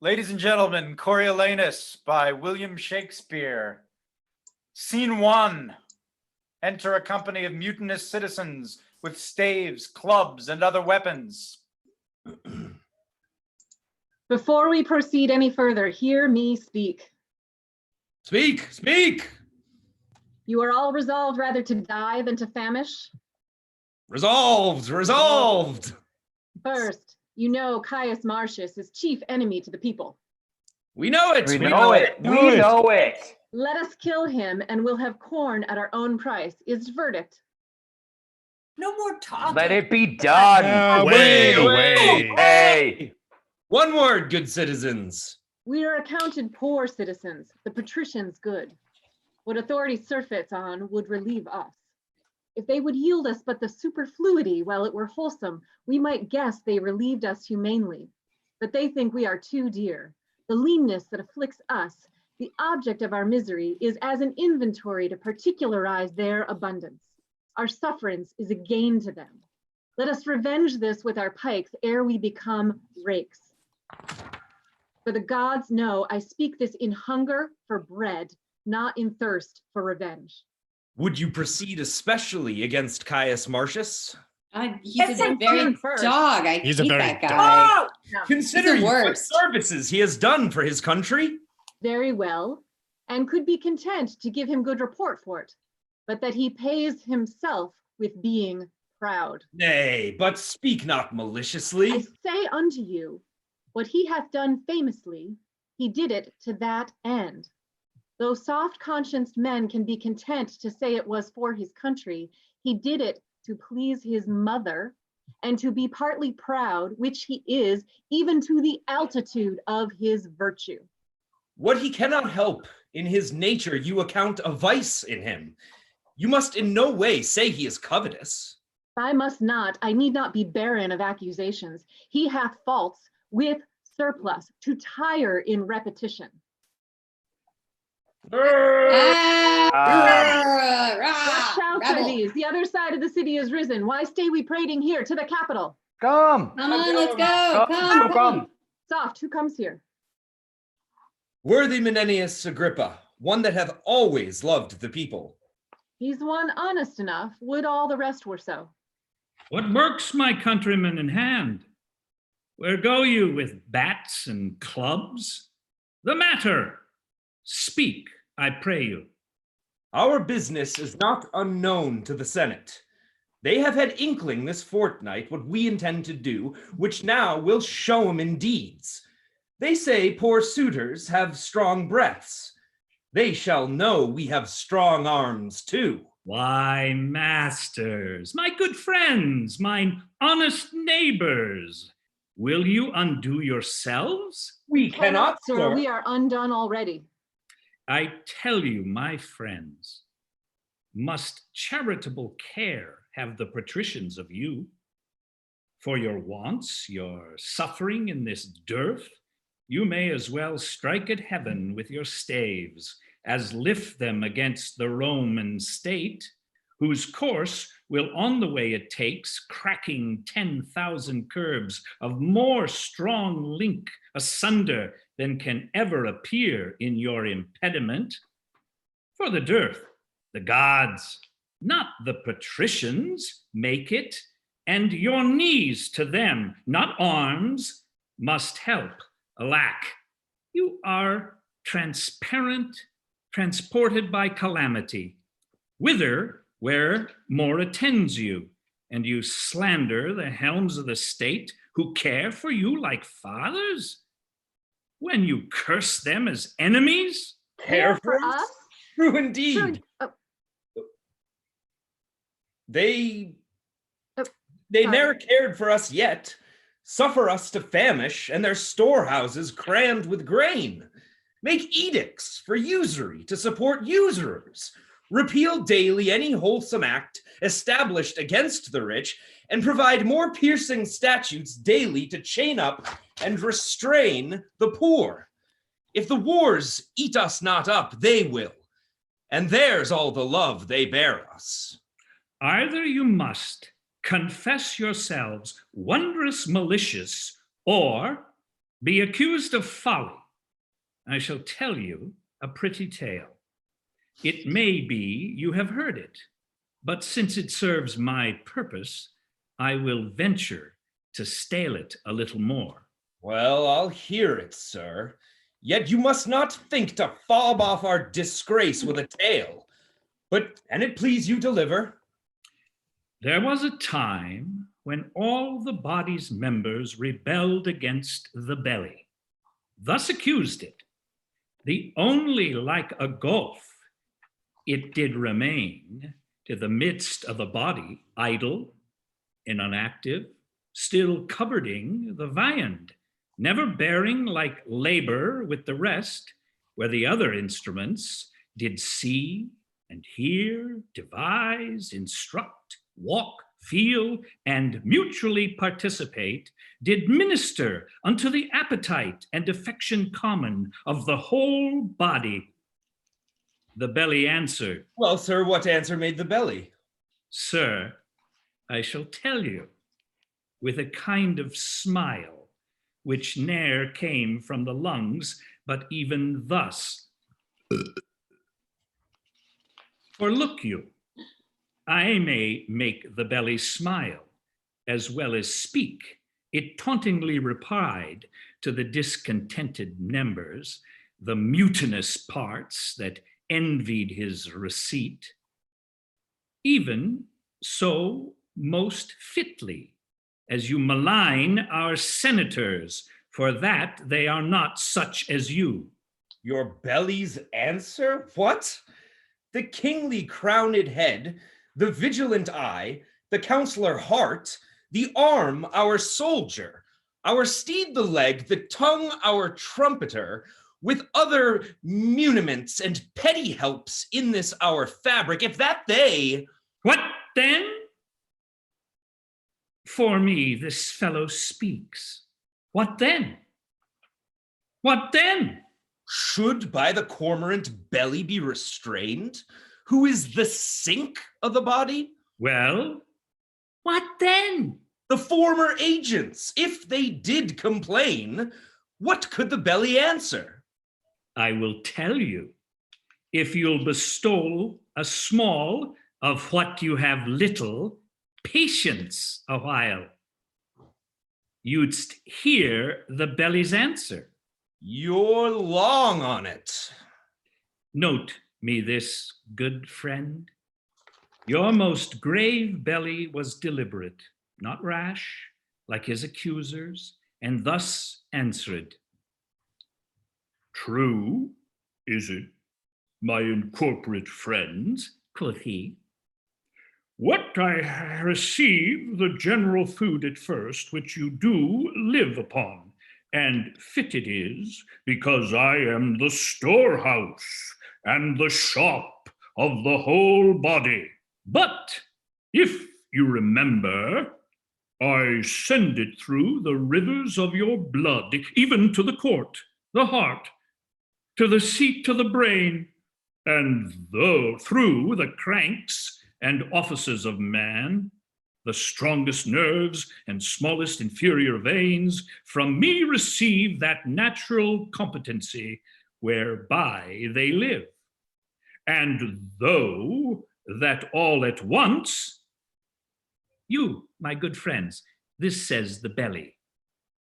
Ladies and gentlemen, Coriolanus by William Shakespeare. Scene 1. Enter a company of mutinous citizens with staves, clubs, and other weapons. Before we proceed any further, hear me speak. Speak, speak! You are all resolved rather to die than to famish? Resolved, resolved! First, you know Caius Marcius is chief enemy to the people. We know it! We know it! We know it! Let us kill him and we'll have corn at our own price. Is verdict. No more talking. Let it be done! Away! One word, good citizens. We are accounted poor citizens, the patricians good. What authority surfeits on would relieve us. If they would yield us but the superfluity while it were wholesome, we might guess they relieved us humanely. But they think we are too dear. The leanness that afflicts us, the object of our misery, is as an inventory to particularize their abundance. Our sufferance is a gain to them. Let us revenge this with our pikes ere we become rakes. For the gods know I speak this in hunger for bread, not in thirst for revenge. Would you proceed especially against Caius Marcius? He's a very dog. I hate that guy. Oh! Consider He's the what worst. services he has done for his country. Very well, and could be content to give him good report for it, but that he pays himself with being proud. Nay, but speak not maliciously. I say unto you, what he hath done famously, he did it to that end. Though soft-conscienced men can be content to say it was for his country, he did it to please his mother and to be partly proud, which he is, even to the altitude of his virtue. What he cannot help in his nature, you account a vice in him. You must in no way say he is covetous. I must not, I need not be barren of accusations. He hath faults with surplus to tire in repetition. Watch out for these. The other side of the city is risen. Why stay we prating here to the capital? Come! Come on, let's go. Come. Soft, who comes here? Worthy Menenius Agrippa, one that hath always loved the people. He's one honest enough. Would all the rest were so. What works, my countrymen, in hand? Where go you with bats and clubs? The matter! Speak, I pray you. Our business is not unknown to the Senate. They have had inkling this fortnight what we intend to do, which now we'll show 'em in deeds. They say poor suitors have strong breaths. They shall know we have strong arms too. Why, masters, my good friends, mine honest neighbors, will you undo yourselves? We cannot, Sir, we are undone already. I tell you, my friends, must charitable care have the patricians of you? For your wants, your suffering in this dearth, you may as well strike at heaven with your staves as lift them against the Roman state, whose course will on the way it takes, cracking 10,000 curbs of more strong link asunder than can ever appear in your impediment. For the dearth, the gods, not the patricians, make it, and your knees to them, not arms, must help. Alack, you are transparent, transported by calamity. Whither, where more attends you, and you slander the helms of the state who care for you like fathers? When you curse them as enemies? Care for us? True indeed. Sure. They sorry. ne'er cared for us yet. Suffer us to famish, and their storehouses crammed with grain. Make edicts for usury to support usurers. Repeal daily any wholesome act established against the rich, and provide more piercing statutes daily to chain up and restrain the poor. If the wars eat us not up, they will, and there's all the love they bear us. Either you must confess yourselves wondrous malicious, or be accused of folly, I shall tell you a pretty tale. It may be you have heard it, but since it serves my purpose, I will venture to stale it a little more. Well, I'll hear it, sir. Yet you must not think to fob off our disgrace with a tale. But an it please you deliver. There was a time when all the body's members rebelled against the belly, thus accused it. The only like a gulf it did remain to the midst of the body, idle and unactive, still cupboarding the viand, never bearing like labor with the rest, where the other instruments did see and hear, devise, instruct, walk, feel, and mutually participate, did minister unto the appetite and affection common of the whole body. The belly answered, Well, sir, what answer made the belly? Sir, I shall tell you, with a kind of smile, which ne'er came from the lungs, but even thus. For look you, I may make the belly smile, as well as speak. It tauntingly replied to the discontented members, the mutinous parts that envied his receipt. Even so most fitly, as you malign our senators, for that they are not such as you. Your belly's answer? What? The kingly crowned head, the vigilant eye, the counselor heart, the arm our soldier, our steed the leg, the tongue our trumpeter, with other muniments and petty helps in this our fabric, if that they... What then? For me this fellow speaks. What then? What then? Should by the cormorant belly be restrained? Who is the sink of the body? Well, what then? The former agents, if they did complain, what could the belly answer? I will tell you, if you'll bestow a small of what you have little, patience a while, you'dst hear the belly's answer. You're long on it. Note me this, good friend. Your most grave belly was deliberate, not rash, like his accusers, and thus answered. True is it, my incorporate friends, quoth he. What I receive the general food at first, which you do live upon, and fit it is, because I am the storehouse and the shop of the whole body. But if you remember, I send it through the rivers of your blood, even to the court, the heart, to the seat of the brain, and though through the cranks and offices of man, the strongest nerves and smallest inferior veins, from me receive that natural competency whereby they live. And though that all at once, you, my good friends, this says the belly,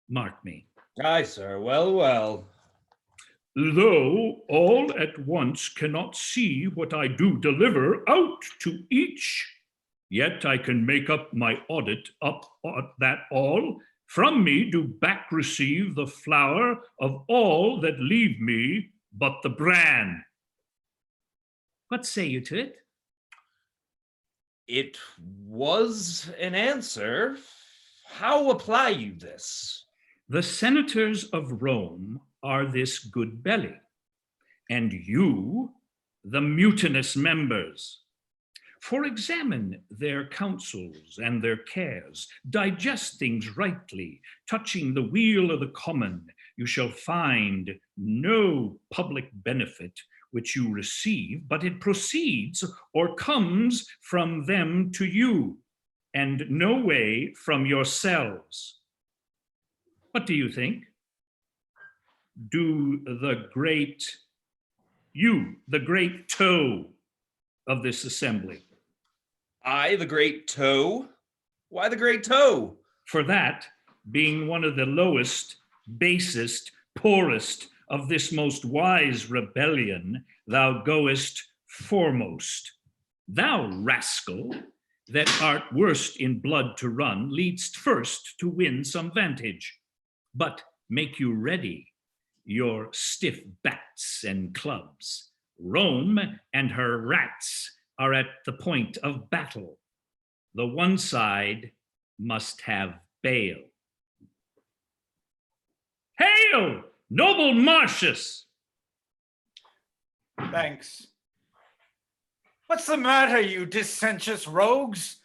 mark me. Aye, sir, well, well. Though all at once cannot see what I do deliver out to each, yet I can make up my audit up that all from me do back receive the flour of all that leave me but the bran. What say you to it? It was an answer. How apply you this? The senators of Rome are this good belly, and you the mutinous members. For examine their counsels and their cares, digest things rightly, touching the weal of the common, you shall find no public benefit which you receive, but it proceeds or comes from them to you, and no way from yourselves. What do you think? do the great toe of this assembly? I, the great toe? Why the great toe? For that, being one of the lowest, basest, poorest of this most wise rebellion, thou goest foremost. Thou rascal, that art worst in blood to run, leadst first to win some vantage. But make you ready your stiff bats and clubs. Rome and her rats are at the point of battle. The one side must have bail. Hail, noble Marcius! Thanks. What's the matter, you dissentious rogues?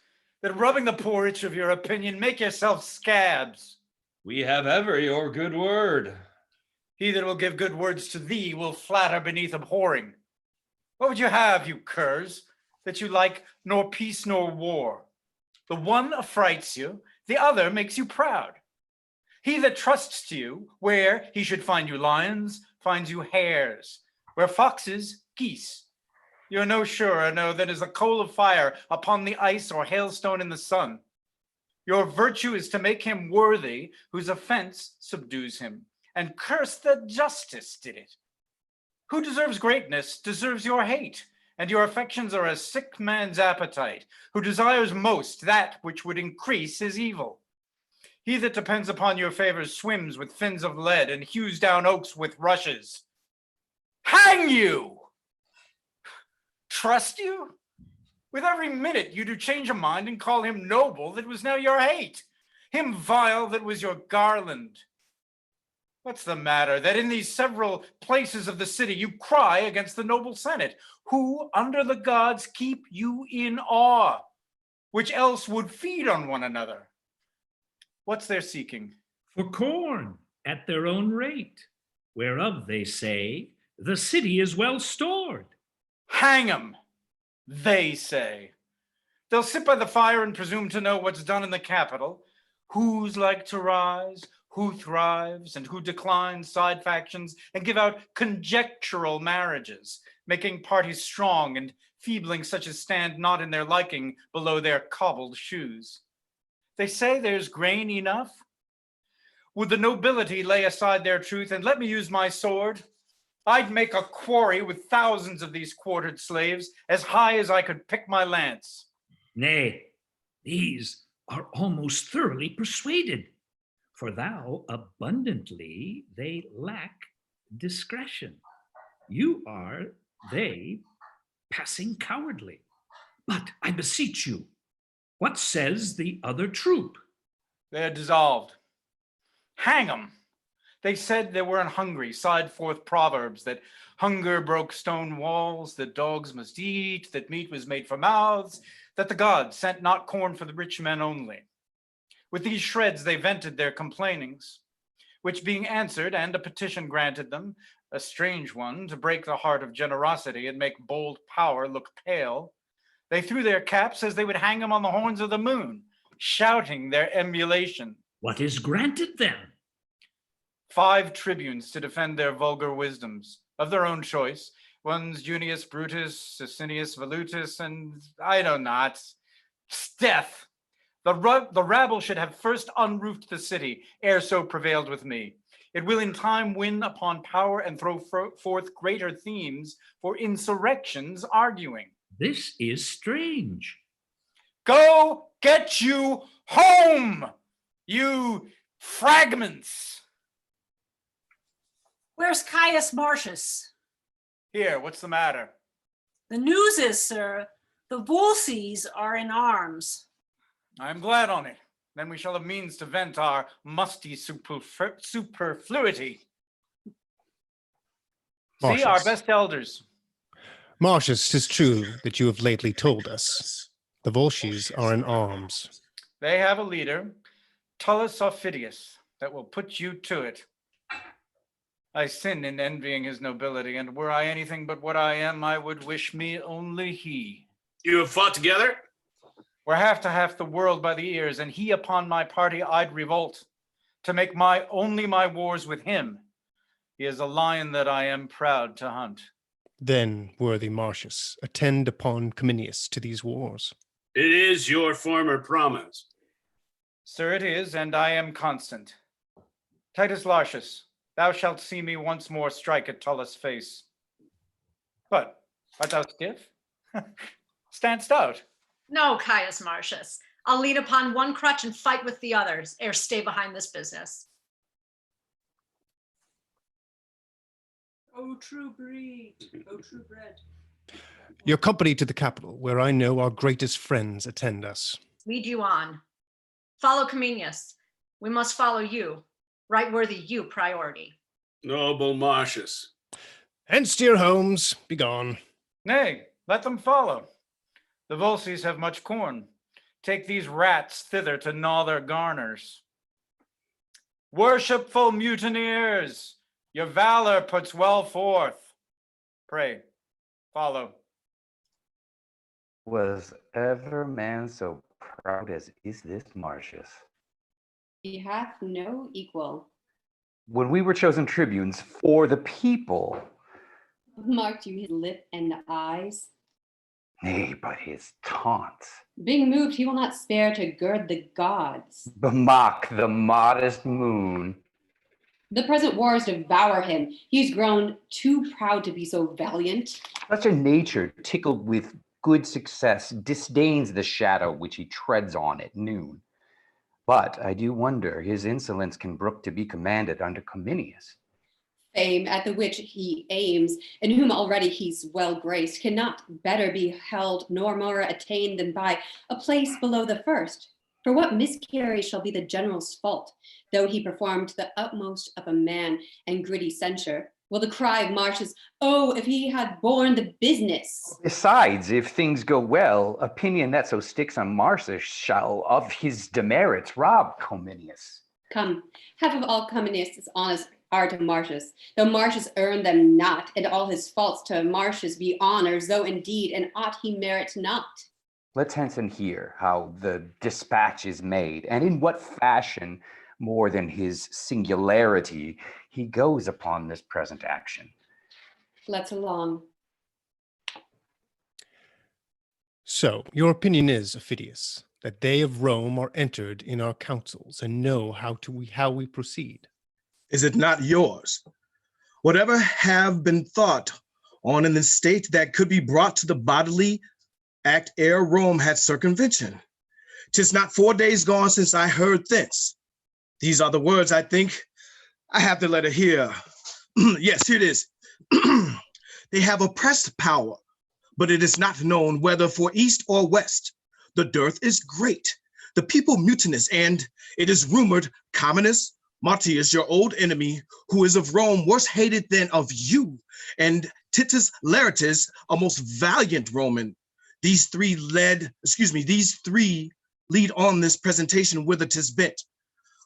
That rubbing the poor itch of your opinion make yourself scabs. We have ever your good word. He that will give good words to thee will flatter beneath abhorring. What would you have, you curs, that you like nor peace nor war? The one affrights you, the other makes you proud. He that trusts to you, where he should find you lions, finds you hares, where foxes, geese. You're no surer, no, than is a coal of fire upon the ice or hailstone in the sun. Your virtue is to make him worthy whose offense subdues him, and curse that justice did it. Who deserves greatness deserves your hate, and your affections are a sick man's appetite, who desires most that which would increase his evil. He that depends upon your favors swims with fins of lead and hews down oaks with rushes. Hang you! Trust you? With every minute you do change a mind and call him noble that was now your hate, him vile that was your garland. What's the matter that in these several places of the city you cry against the noble Senate, who under the gods keep you in awe, which else would feed on one another? What's their seeking? For corn at their own rate, whereof they say the city is well stored. Hang 'em, they say. They'll sit by the fire and presume to know what's done in the capital, who's like to rise, who thrives, and who declines side factions, and give out conjectural marriages, making parties strong and feebling such as stand not in their liking below their cobbled shoes. They say there's grain enough. Would the nobility lay aside their truth and let me use my sword? I'd make a quarry with thousands of these quartered slaves, as high as I could pick my lance. Nay, these are almost thoroughly persuaded, for thou abundantly they lack discretion. You are, they, passing cowardly. But I beseech you, what says the other troop? They're dissolved. Hang 'em. They said they weren't hungry, sighed forth proverbs that hunger broke stone walls, that dogs must eat, that meat was made for mouths, that the gods sent not corn for the rich men only. With these shreds they vented their complainings, which being answered and a petition granted them, a strange one to break the heart of generosity and make bold power look pale, they threw their caps as they would hang them on the horns of the moon, shouting their emulation. What is granted them? 5 tribunes to defend their vulgar wisdoms, of their own choice. One's Junius Brutus, Asinius Velutus, and I know not. Death. The rabble should have first unroofed the city, ere so prevailed with me. It will in time win upon power and throw forth greater themes for insurrections arguing. This is strange. Go get you home, you fragments. Where's Caius Marcius? Here, what's the matter? The news is, sir, the Volsces are in arms. I'm glad on it. Then we shall have means to vent our musty superfluity. See, our best elders. Marcius, 'tis true that you have lately told us. The Volsces are in arms. They have a leader, Tullus Aufidius, that will put you to it. I sin in envying his nobility, and were I anything but what I am, I would wish me only he. You have fought together? We're half to half the world by the ears, and he upon my party I'd revolt, to make only my wars with him. He is a lion that I am proud to hunt. Then, worthy Marcius, attend upon Cominius to these wars. It is your former promise. Sir, it is, and I am constant. Titus Lartius, thou shalt see me once more strike at Tullus' face. But, art thou stiff? Stand stout. No, Caius Marcius. I'll lean upon one crutch and fight with the others, ere stay behind this business. Oh, true breed. Oh, true bread. Your company to the capital, where I know our greatest friends attend us. Lead you on. Follow Cominius. We must follow you. Right worthy you priority. Noble Marcius. And steer homes, begone. Nay, let them follow. The Volsces have much corn. Take these rats thither to gnaw their garners. Worshipful mutineers, your valor puts well forth. Pray, follow. Was ever man so proud as is this Marcius? He hath no equal. When we were chosen tribunes for the people. Marked you his lip and eyes? Nay, but his taunts. Being moved, he will not spare to gird the gods. Bemock the modest moon. The present wars devour him. He's grown too proud to be so valiant. Such a nature tickled with good success disdains the shadow which he treads on at noon. But I do wonder his insolence can brook to be commanded under Cominius. Fame at the which he aims, in whom already he's well graced, cannot better be held nor more attained than by a place below the first. For what miscarry shall be the general's fault, though he performed the utmost of a man and gritty censure? Will the cry of Marcius, oh, if he had borne the business? Besides, if things go well, opinion that so sticks on Marcius shall of his demerits rob Cominius. Come, half of all Cominius' honors are to Marcius, though Marcius earn them not, and all his faults to Marcius be honors, though indeed in aught he merits not. Let's hence and hear how the dispatch is made, and in what fashion, more than his singularity, he goes upon this present action. Let's along. So, your opinion is, Ophidius, that they of Rome are entered in our councils and know how we proceed. Is it not yours? Whatever have been thought on in the state that could be brought to the bodily act ere Rome had circumvention. 'Tis not 4 days gone since I heard thence. These are the words, I think. I have the letter here. Yes, here it is. They have oppressed power, but it is not known whether for east or west. The dearth is great, the people mutinous, and it is rumored Cominius Marcius, your old enemy, who is of Rome worse hated than of you, and Titus Laertius, a most valiant Roman. These three lead on this presentation whither 'tis bent.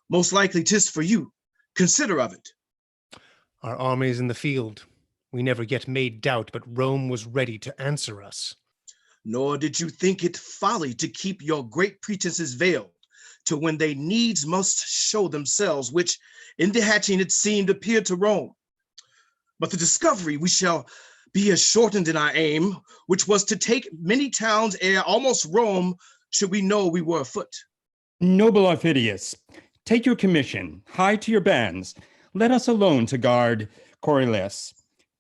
Most likely 'tis for you. Consider of it. Our army is in the field. We never yet made doubt, but Rome was ready to answer us. Nor did you think it folly to keep your great pretenses veiled, to when they needs must show themselves, which in the hatching it seemed appeared to Rome. But the discovery we shall be as shortened in our aim, which was to take many towns ere almost Rome, should we know we were afoot. Noble Ophidius, take your commission, hie to your bands. Let us alone to guard Coriolanus.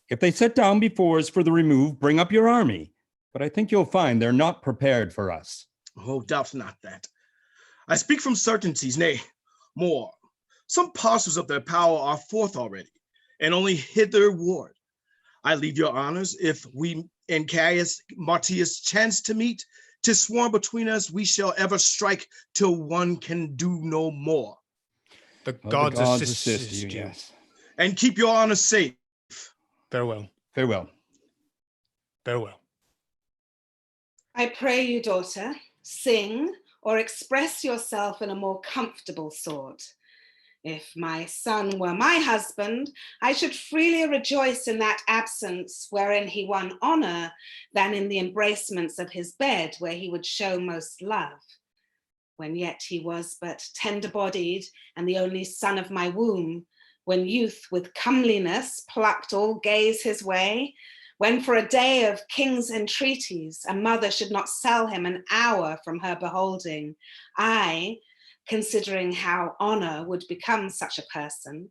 If they set down before us for the remove, bring up your army. But I think you'll find they're not prepared for us. Oh, doubt not that. I speak from certainties, nay, more. Some parcels of their power are forth already, and only hitherward. I leave your honors, if we and Caius Marcius chance to meet, 'tis sworn between us we shall ever strike till one can do no more. The gods assist you. Yes. And keep your honors safe. Farewell. Farewell. Farewell. I pray you, daughter, sing or express yourself in a more comfortable sort. If my son were my husband, I should freely rejoice in that absence wherein he won honor than in the embracements of his bed where he would show most love. When yet he was but tender-bodied and the only son of my womb, when youth with comeliness plucked all gaze his way, when for a day of king's entreaties, a mother should not sell him an hour from her beholding, I, considering how honor would become such a person,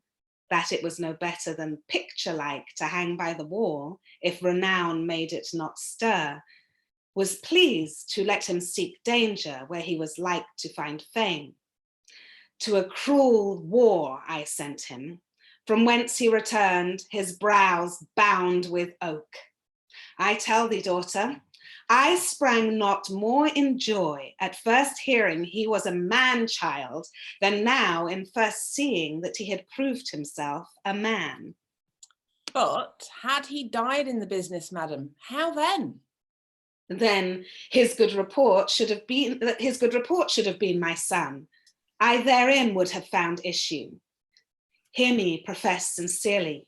that it was no better than picture-like to hang by the wall, if renown made it not stir, was pleased to let him seek danger where he was like to find fame. To a cruel war I sent him, from whence he returned, his brows bound with oak. I tell thee, daughter, I sprang not more in joy at first hearing he was a man-child than now in first seeing that he had proved himself a man. But had he died in the business, madam, how then? Then his good report should have been my son. I therein would have found issue. Hear me profess sincerely.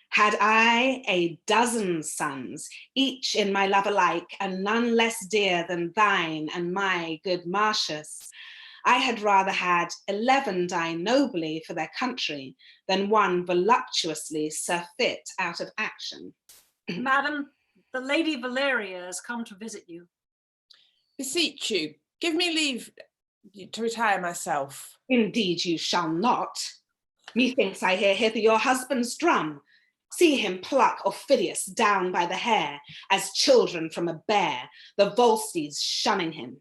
Had I a dozen sons, each in my love alike, and none less dear than thine and my good Marcius, I had rather had 11 die nobly for their country than one voluptuously surfeit out of action. Madam, the Lady Valeria has come to visit you. Beseech you, give me leave to retire myself. Indeed you shall not. Methinks I hear hither your husband's drum. See him pluck Aufidius down by the hair, as children from a bear, the Volsces shunning him.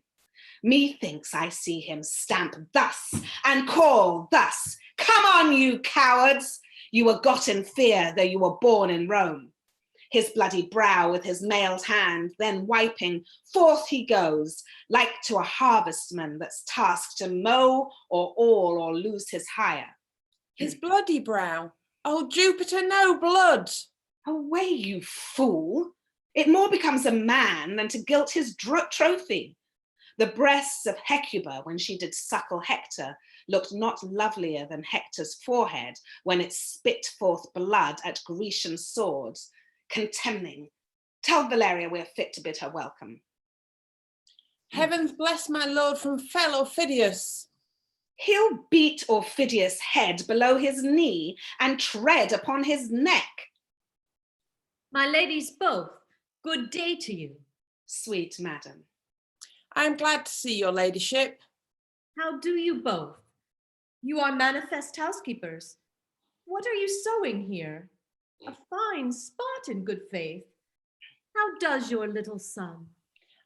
Methinks I see him stamp thus, and call thus, "Come on, you cowards! You were got in fear, though you were born in Rome." His bloody brow with his mailed hand, then wiping, forth he goes, like to a harvestman that's tasked to mow or all or lose his hire. His bloody brow? Oh, Jupiter, no blood! Away, you fool! It more becomes a man than to gilt his trophy. The breasts of Hecuba, when she did suckle Hector, looked not lovelier than Hector's forehead when it spit forth blood at Grecian swords. Contemning. Tell Valeria we're fit to bid her welcome. Heavens bless my lord from fell Aufidius. He'll beat Aufidius' head below his knee and tread upon his neck. My ladies both, good day to you. Sweet madam. I am glad to see your ladyship. How do you both? You are manifest housekeepers. What are you sewing here? A fine spot, in good faith. How does your little son?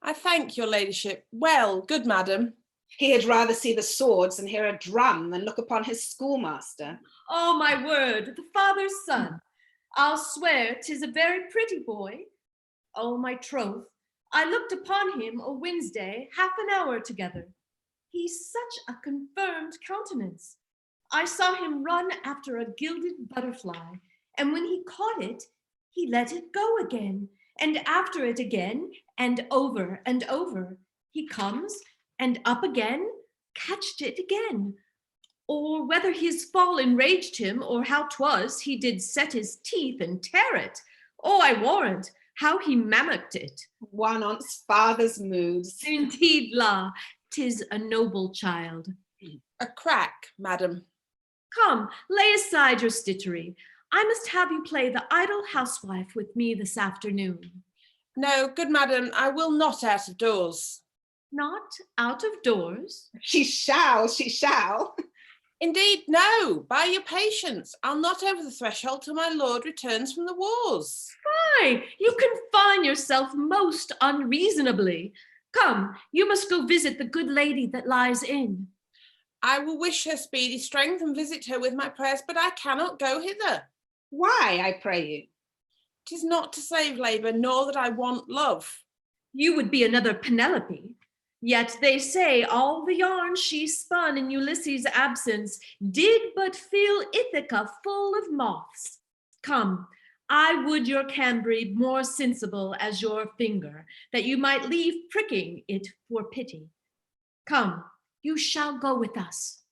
I thank your ladyship. Well, good madam. He had rather see the swords and hear a drum than look upon his schoolmaster. Oh, my word, the father's son. I'll swear 'tis a very pretty boy. Oh, my troth, I looked upon him o' Wednesday, half an hour together. He's such a confirmed countenance. I saw him run after a gilded butterfly, and when he caught it, he let it go again, and after it again, and over and over. He comes, and up again, catched it again. Or whether his fall enraged him, or how 'twas, he did set his teeth and tear it. Oh, I warrant, how he mammocked it. One on's father's moods. Indeed, la, 'tis a noble child. A crack, madam. Come, lay aside your stitchery. I must have you play the idle housewife with me this afternoon. No, good madam, I will not out of doors. Not out of doors? She shall, she shall. Indeed, no, by your patience. I'll not over the threshold till my lord returns from the wars. Why, you confine yourself most unreasonably. Come, you must go visit the good lady that lies in. I will wish her speedy strength and visit her with my prayers, but I cannot go hither. Why, I pray you? 'Tis not to save labour, nor that I want love. You would be another Penelope. Yet they say all the yarn she spun in Ulysses' absence did but fill Ithaca full of moths. Come, I would your Cambry more sensible as your finger, that you might leave pricking it for pity. Come, you shall go with us.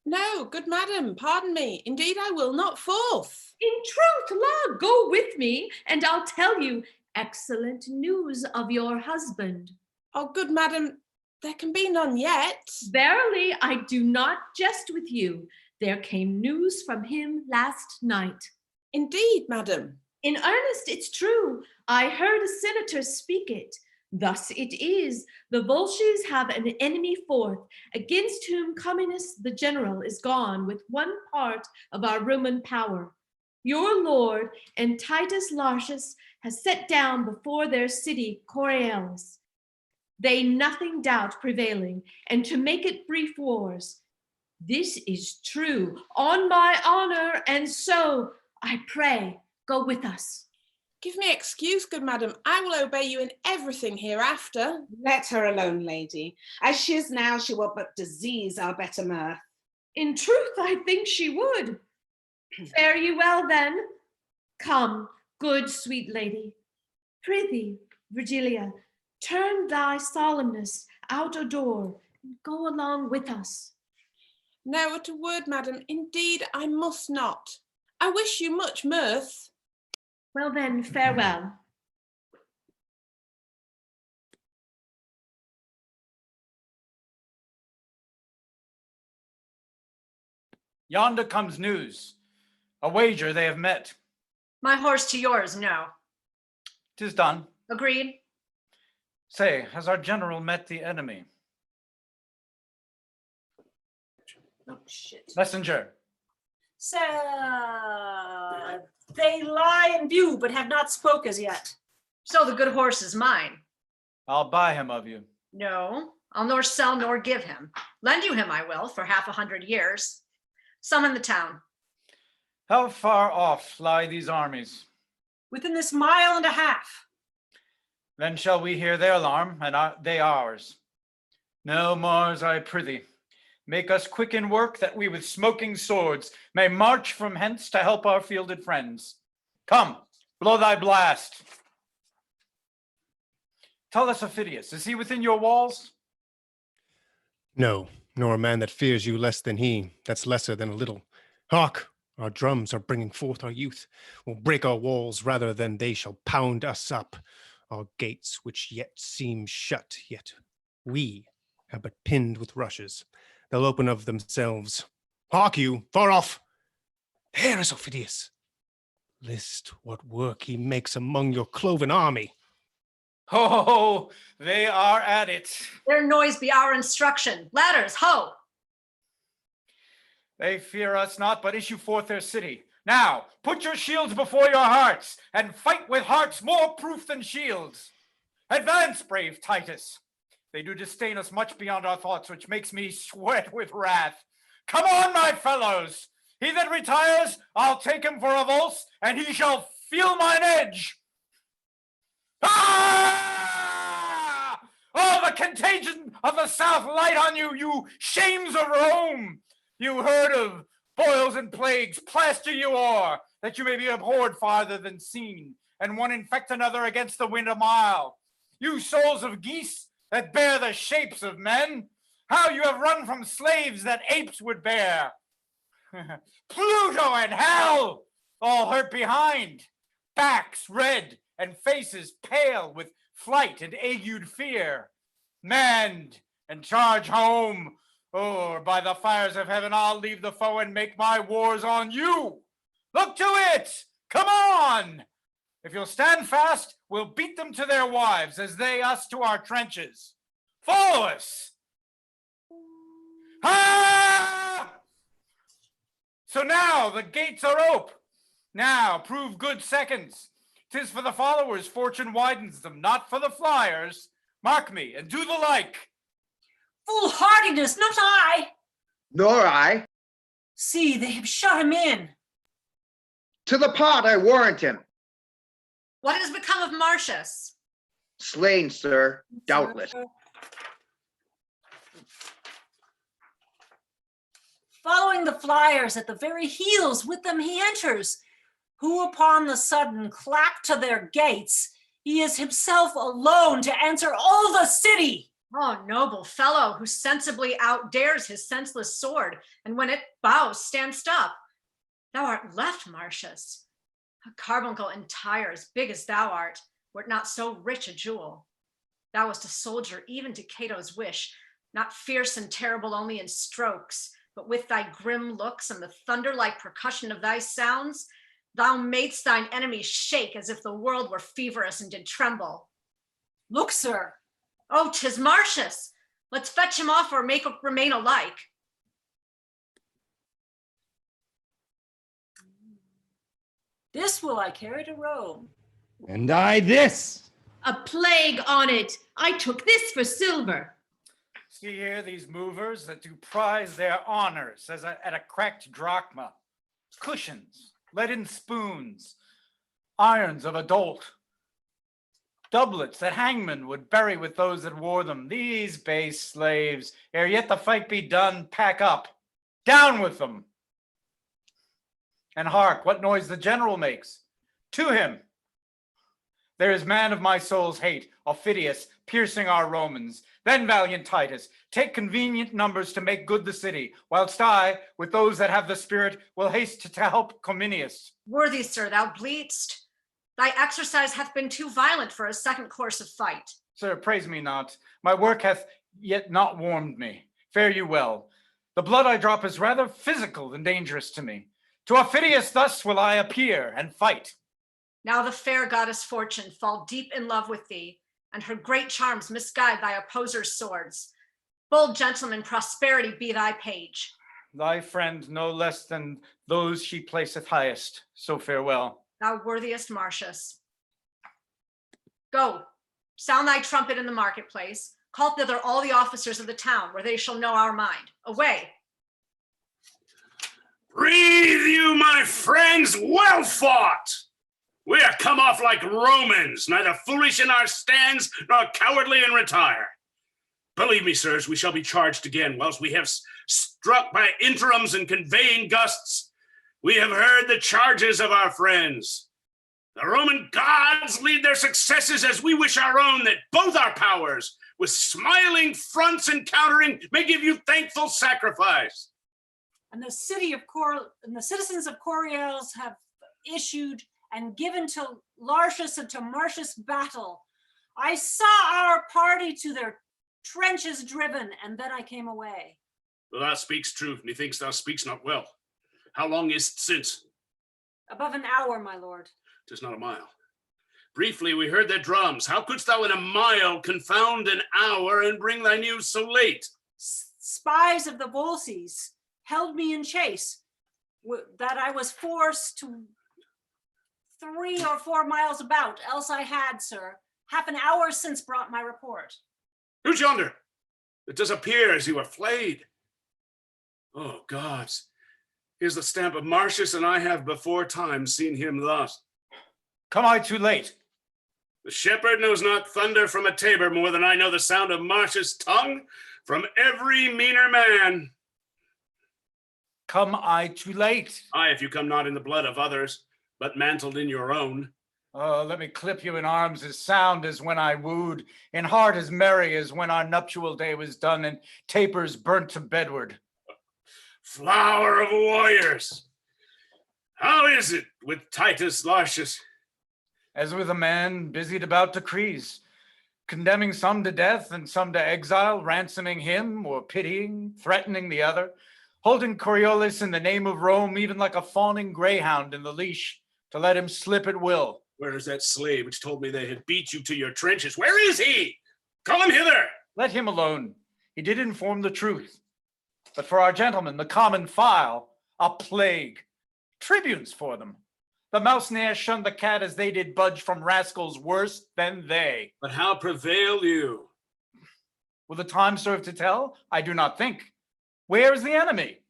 No, good madam, pardon me. Indeed, I will not forth. In truth, la, go with me, and I'll tell you excellent news of your husband. Oh, good madam, there can be none yet. Verily, I do not jest with you. There came news from him last night. Indeed, madam. In earnest, it's true. I heard a senator speak it. Thus it is. The Volsces have an enemy forth, against whom Communus the general is gone with one part of our Roman power. Your lord and Titus Lartius has set down before their city Coriolanus. They nothing doubt prevailing, and to make it brief wars. This is true, on my honor, and so, I pray, go with us. Give me excuse, good madam. I will obey you in everything hereafter. Let her alone, lady. As she is now, she will but disease our better mirth. In truth, I think she would. Fare you well, then. Come, good sweet lady. Prithee, Virgilia, turn thy solemnness out a door, and go along with us. Never a word, madam. Indeed, I must not. I wish you much mirth. Well then, farewell. Yonder comes news. A wager they have met. My horse to yours, no. 'Tis done. Agreed. Say, has our general met the enemy? Oh, shit. Messenger. So, they lie in view, but have not spoke as yet. So the good horse is mine. I'll buy him of you. No, I'll nor sell nor give him. Lend you him I will, for 100 years. Summon the town. How far off lie these armies? Within this 1.5 miles. Then shall we hear their alarm, and they ours. No, Mars, I prithee, make us quick in work, that we with smoking swords may march from hence to help our fielded friends. Come, blow thy blast. Tell us, Ophidius, is he within your walls? No, nor a man that fears you less than he, that's lesser than a little. Hark! Our drums are bringing forth our youth. We'll break our walls rather than they shall pound us up. Our gates, which yet seem shut, yet we are but pinned with rushes. They'll open of themselves. Hark you, far off! There is Ophidius. List what work he makes among your cloven army. Oh, they are at it. Their noise be our instruction. Ladders, ho! They fear us not, but issue forth their city. Now, put your shields before your hearts, and fight with hearts more proof than shields. Advance, brave Titus. They do disdain us much beyond our thoughts, which makes me sweat with wrath. Come on, my fellows. He that retires, I'll take him for a vulse, and he shall feel mine edge. Ah! Oh, the contagion of the South light on you, you shames of Rome! You herd of boils and plagues, plaster you o'er, that you may be abhorred farther than seen, and one infect another against the wind a mile. You souls of geese that bear the shapes of men, how you have run from slaves that apes would bear. Pluto and hell, all hurt behind, backs red and faces pale with flight and agued fear. Mend and charge home, or by the fires of heaven I'll leave the foe and make my wars on you. Look to it! Come on! If you'll stand fast, we'll beat them to their wives as they us to our trenches. Follow us! Ah! So now the gates are ope. Now prove good seconds. 'Tis for the followers fortune widens them, not for the flyers. Mark me and do the like. Foolhardiness, not I. Nor I. See, they have shut him in. To the pot I warrant him. What has become of Marcius? Slain, sir, doubtless. Following the flyers at the very heels, with them he enters, who upon the sudden clack to their gates, he is himself alone to answer all the city. Oh, noble fellow, who sensibly outdares his senseless sword, and when it bows, stands up. Thou art left, Marcius. A carbuncle entire, as big as thou art, wert not so rich a jewel. Thou wast a soldier even to Cato's wish, not fierce and terrible only in strokes, But with thy grim looks and the thunder-like percussion of thy sounds, thou madest thine enemies shake as if the world were feverous and did tremble. Look, sir. Oh, 'tis Marcius. Let's fetch him off or make remain alike. This will I carry to Rome. And I this. A plague on it. I took this for silver. See here these movers that do prize their honors at a cracked drachma. Cushions, leaden spoons, irons of a dolt, doublets that hangmen would bury with those that wore them. These base slaves, ere yet the fight be done, pack up. Down with them. And hark, what noise the general makes. To him. There is man of my soul's hate, Aufidius, piercing our Romans. Then, valiant Titus, take convenient numbers to make good the city, whilst I, with those that have the spirit, will haste to help Cominius. Worthy sir, thou bleedst. Thy exercise hath been too violent for a second course of fight. Sir, praise me not. My work hath yet not warmed me. Fare you well. The blood I drop is rather physical than dangerous to me. To Aufidius thus will I appear and fight. Now the fair goddess Fortune fall deep in love with thee, and her great charms misguide thy opposers' swords. Bold gentleman, Prosperity be thy page. Thy friend no less than those she placeth highest, so farewell. Thou worthiest Marcius. Go, sound thy trumpet in the marketplace, call thither all the officers of the town, where they shall know our mind. Away. Breathe you, my friends, well fought! We are come off like Romans, neither foolish in our stands, nor cowardly in retire. Believe me, sirs, we shall be charged again, whilst we have struck by interims and conveying gusts. We have heard the charges of our friends. The Roman gods lead their successes as we wish our own, that both our powers, with smiling fronts encountering, may give you thankful sacrifice. And the citizens of Coriolanus have issued and given to Lartius and to Marcius battle. I saw our party to their trenches driven, and then I came away. Thou speaks truth, methinks thou speaks not well. How long is't since? Above an hour, my lord. 'Tis not a mile. Briefly, we heard their drums. How couldst thou in a mile confound an hour and bring thy news so late? Spies of the Volsces held me in chase, that I was forced to 3 or 4 miles about, else I had, sir, half an hour since brought my report. Who's yonder? It does appear as he were flayed. Oh, gods, here's the stamp of Marcius, and I have before time seen him thus. Come I too late? The shepherd knows not thunder from a tabor more than I know the sound of Marcius' tongue from every meaner man. Come I too late? Aye, if you come not in the blood of others, but mantled in your own. Oh, let me clip you in arms as sound as when I wooed, in heart as merry as when our nuptial day was done and tapers burnt to bedward. Flower of warriors, how is it with Titus Lartius? As with a man busied about decrees, condemning some to death and some to exile, ransoming him or pitying, threatening the other, holding Coriolanus in the name of Rome, even like a fawning greyhound in the leash, to let him slip at will. Where is that slave which told me they had beat you to your trenches? Where is he? Call him hither. Let him alone. He did inform the truth. But for our gentlemen, the common file, a plague. Tribunes for them. The mouse ne'er shunned the cat as they did budge from rascals worse than they. But how prevail you? Will the time serve to tell? I do not think. Where is the enemy?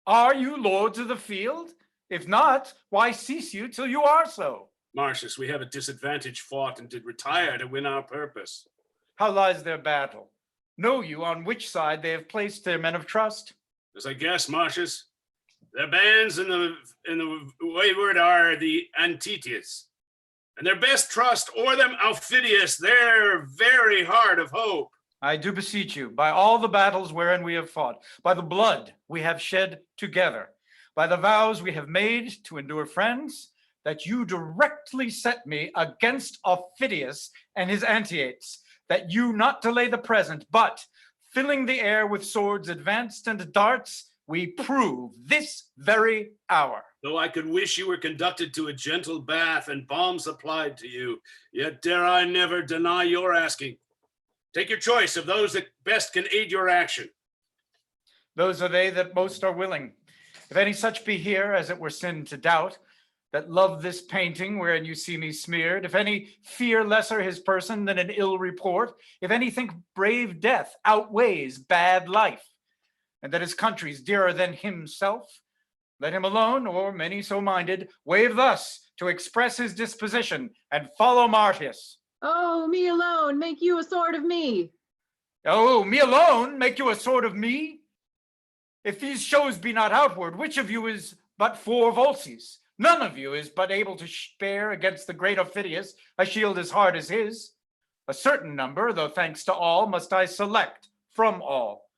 Are you lords of the field? If not, why cease you till you are so? Marcius, we have a disadvantage fought and did retire to win our purpose. How lies their battle? Know you on which side they have placed their men of trust? As I guess, Marcius, their bands in the wayward are the Antitius, and their best trust o'er them Aufidius, their very heart of hope. I do beseech you, by all the battles wherein we have fought, by the blood we have shed together, by the vows we have made to endure friends, that you directly set me against Aufidius and his Antiates, that you not delay the present, but, filling the air with swords advanced and darts, we prove this very hour. Though I could wish you were conducted to a gentle bath and balms applied to you, yet dare I never deny your asking. Take your choice of those that best can aid your action. Those are they that most are willing. If any such be here, as it were sin to doubt, that love this painting wherein you see me smeared, if any fear lesser his person than an ill report, if any think brave death outweighs bad life, and that his country's dearer than himself, let him alone, or many so minded, wave thus to express his disposition and follow Martius. Oh, me alone, make you a sword of me. Oh, me alone, make you a sword of me? If these shows be not outward, which of you is but for Volsces? None of you is but able to spare against the great Aufidius a shield as hard as his. A certain number, though thanks to all, must I select from all.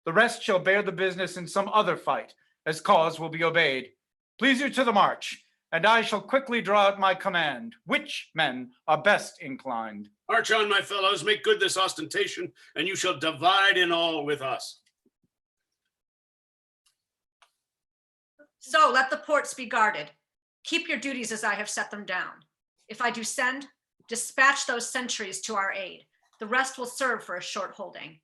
The rest shall bear the business in some other fight, as cause will be obeyed. Please you to the march, and I shall quickly draw out my command. Which men are best inclined? March on, my fellows, make good this ostentation, and you shall divide in all with us. So let the ports be guarded. Keep your duties as I have set them down. If I do send, dispatch those sentries to our aid. The rest will serve for a short holding.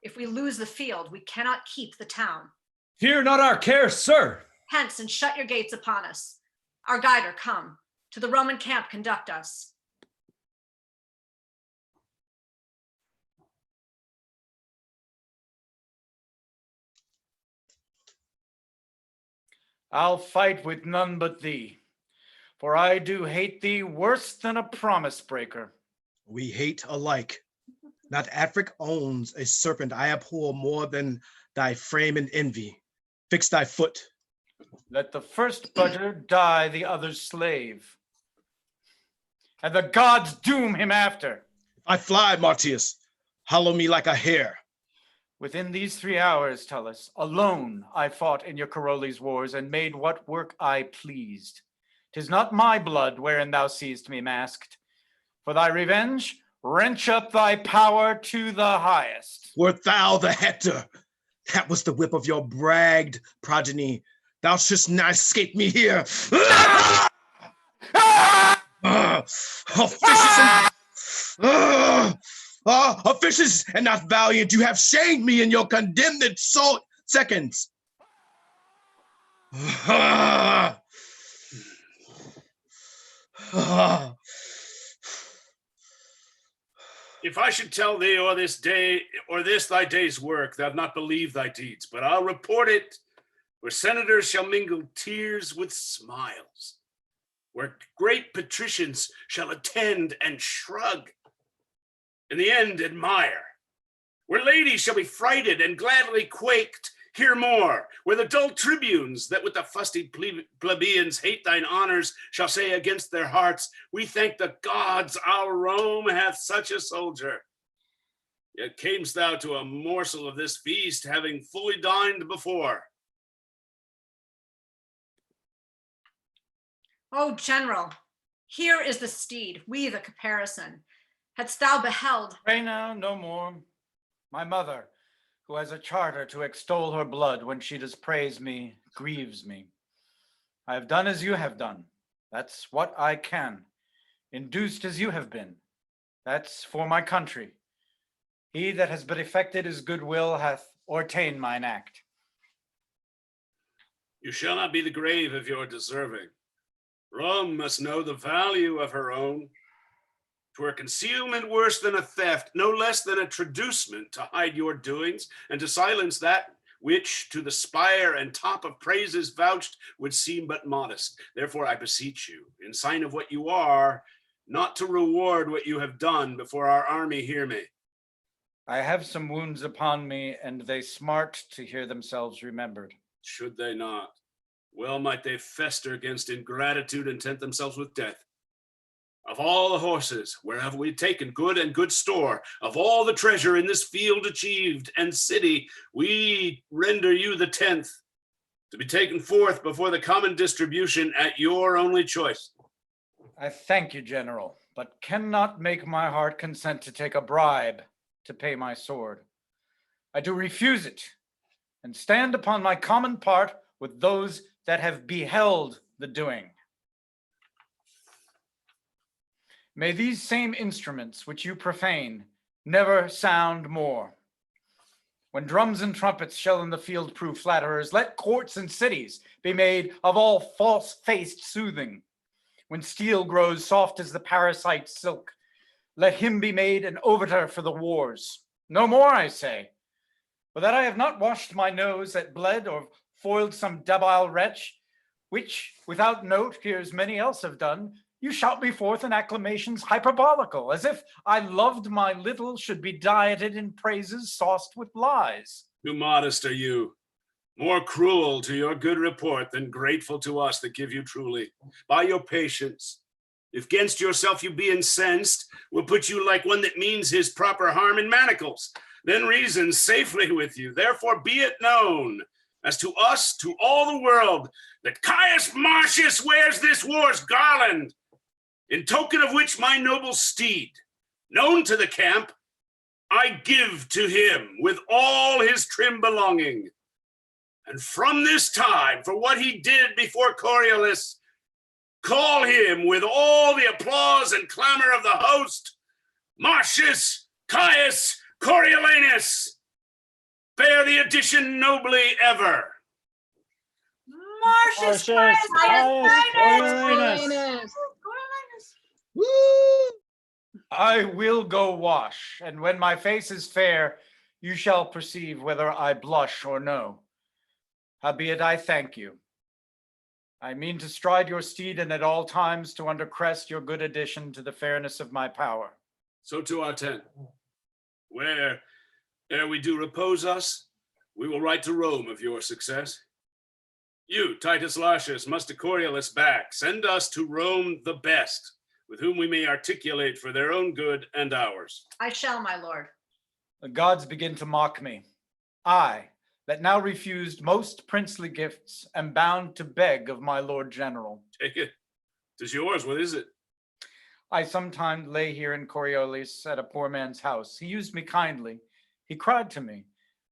If we lose the field, we cannot keep the town. Fear not our care, sir. Hence, and shut your gates upon us. Our guider, come. To the Roman camp conduct us. I'll fight with none but thee, for I do hate thee worse than a promise breaker. We hate alike. Not Afric owns a serpent I abhor more than thy frame and envy. Fix thy foot. Let the first butcher die the other's slave, and the gods doom him after. I fly, Martius. Hollow me like a hare. Within these 3 hours, Tullus, alone I fought in your Caroli's wars and made what work I pleased. 'Tis not my blood wherein thou seest me masked. For thy revenge, wrench up thy power to the highest. Wert thou the Hector? That was the whip of your bragged progeny. Thou shouldst not escape me here. Officious and not valiant, you have shamed me in your condemned seconds. If I should tell thee or this day, or this thy day's work, thou'lt not believe thy deeds, but I'll report it, where senators shall mingle tears with smiles, where great patricians shall attend and shrug, in the end admire, where ladies shall be frighted and gladly quaked, hear more, where the dull tribunes that with the fusty plebeians hate thine honors shall say against their hearts, we thank the gods our Rome hath such a soldier. Yet camest thou to a morsel of this feast, having fully dined before. O general, here is the steed, we the caparison. Hadst thou beheld— Pray now, no more. My mother, who has a charter to extol her blood when she does praise me, grieves me. I have done as you have done. That's what I can. Induced as you have been. That's for my country. He that has but effected his goodwill hath ordained mine act. You shall not be the grave of your deserving. Rome must know the value of her own. 'Twere concealment worse than a theft, no less than a traducement to hide your doings and to silence that which to the spire and top of praises vouched would seem but modest. Therefore I beseech you, in sign of what you are, not to reward what you have done before our army hear me. I have some wounds upon me, and they smart to hear themselves remembered. Should they not? Well might they fester against ingratitude and tempt themselves with death. Of all the horses, where have we taken good and good store? Of all the treasure in this field achieved and city, we render you the 10th, to be taken forth before the common distribution at your only choice. I thank you, General, but cannot make my heart consent to take a bribe to pay my sword. I do refuse it, and stand upon my common part with those that have beheld the doing. May these same instruments which you profane never sound more. When drums and trumpets shall in the field prove flatterers, let courts and cities be made of all false-faced soothing. When steel grows soft as the parasite silk, let him be made an overture for the wars. No more, I say, for that I have not washed my nose that bled or foiled some debile wretch, which without note here's many else have done. You shout me forth in acclamations hyperbolical, as if I loved my little should be dieted in praises sauced with lies. Too modest are you, more cruel to your good report than grateful to us that give you truly. By your patience, if 'gainst yourself you be incensed, we'll put you like one that means his proper harm in manacles, then reason safely with you. Therefore be it known, as to us, to all the world, that Caius Marcius wears this war's garland, in token of which my noble steed, known to the camp, I give to him with all his trim belonging. And from this time, for what he did before Coriolanus, call him with all the applause and clamor of the host, Marcius Caius Coriolanus. Bear the addition nobly ever. Marcius Caius Coriolanus. Woo! I will go wash, and when my face is fair, you shall perceive whether I blush or no. Howbeit I thank you. I mean to stride your steed, and at all times to undercrest your good addition to the fairness of my power. So to our tent, where, ere we do repose us, we will write to Rome of your success. You, Titus Lartius, must to Coriolanus back. Send us to Rome the best, with whom we may articulate for their own good and ours. I shall, my lord. The gods begin to mock me. I, that now refused most princely gifts, am bound to beg of my lord general. Take it. 'Tis yours. What is it? I sometimes lay here in Coriolanus at a poor man's house. He used me kindly. He cried to me.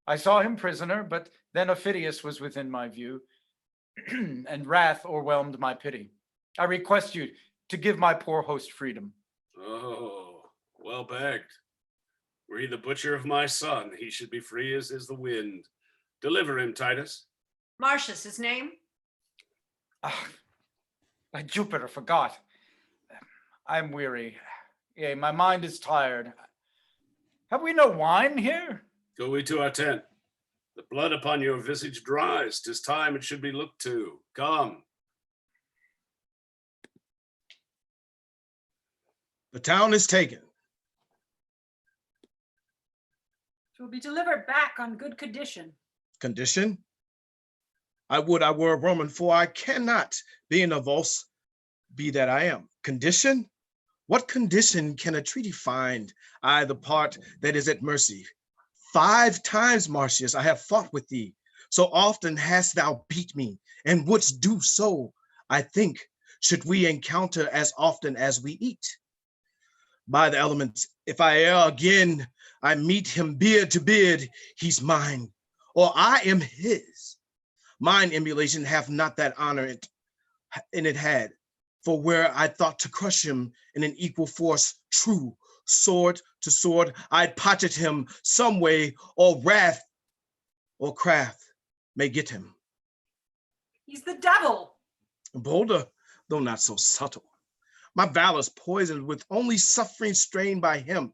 I saw him prisoner, but then Aufidius was within my view, and wrath o'erwhelmed my pity. I request you to give my poor host freedom. Oh, well begged. Were he the butcher of my son, he should be free as is the wind. Deliver him, Titus. Marcius, his name? By Jupiter, forgot. I am weary. Yea, my mind is tired. Have we no wine here? Go we to our tent. The blood upon your visage dries. 'Tis time it should be looked to. Come. The town is taken. It will be delivered back on good condition. Condition? I would I were a Roman, for I cannot, being a Vos, be that I am. Condition? What condition can a treaty find? I, the part that is at mercy. 5 times, Marcius, I have fought with thee. So often hast thou beat me, and wouldst do so, I think, should we encounter as often as we eat. By the elements, if I err again, I meet him beard to beard, he's mine, or I am his. Mine emulation hath not that honor in it had, for where I thought to crush him in an equal force, true, sword to sword, I'd pocket him some way, or wrath or craft may get him. He's the devil. Bolder, though not so subtle. My valor's poisoned with only suffering strained by him.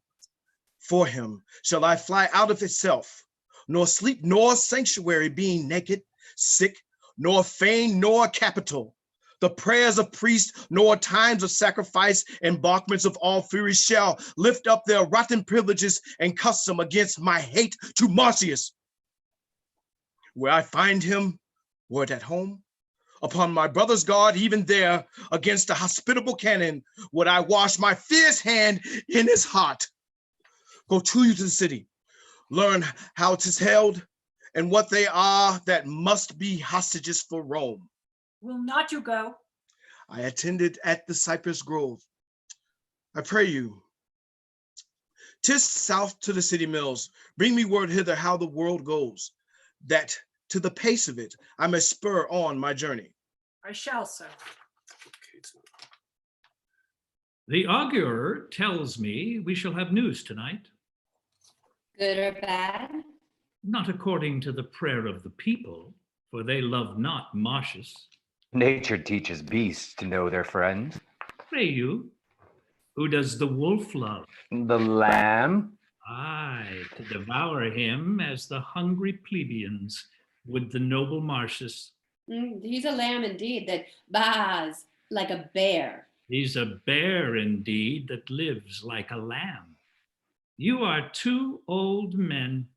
For him shall I fly out of itself, nor sleep nor sanctuary being naked, sick, nor fane nor capital. The prayers of priests, nor times of sacrifice, embarkments of all fury shall lift up their rotten privileges and custom against my hate to Marcius. Where I find him, were it at home, upon my brother's guard, even there, against the hospitable cannon, would I wash my fierce hand in his heart. Go to you to the city, learn how 'tis held, and what they are that must be hostages for Rome. Will not you go? I attended at the cypress grove. I pray you, 'tis south to the city mills. Bring me word hither how the world goes. that to the pace of it, I may spur on my journey. I shall, sir. The augurer tells me we shall have news tonight. Good or bad? Not according to the prayer of the people, for they love not Marcius. Nature teaches beasts to know their friends. Pray you, who does the wolf love? The lamb? Aye, to devour him as the hungry plebeians would the noble Marcius. He's a lamb indeed that baas like a bear. He's a bear indeed that lives like a lamb. You are two old men.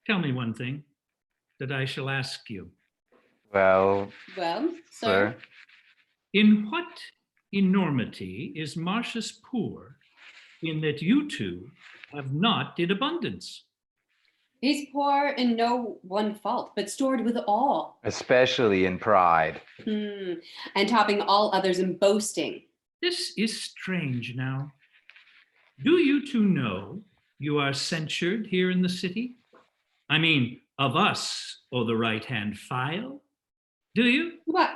Tell me one thing that I shall ask you. Well, sir. In what enormity is Marcius poor, in that you two have not in abundance? He's poor in no one fault, but stored with all. especially in pride. And topping all others in boasting. This is strange now. Do you two know you are censured here in the city? I mean, of us, O the right-hand file? Do you? What?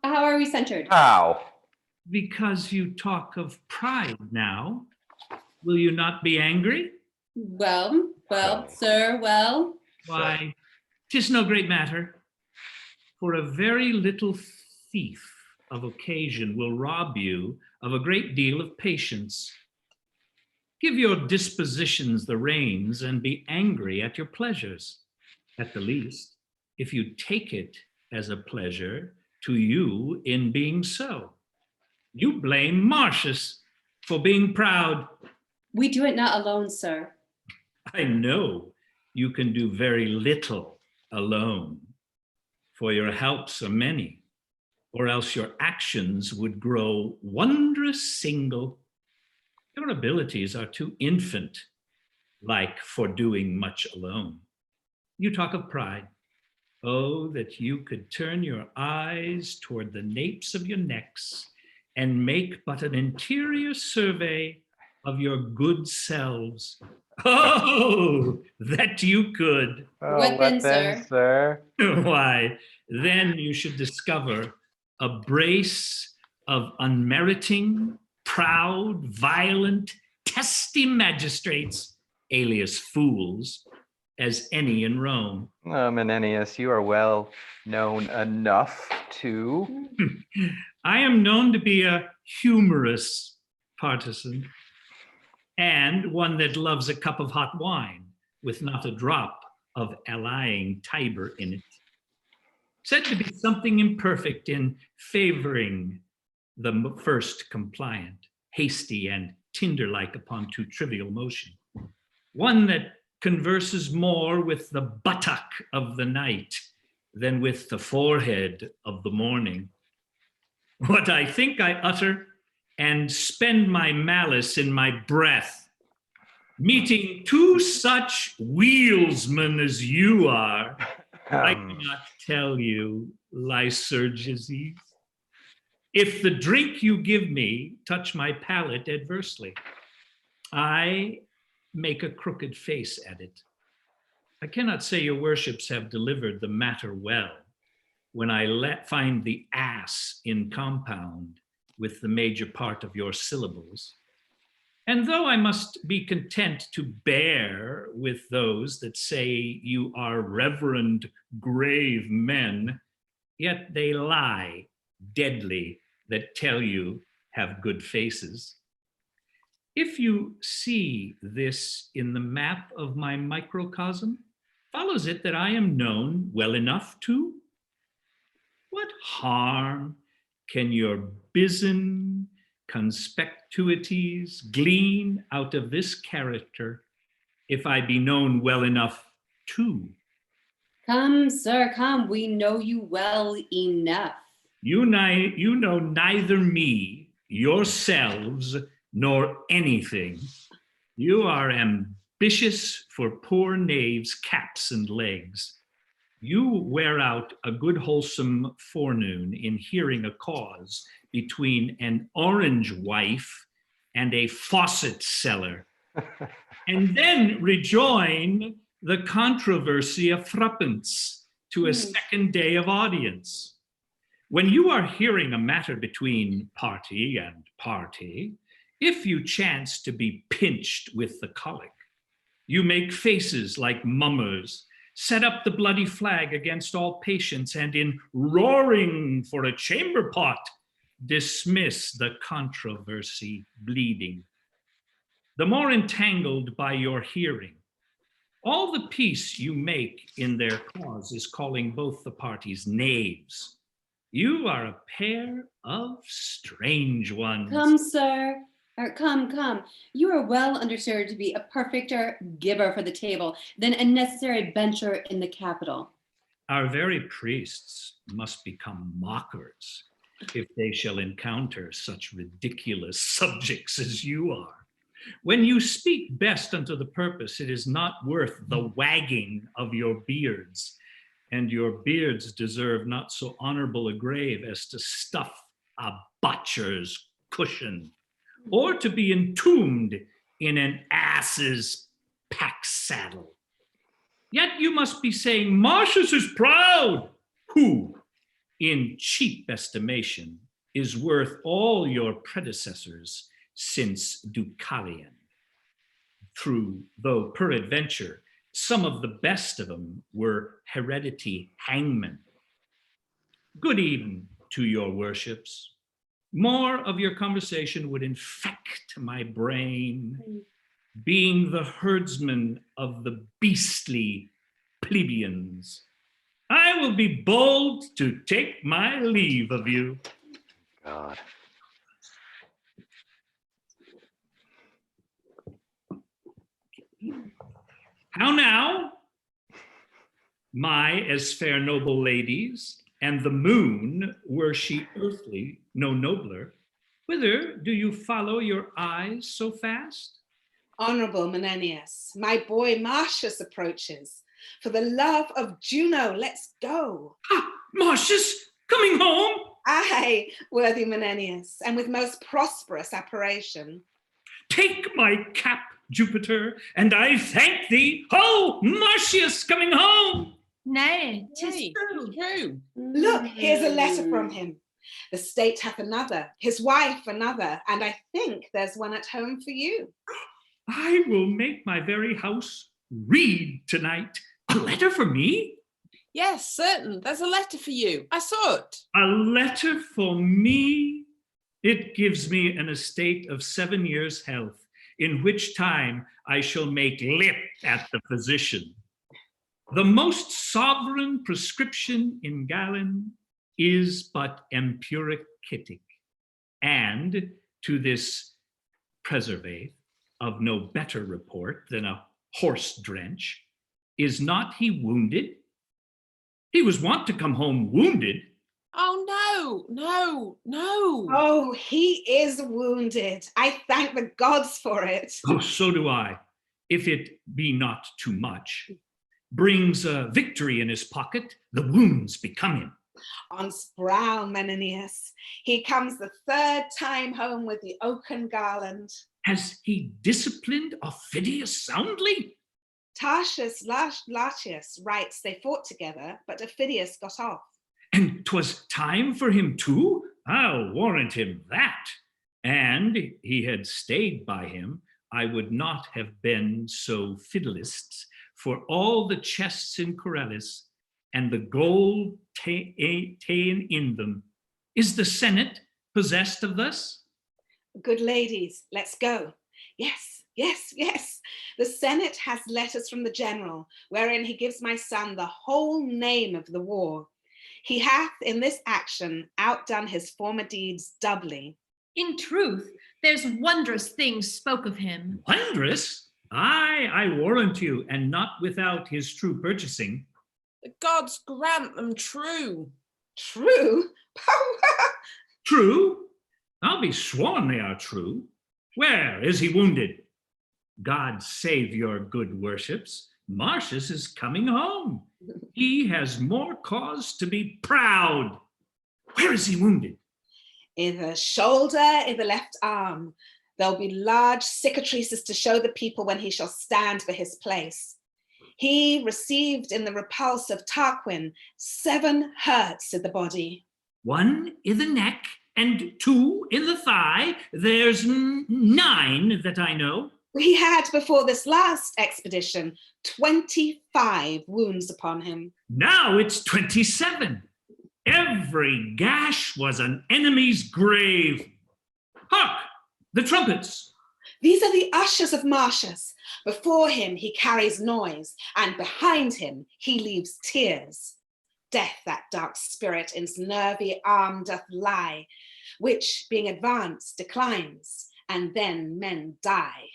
How are we censured? How? Because you talk of pride now. Will you not be angry? Well, sir, well. Why, 'tis no great matter. For a very little thief of occasion will rob you of a great deal of patience. Give your dispositions the reins and be angry at your pleasures. At the least, if you take it as a pleasure to you in being so. You blame Marcius for being proud. We do it not alone, sir. I know you can do very little alone, for your helps are many, or else your actions would grow wondrous single. Your abilities are too infant, like for doing much alone. You talk of pride. Oh, that you could turn your eyes toward the napes of your necks and make but an interior survey of your good selves. Oh, that you could. Oh, What then, sir? Why, then you should discover a brace of unmeriting, proud, violent, testy magistrates, alias fools, as any in Rome. Menenius, you are well known enough to... I am known to be a humorous partisan, and one that loves a cup of hot wine with not a drop of allying Tiber in it. Said to be something imperfect in favoring the first compliant, hasty and tinder-like upon too trivial motion. One that converses more with the buttock of the night than with the forehead of the morning. What I think I utter and spend my malice in my breath, meeting two such wheelsmen as you are, I cannot tell you, Lycurgus. If the drink you give me touch my palate adversely, I make a crooked face at it. I cannot say your worships have delivered the matter well, when I find the ass in compound with the major part of your syllables. And though I must be content to bear with those that say you are reverend, grave men, yet they lie deadly that tell you have good faces. If you see this in the map of my microcosm, follows it that I am known well enough to? What harm can your bizzen conspicuities glean out of this character if I be known well enough to? Come, sir, come, we know you well enough. You know neither me, yourselves, nor anything. You are ambitious for poor knaves' caps and legs. You wear out a good wholesome forenoon in hearing a cause between an orange wife and a faucet seller, and then rejoin the controversy of threepence to a second day of audience. When you are hearing a matter between party and party, if you chance to be pinched with the colic, you make faces like mummers, set up the bloody flag against all patients, and in roaring for a chamber pot, dismiss the controversy bleeding. The more entangled by your hearing, all the peace you make in their cause is calling both the parties knaves. You are a pair of strange ones. Come, sir. Come. You are well understood to be a perfecter giver for the table than a necessary bencher in the capital. Our very priests must become mockers if they shall encounter such ridiculous subjects as you are. When you speak best unto the purpose, it is not worth the wagging of your beards, and your beards deserve not so honorable a grave as to stuff a butcher's cushion, or to be entombed in an ass's pack saddle. Yet you must be saying, Marcius is proud, who, in cheap estimation, is worth all your predecessors since Deucalion. Though peradventure, some of the best of them were heredity hangmen. Good evening to your worships. More of your conversation would infect my brain, being the herdsman of the beastly plebeians. I will be bold to take my leave of you. God. How now, my as fair noble ladies, and the moon, were she earthly, no nobler, whither do you follow your eyes so fast? Honorable Menenius, my boy Marcius approaches. For the love of Juno, let's go. Ha! Marcius, coming home? Aye, worthy Menenius, and with most prosperous apparition. Take my cap, Jupiter, and I thank thee. Ho, Marcius, coming home! Nay, 'tis true. Look, here's a letter from him. The state hath another, his wife another, and I think there's one at home for you. I will make my very house read tonight. A letter for me? Yes, certain. There's a letter for you. I saw it. A letter for me? It gives me an estate of 7 years' health, in which time I shall make lip at the physician. The most sovereign prescription in Galen is but empiricetic, and to this preservate of no better report than a horse drench. Is not he wounded? He was wont to come home wounded. Oh, no. Oh, he is wounded. I thank the gods for it. Oh, so do I, if it be not too much. Brings a victory in his pocket, the wounds become him. On's brow, Menenius. He comes the third time home with the oaken garland. Has he disciplined Aufidius soundly? Tarsius Latius writes they fought together, but Aufidius got off. And 'twas time for him too? I'll warrant him that. And he had stayed by him, I would not have been so fiddlist, for all the chests in Corellis and the gold ta'en in them. Is the Senate possessed of thus? Good ladies, let's go. Yes. The Senate has letters from the general, wherein he gives my son the whole name of the war. He hath in this action outdone his former deeds doubly. In truth, there's wondrous things spoke of him. Wondrous? Aye, I warrant you, and not without his true purchasing. The gods grant them true. True? True? I'll be sworn they are true. Where is he wounded? God save your good worships. Marcius is coming home. He has more cause to be proud. Where is he wounded? In the shoulder, in the left arm. There'll be large cicatrices to show the people when he shall stand for his place. He received in the repulse of Tarquin 7 hurts to the body. 1 in the neck and 2 in the thigh. There's 9 that I know. He had before this last expedition 25 wounds upon him. Now it's 27. Every gash was an enemy's grave. Hark! The trumpets! These are the ushers of Marcius. Before him he carries noise, and behind him he leaves tears. Death, that dark spirit, in's nervy arm doth lie, which, being advanced, declines, and then men die.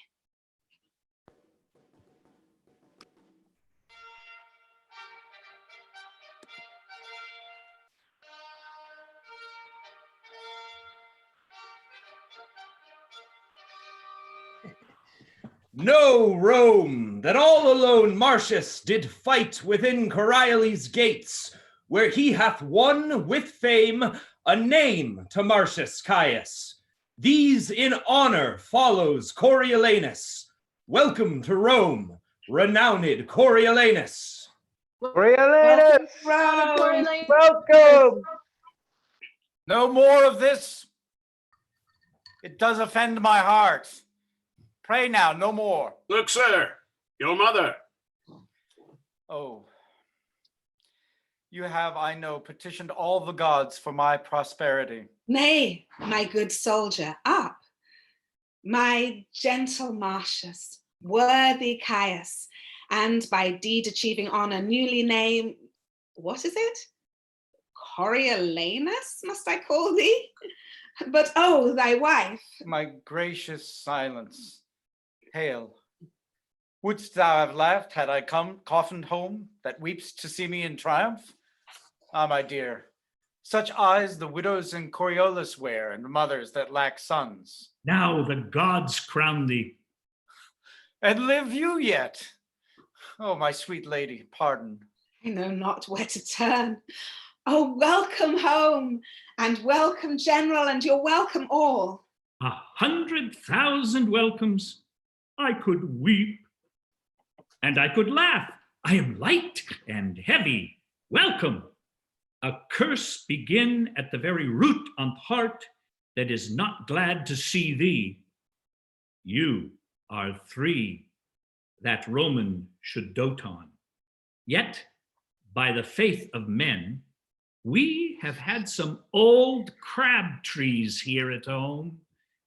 Know, Rome, that all alone Marcius did fight within Coriolis' gates, where he hath won with fame a name to Marcius Caius. These in honor follows Coriolanus. Welcome to Rome, renowned Coriolanus. Coriolanus! Coriolanus! Welcome! No more of this. It does offend my heart. Pray now, no more. Look, sir, your mother. Oh, you have, I know, petitioned all the gods for my prosperity. Nay, my good soldier, up. My gentle Marcius, worthy Caius, and by deed achieving honor, newly named, what is it? Coriolanus, must I call thee? But oh, thy wife. My gracious silence. Hail. Wouldst thou have laughed had I come coffined home that weeps to see me in triumph? Ah, my dear, such eyes the widows in Coriolis wear, and mothers that lack sons. Now the gods crown thee. And live you yet? Oh, my sweet lady, pardon. I know not where to turn. Oh, welcome home, and welcome, General, and you're welcome all. 100,000 welcomes. I could weep, and I could laugh. I am light and heavy. Welcome. A curse begin at the very root on't heart that is not glad to see thee. You are 3 that Roman should dote on. Yet, by the faith of men, we have had some old crab trees here at home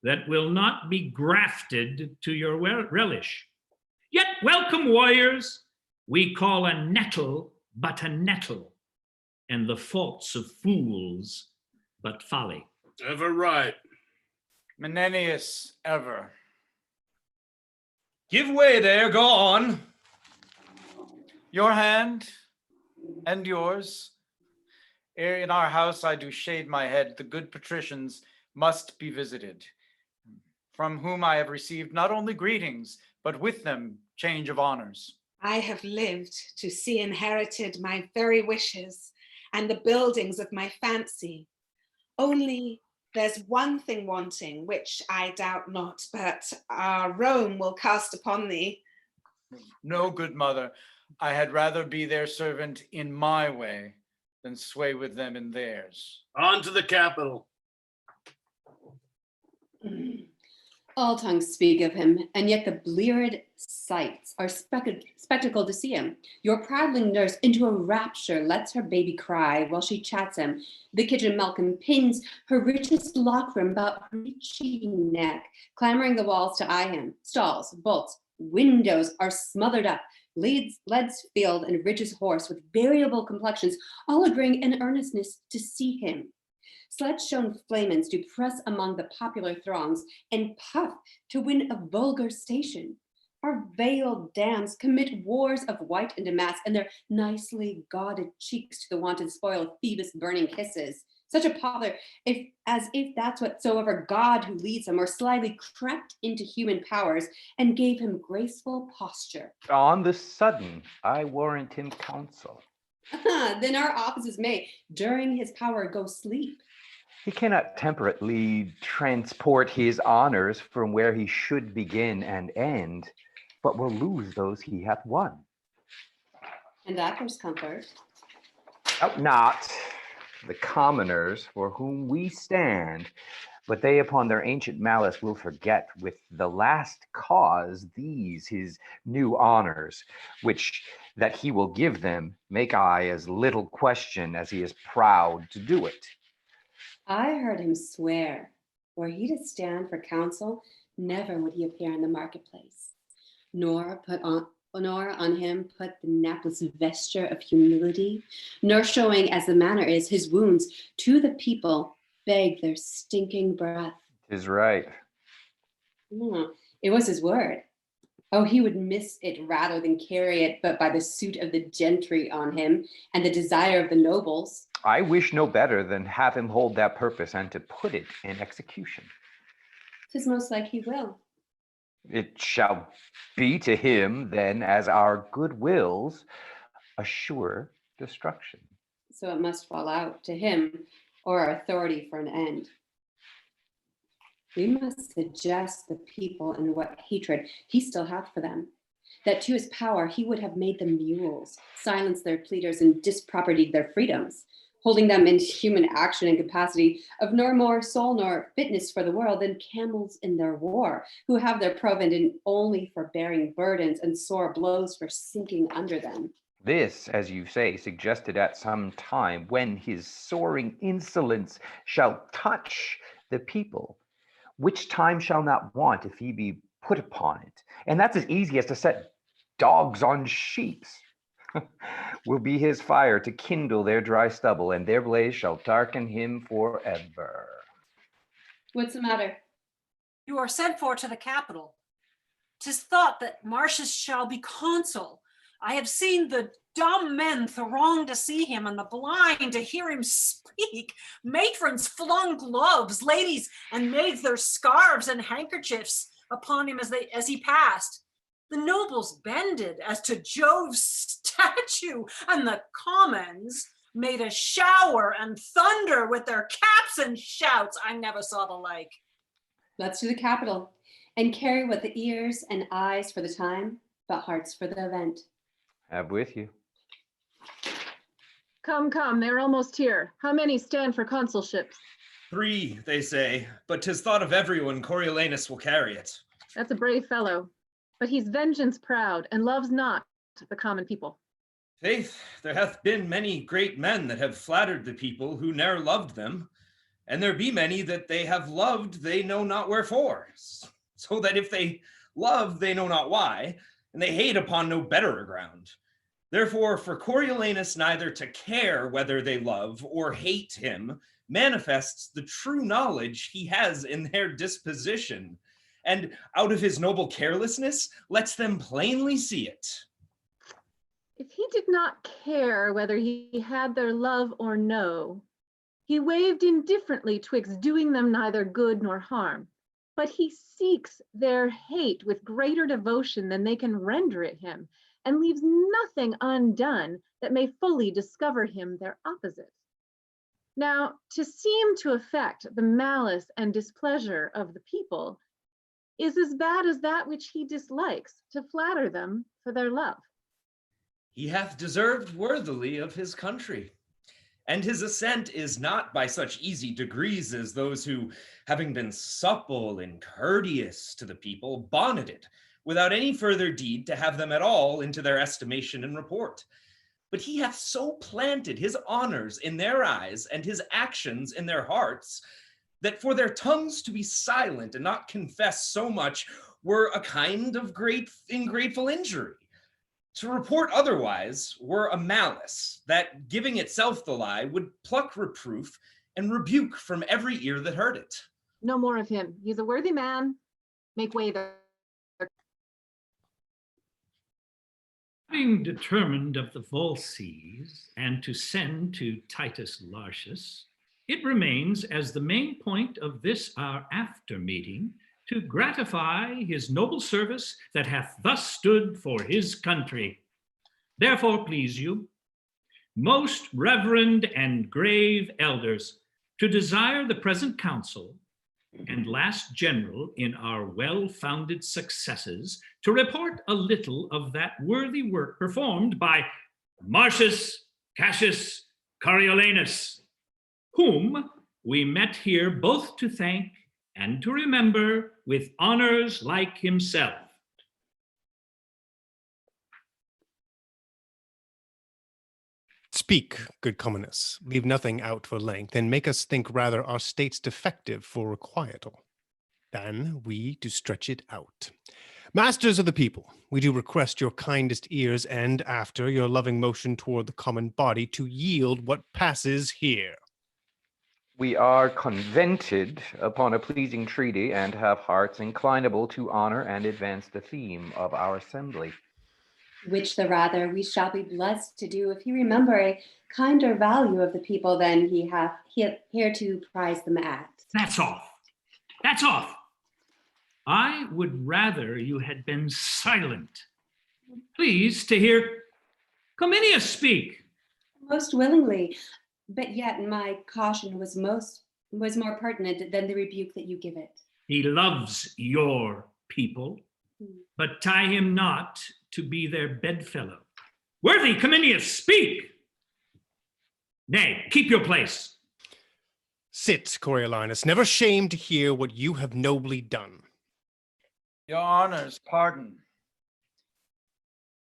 that will not be grafted to your relish. Yet welcome, warriors. We call a nettle but a nettle, and the faults of fools but folly. Ever right. Menenius, ever. Give way there, go on. Your hand and yours. Ere in our house I do shade my head, the good patricians must be visited, from whom I have received not only greetings, but with them change of honors. I have lived to see inherited my very wishes and the buildings of my fancy. Only there's one thing wanting, which I doubt not, but Rome will cast upon thee. No, good mother, I had rather be their servant in my way than sway with them in theirs. On to the capital. All tongues speak of him, and yet the bleared sights are spectacle to see him. Your prattling nurse into a rapture lets her baby cry while she chats him. The kitchen Malcolm pins her richest lockroom about her itchy neck, clamoring the walls to eye him. Stalls, bolts, windows are smothered up. Leeds field and Ridge's horse with variable complexions, all agreeing in earnestness to see him. Sledge-shown flamens do press among the popular throngs and puff to win a vulgar station. Our veiled dams commit wars of white and damask, and their nicely gauded cheeks to the wanton spoil of Phoebus' burning kisses. Such a pother, as if that's whatsoever God who leads him, or slyly crept into human powers and gave him graceful posture. On the sudden, I warrant him counsel. Then our offices may, during his power, go sleep. He cannot temperately transport his honors from where he should begin and end, but will lose those he hath won. And that there's comfort. Doubt not the commoners for whom we stand, but they upon their ancient malice will forget with the last cause these his new honors, which that he will give them, make I as little question as he is proud to do it. I heard him swear, were he to stand for counsel, never would he appear in the marketplace, nor on him put the napless vesture of humility, nor showing, as the manner is, his wounds to the people, beg their stinking breath. 'Tis right. It was his word. Oh, he would miss it rather than carry it, but by the suit of the gentry on him, and the desire of the nobles. I wish no better than have him hold that purpose and to put it in execution. 'Tis most like he will. It shall be to him then as our good wills a sure destruction. So it must fall out to him or our authority for an end. We must suggest the people in what hatred he still hath for them, that to his power he would have made them mules, silenced their pleaders, and dispropertied their freedoms, holding them in human action and capacity of nor more soul nor fitness for the world than camels in their war, who have their provender only for bearing burdens and sore blows for sinking under them. This, as you say, suggested at some time when his soaring insolence shall touch the people, which time shall not want if he be put upon it. And that's as easy as to set dogs on sheeps. Will be his fire to kindle their dry stubble, and their blaze shall darken him forever. What's the matter? You are sent for to the capital. 'Tis thought that Marcius shall be consul. I have seen the dumb men throng to see him, and the blind to hear him speak. Matrons flung gloves, ladies and maids their scarves and handkerchiefs upon him as he passed. The nobles bended as to Jove's statue, and the commons made a shower and thunder with their caps and shouts. I never saw the like. Let's to the capital and carry what the ears and eyes for the time, but hearts for the event. Have with you. Come, they're almost here. How many stand for consulships? 3, they say, but 'tis thought of everyone Coriolanus will carry it. That's a brave fellow, but he's vengeance proud and loves not the common people. Faith, there hath been many great men that have flattered the people who ne'er loved them, and there be many that they have loved they know not wherefore, so that if they love they know not why, and they hate upon no better ground. Therefore, for Coriolanus neither to care whether they love or hate him manifests the true knowledge he has in their disposition, and out of his noble carelessness lets them plainly see it. If he did not care whether he had their love or no, he waved indifferently twixt doing them neither good nor harm, but he seeks their hate with greater devotion than they can render it him, and leaves nothing undone that may fully discover him their opposite. Now, to seem to affect the malice and displeasure of the people is as bad as that which he dislikes, to flatter them for their love. He hath deserved worthily of his country, and his ascent is not by such easy degrees as those who, having been supple and courteous to the people, bonneted, without any further deed to have them at all into their estimation and report. But he hath so planted his honors in their eyes and his actions in their hearts, that for their tongues to be silent and not confess so much were a kind of great ingrateful injury. To report otherwise were a malice that, giving itself the lie, would pluck reproof and rebuke from every ear that heard it. No more of him. He's a worthy man. Make way there. Having determined of the Volsces and to send to Titus Lartius, it remains as the main point of this our after meeting to gratify his noble service that hath thus stood for his country. Therefore, please you, most reverend and grave elders, to desire the present council and last general in our well-founded successes to report a little of that worthy work performed by Marcius Cassius Coriolanus, whom we met here both to thank and to remember with honors like himself. Speak, good commoners, leave nothing out for length, and make us think rather our state's defective for requital, than we do stretch it out. Masters of the people, we do request your kindest ears, and after your loving motion toward the common body, to yield what passes here. We are convented upon a pleasing treaty, and have hearts inclinable to honor and advance the theme of our assembly. Which the rather we shall be blessed to do if he remember a kinder value of the people than he hath hereto prized them at. That's off. That's off. I would rather you had been silent. Pleased to hear Cominius speak. Most willingly, but yet my caution was more pertinent than the rebuke that you give it. He loves your people, but tie him not to be their bedfellow. Worthy Cominius, speak! Nay, keep your place. Sit, Coriolanus, never shamed to hear what you have nobly done. Your honors, pardon.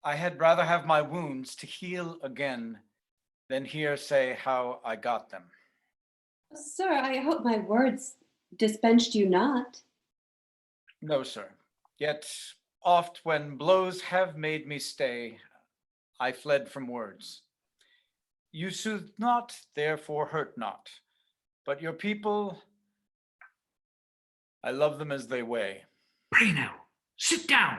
I had rather have my wounds to heal again than hear say how I got them. Sir, I hope my words dispensed you not. No, sir. Yet oft when blows have made me stay, I fled from words. You soothed not, therefore hurt not. But your people, I love them as they weigh. Pray now, sit down.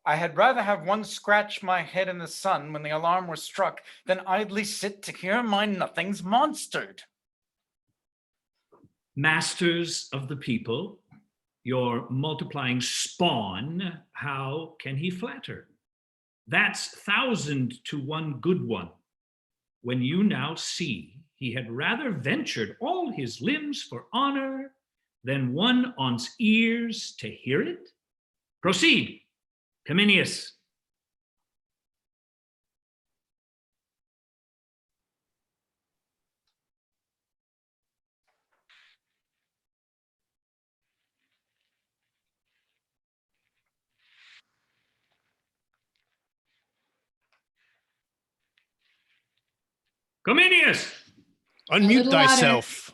I had rather have one scratch my head in the sun when the alarm was struck than idly sit to hear my nothings monstered. Masters of the people, your multiplying spawn, how can he flatter? That's 1,000 to 1 good one. When you now see he had rather ventured all his limbs for honor than one on's ears to hear it? Proceed, Cominius. Cominius! Unmute thyself.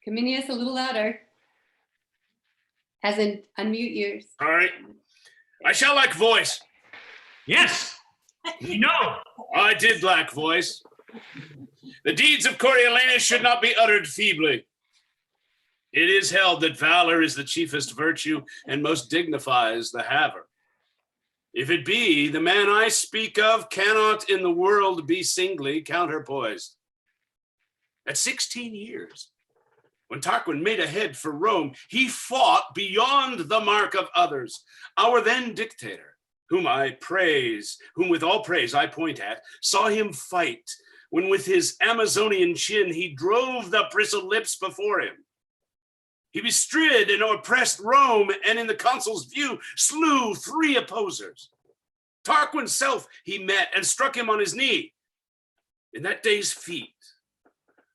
Cominius, a little louder. As in, unmute yours. All right. I shall lack voice. Yes, we know. I did lack voice. The deeds of Coriolanus should not be uttered feebly. It is held that valor is the chiefest virtue and most dignifies the haver. If it be, the man I speak of cannot in the world be singly counterpoised. At 16 years, when Tarquin made a head for Rome, he fought beyond the mark of others. Our then dictator, whom with all praise I point at, saw him fight when with his Amazonian chin he drove the bristled lips before him. He bestrid and oppressed Rome, and in the consul's view slew 3 opposers. Tarquin's self he met and struck him on his knee. In that day's feat,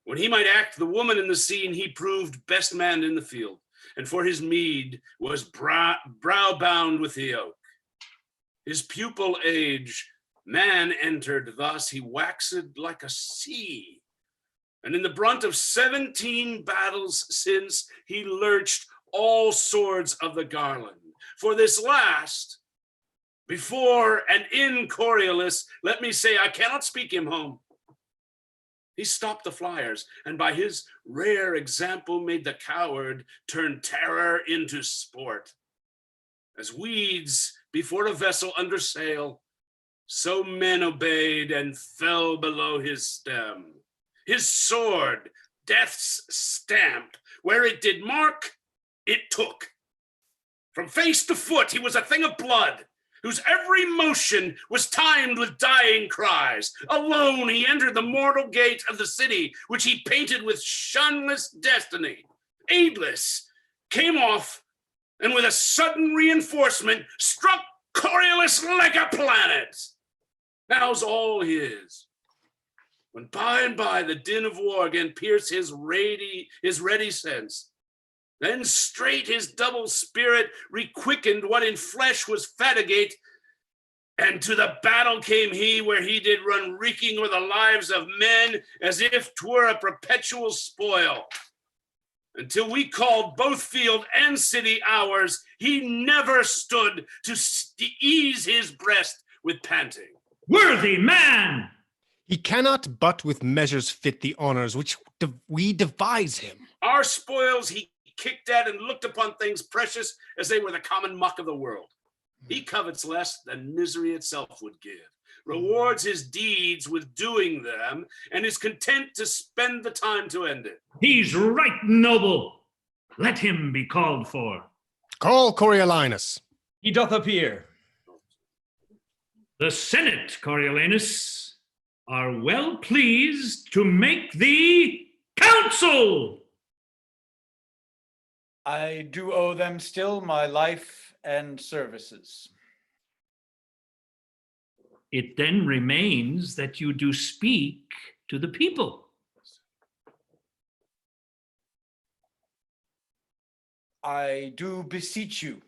when he might act the woman in the scene, he proved best man in the field, and for his meed was brow bound with the oak. His pupil age, man entered, thus he waxed like a sea. And in the brunt of 17 battles since, he lurched all swords of the garland. For this last, before and in Coriolanus, let me say I cannot speak him home. He stopped the flyers, and by his rare example made the coward turn terror into sport. As weeds before a vessel under sail, so men obeyed and fell below his stem. His sword, death's stamp, where it did mark, it took. From face to foot, he was a thing of blood, whose every motion was timed with dying cries. Alone he entered the mortal gate of the city, which he painted with shunless destiny. Aidless, came off, and with a sudden reinforcement, struck Coriolus like a planet. Now's all his. When by and by the din of war again pierce his ready sense, then straight his double spirit requickened what in flesh was fatigate, and to the battle came he, where he did run reeking o'er the lives of men, as if 'twere a perpetual spoil. Until we called both field and city ours, he never stood to ease his breast with panting. Worthy man! He cannot but with measures fit the honors which we devise him. Our spoils he kicked at and looked upon things precious as they were the common muck of the world. He covets less than misery itself would give, rewards his deeds with doing them, and is content to spend the time to end it. He's right noble. Let him be called for. Call Coriolanus. He doth appear. The Senate, Coriolanus, are well pleased to make thee counsel. I do owe them still my life and services. It then remains that you do speak to the people. I do beseech you,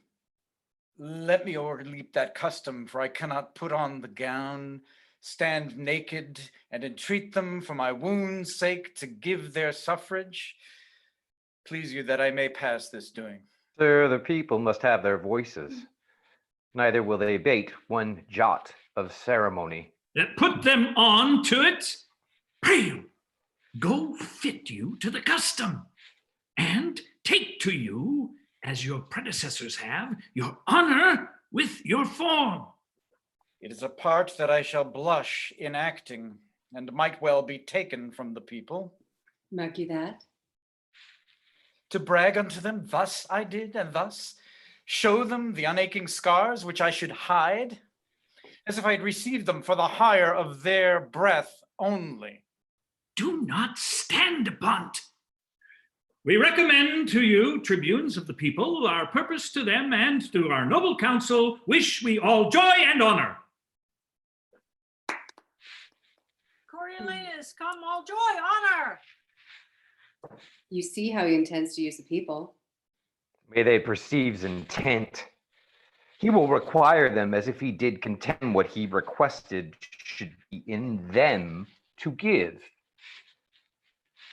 let me o'erleap that custom, for I cannot put on the gown, stand naked, and entreat them for my wound's sake to give their suffrage. Please you that I may pass this doing. Sir, the people must have their voices. Neither will they abate one jot of ceremony. That put them on to it. Pray you, go fit you to the custom, and take to you, as your predecessors have, your honor with your form. It is a part that I shall blush in acting, and might well be taken from the people. Mark you that. To brag unto them, thus I did, and thus show them the unaching scars which I should hide, as if I had received them for the hire of their breath only. Do not stand upon't. We recommend to you, tribunes of the people, our purpose to them, and to our noble council wish we all joy and honor. Coriolanus, come all joy, honor. You see how he intends to use the people. May they perceive's intent. He will require them as if he did contend what he requested should be in them to give.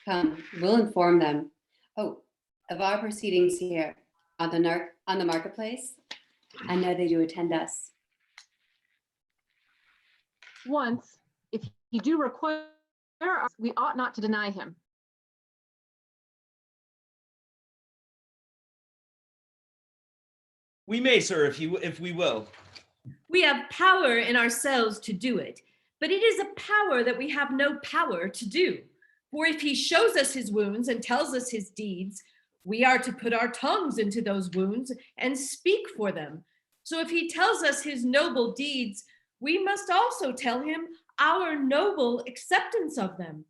Come, we'll inform them. Oh, of our proceedings here on the marketplace. I know they do attend us. Once, if he do require us, we ought not to deny him. We may, sir, if we will. We have power in ourselves to do it, but it is a power that we have no power to do. For if he shows us his wounds and tells us his deeds, we are to put our tongues into those wounds and speak for them. So if he tells us his noble deeds, we must also tell him our noble acceptance of them.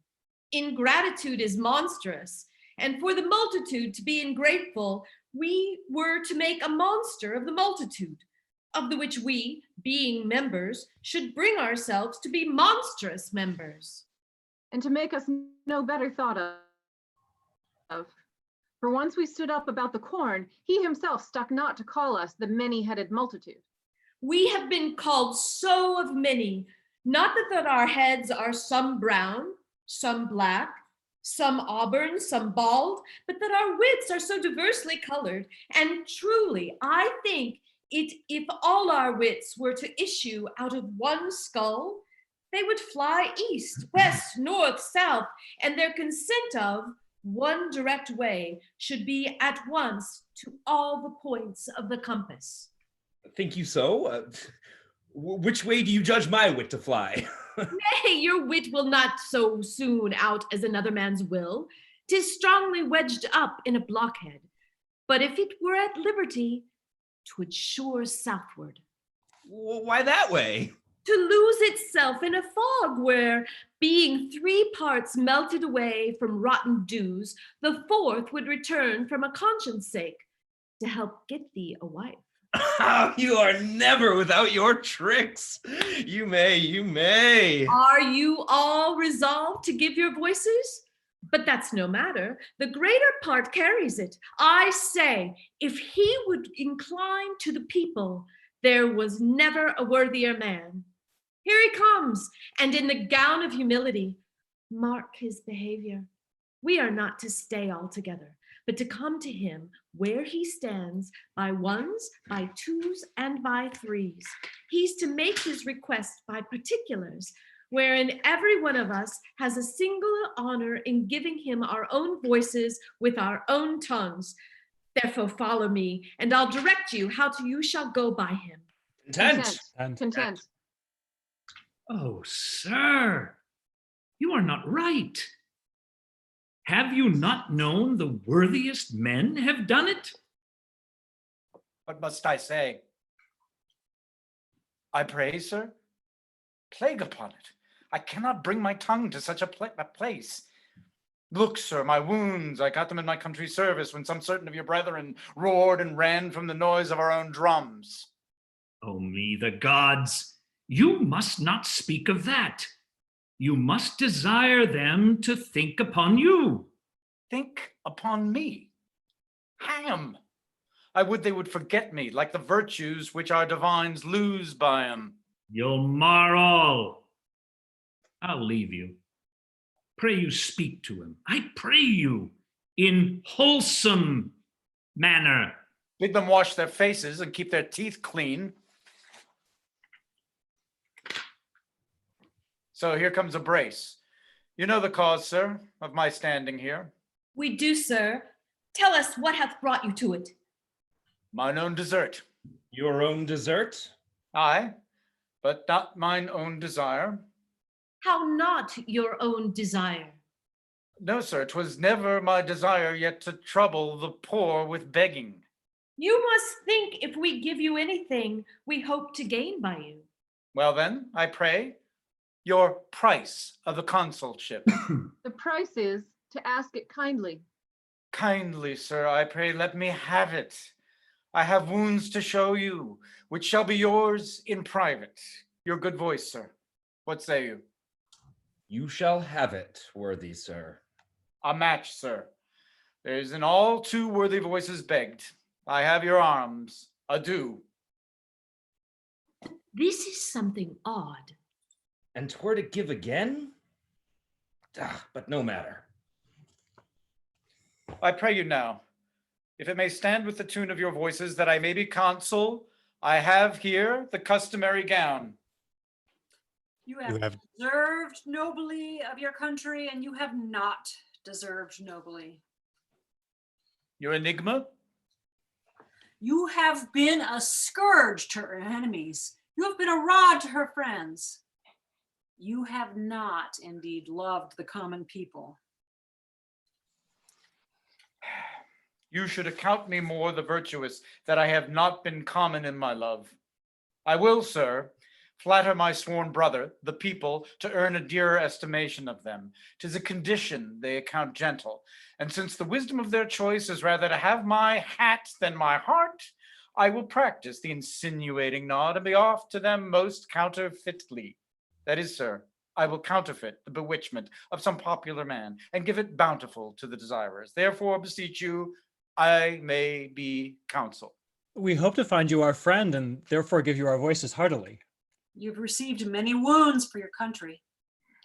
Ingratitude is monstrous, and for the multitude to be ungrateful, we were to make a monster of the multitude, of the which we, being members, should bring ourselves to be monstrous members. And to make us no better thought of. For once we stood up about the corn, he himself stuck not to call us the many-headed multitude. We have been called so of many, not that our heads are some brown, some black, some auburn, some bald, but that our wits are so diversely colored. And truly, I think if all our wits were to issue out of one skull, they would fly east, west, north, south, and their consent of one direct way should be at once to all the points of the compass. Think you so? Which way do you judge my wit to fly? Nay, your wit will not so soon out as another man's will. 'Tis strongly wedged up in a blockhead. But if it were at liberty, 'twould sure southward. Why that way? To lose itself in a fog where, being 3 parts melted away from rotten dews, the 4th would return from a conscience sake to help get thee a wife. You are never without your tricks. You may, you may. Are you all resolved to give your voices? But that's no matter. The greater part carries it. I say, if he would incline to the people, there was never a worthier man. Here he comes, and in the gown of humility, mark his behavior. We are not to stay altogether, but to come to him where he stands by ones, by twos, and by threes. He's to make his request by particulars, wherein every one of us has a singular honor in giving him our own voices with our own tongues. Therefore follow me, and I'll direct you how you shall go by him. Content. Content. Oh, sir, you are not right. Have you not known the worthiest men have done it? What must I say? I pray, sir? Plague upon it. I cannot bring my tongue to such a place. Look, sir, my wounds, I got them in my country's service when some certain of your brethren roared and ran from the noise of our own drums. Oh me, the gods, you must not speak of that. You must desire them to think upon you. Think upon me? Ham! I would they would forget me, like the virtues which our divines lose by 'em. You'll mar all. I'll leave you. Pray you speak to him. I pray you, in wholesome manner. Bid them wash their faces and keep their teeth clean. So here comes a brace. You know the cause, sir, of my standing here. We do, sir. Tell us what hath brought you to it. Mine own desert. Your own desert? Aye, but not mine own desire. How not your own desire? No, sir, 'twas never my desire yet to trouble the poor with begging. You must think if we give you anything, we hope to gain by you. Well then, I pray, your price of the consulship. The price is to ask it kindly. Kindly, sir, I pray, let me have it. I have wounds to show you, which shall be yours in private. Your good voice, sir. What say you? You shall have it, worthy sir. A match, sir. There's in all 2 worthy voices begged. I have your arms. Adieu. This is something odd. And 'twere to give again? But no matter. I pray you now, if it may stand with the tune of your voices, that I may be consul, I have here the customary gown. You have deserved nobly of your country, and you have not deserved nobly. Your enigma? You have been a scourge to her enemies. You have been a rod to her friends. You have not indeed loved the common people. You should account me more the virtuous, that I have not been common in my love. I will, sir, flatter my sworn brother, the people, to earn a dearer estimation of them. 'Tis a condition they account gentle. And since the wisdom of their choice is rather to have my hat than my heart, I will practice the insinuating nod and be off to them most counterfeitly. That is, sir, I will counterfeit the bewitchment of some popular man and give it bountiful to the desirers. Therefore, beseech you, I may be counsel. We hope to find you our friend and therefore give you our voices heartily. You've received many wounds for your country.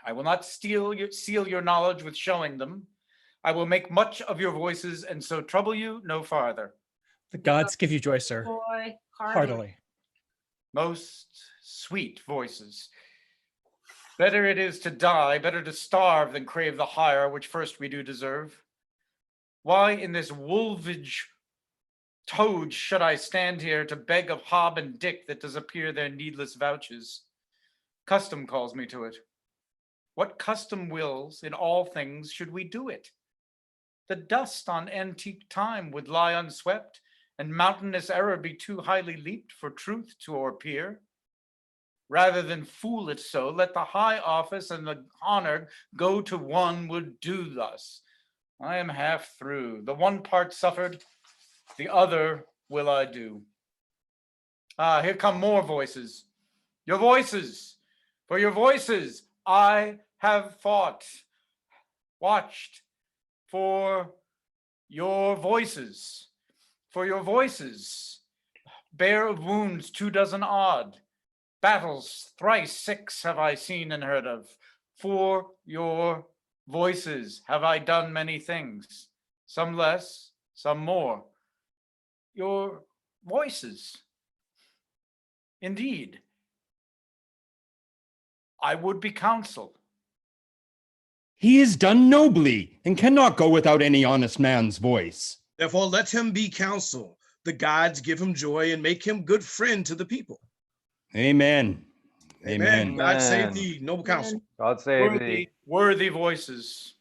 I will not seal your knowledge with showing them. I will make much of your voices and so trouble you no farther. The gods give you joy, sir. Boy, Heartily. Most sweet voices. Better it is to die, better to starve than crave the hire which first we do deserve. Why in this wolvage toad should I stand here to beg of Hob and Dick that does appear their needless vouches? Custom calls me to it. What custom wills in all things should we do it? The dust on antique time would lie unswept, and mountainous error be too highly leaped for truth to o'erpeer. Rather than fool it so, let the high office and the honor go to one would do thus. I am half through. The one part suffered, the other will I do. Here come more voices. Your voices. For your voices, I have fought, watched. For your voices. For your voices. Bare of wounds 24 odd. Battles thrice 6 have I seen and heard of. For your voices have I done many things. Some less, some more. Your voices. Indeed, I would be counsel. He is done nobly and cannot go without any honest man's voice. Therefore, let him be counsel. The gods give him joy and make him good friend to the people. Amen. Amen. God save thee, noble counsel. God save thee. Worthy voices.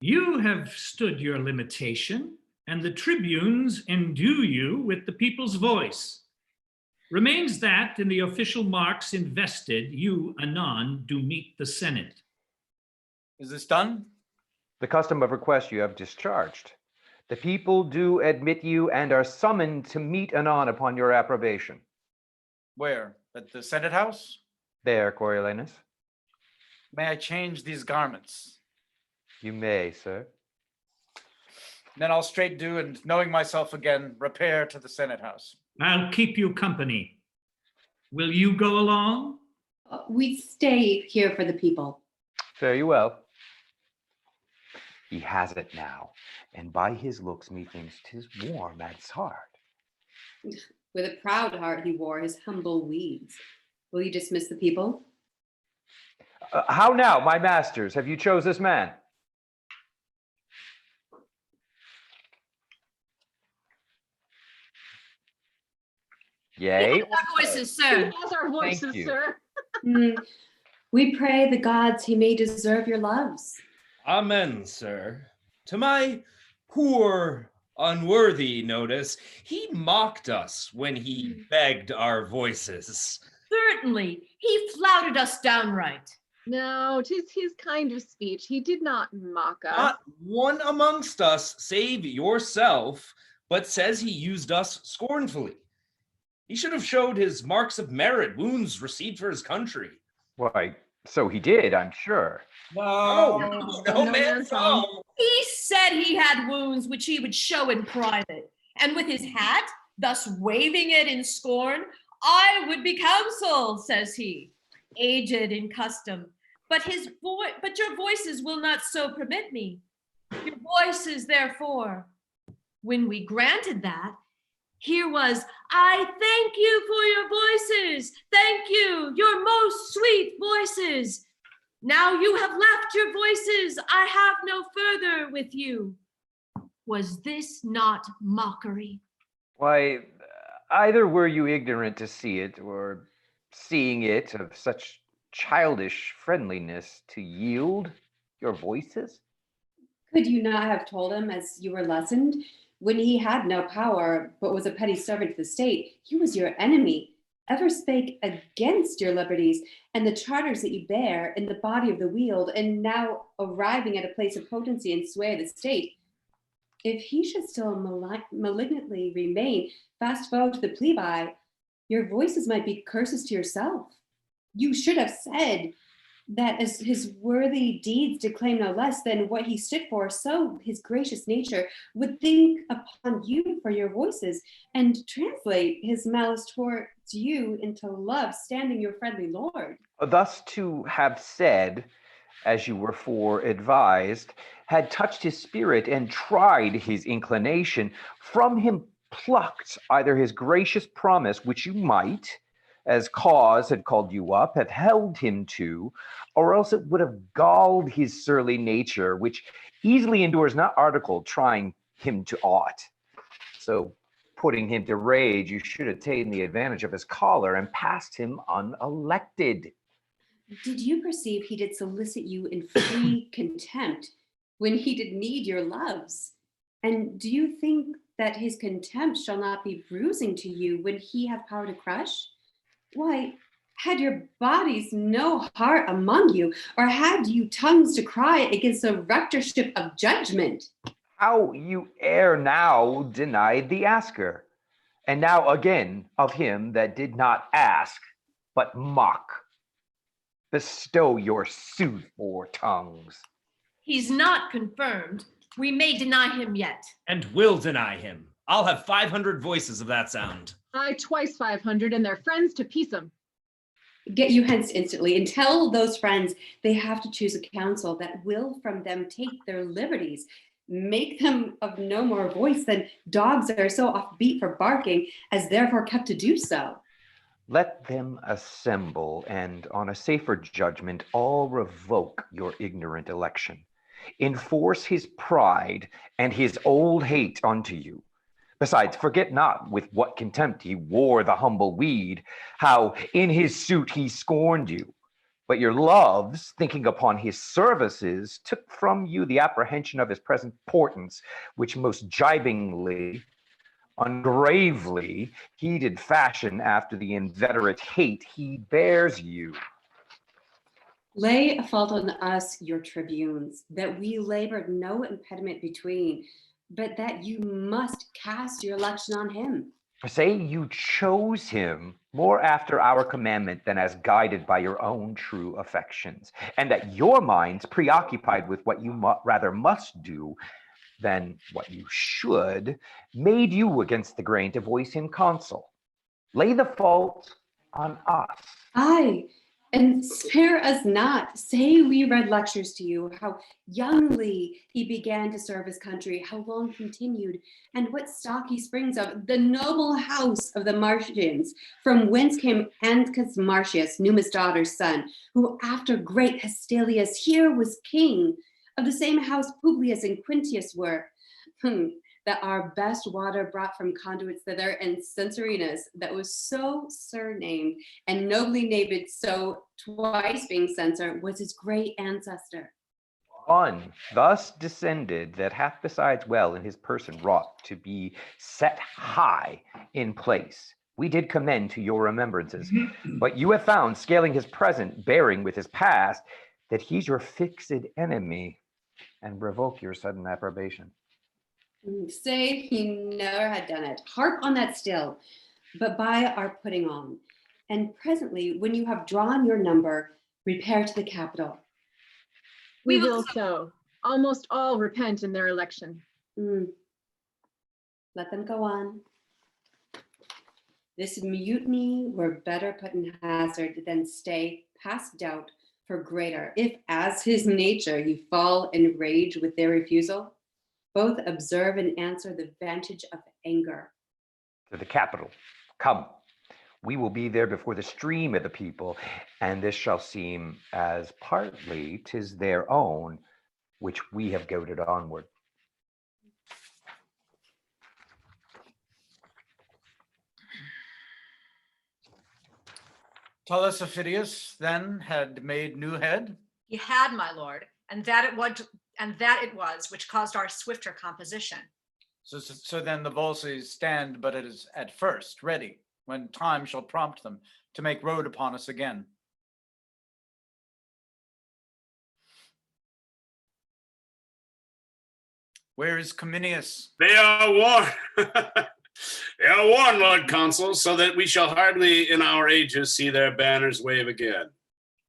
You have stood your limitation, and the tribunes endue you with the people's voice. Remains that in the official marks invested, you anon do meet the Senate. Is this done? The custom of request you have discharged. The people do admit you and are summoned to meet anon upon your approbation. Where? At the Senate House? There, Coriolanus. May I change these garments? You may, sir. Then I'll straight do, and knowing myself again, repair to the Senate House. I'll keep you company. Will you go along? We stay here for the people. Fare you well. He has it now, and by his looks methinks 'tis warm at his heart. With a proud heart he wore his humble weeds. Will you dismiss the people? How now, my masters? Have you chose this man? Yea. Our voices, sir. He has our voices, you. sir. We pray the gods he may deserve your loves. Amen, sir. To my poor, unworthy notice, he mocked us when he begged our voices. Certainly, he flouted us downright. No, 'tis his kind of speech. He did not mock us. Not one amongst us, save yourself, but says he used us scornfully. He should have showed his marks of merit, wounds received for his country. Why, so he did, I'm sure. No man's wrong. He said he had wounds which he would show in private, and with his hat, thus waving it in scorn, I would be counsel, says he, aged in custom. But your voices will not so permit me. Your voices, therefore. When we granted that, here was, I thank you for your voices. Thank you, your most sweet voices. Now you have left your voices. I have no further with you. Was this not mockery? Why, either were you ignorant to see it, or seeing it of such childish friendliness to yield your voices? Could you not have told him as you were lessoned? When he had no power, but was a petty servant to the state, he was your enemy, ever spake against your liberties and the charters that you bear in the body of the Weald, and now arriving at a place of potency and sway of the state. If he should still malignantly remain fast foe to the plebei, your voices might be curses to yourself. You should have said that as his worthy deeds declaim no less than what he stood for, so his gracious nature would think upon you for your voices and translate his malice towards you into love, standing your friendly lord. Thus to have said, as you were fore advised, had touched his spirit and tried his inclination, from him plucked either his gracious promise, which you might, as cause had called you up, have held him to, or else it would have galled his surly nature, which easily endures not article trying him to aught. So putting him to rage, you should attain the advantage of his collar and passed him unelected. Did you perceive he did solicit you in free contempt when he did need your loves? And do you think that his contempt shall not be bruising to you when he have power to crush? Why, had your bodies no heart among you, or had you tongues to cry against the rectorship of judgment? How you ere now denied the asker, and now again of him that did not ask, but mock. Bestow your soothful tongues. He's not confirmed. We may deny him yet. And will deny him. I'll have 500 voices of that sound. I twice 500 and their friends to piece 'em. Get you hence instantly, and tell those friends they have to choose a council that will from them take their liberties, make them of no more voice than dogs that are so offbeat for barking, as therefore kept to do so. Let them assemble, and on a safer judgment, all revoke your ignorant election. Enforce his pride and his old hate unto you. Besides, forget not with what contempt he wore the humble weed, how in his suit he scorned you. But your loves, thinking upon his services, took from you the apprehension of his present portents, which most jibingly, ungravely, he did fashion after the inveterate hate he bears you. Lay a fault on us, your tribunes, that we labored no impediment between, but that you must cast your election on him. Say you chose him more after our commandment than as guided by your own true affections, and that your minds, preoccupied with what you rather must do than what you should, made you against the grain to voice him consul. Lay the fault on us. Aye, and spare us not. Say we read lectures to you, how youngly he began to serve his country, how long continued, and what stock he springs of, the noble house of the Marsians, from whence came Ancus Marcius, Numa's daughter's son, who after great Hestilius here was king, of the same house Publius and Quintius were, that our best water brought from conduits thither, and Censorinus, that was so surnamed and nobly named, so twice being censor, was his great ancestor. One thus descended that hath besides well in his person wrought to be set high in place. We did commend to your remembrances, but you have found, scaling his present, bearing with his past, that he's your fixed enemy, and revoke your sudden approbation. Say he never had done it. Harp on that still, but by our putting on. And presently, when you have drawn your number, repair to the capital. We will so. Almost all repent in their election. Let them go on. This mutiny were better put in hazard than stay past doubt for greater, if as his nature you fall in rage with their refusal. Both observe and answer the vantage of anger. To the capital, come. We will be there before the stream of the people, and this shall seem as partly 'tis their own, which we have goaded onward. Tullus Aufidius then had made new head. He had, my lord, and that it was which caused our swifter composition. So then the Volsces stand but it is at first ready, when time shall prompt them to make road upon us again. Where is Cominius? They are warned. They are warned, Lord Consul, so that we shall hardly in our ages see their banners wave again.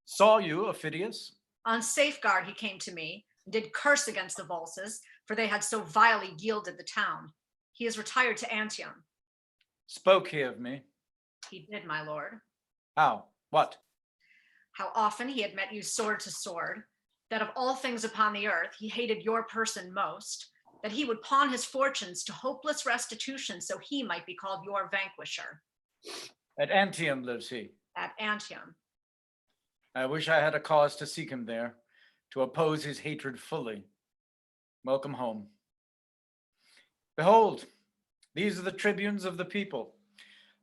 Saw you, Aufidius? On safeguard he came to me, and did curse against the Volsces, for they had so vilely yielded the town. He is retired to Antium. Spoke he of me? He did, my lord. How? What? How often he had met you sword to sword, that of all things upon the earth he hated your person most, that he would pawn his fortunes to hopeless restitution so he might be called your vanquisher. At Antium lives he. At Antium. I wish I had a cause to seek him there, to oppose his hatred fully. Welcome home. Behold, these are the tribunes of the people,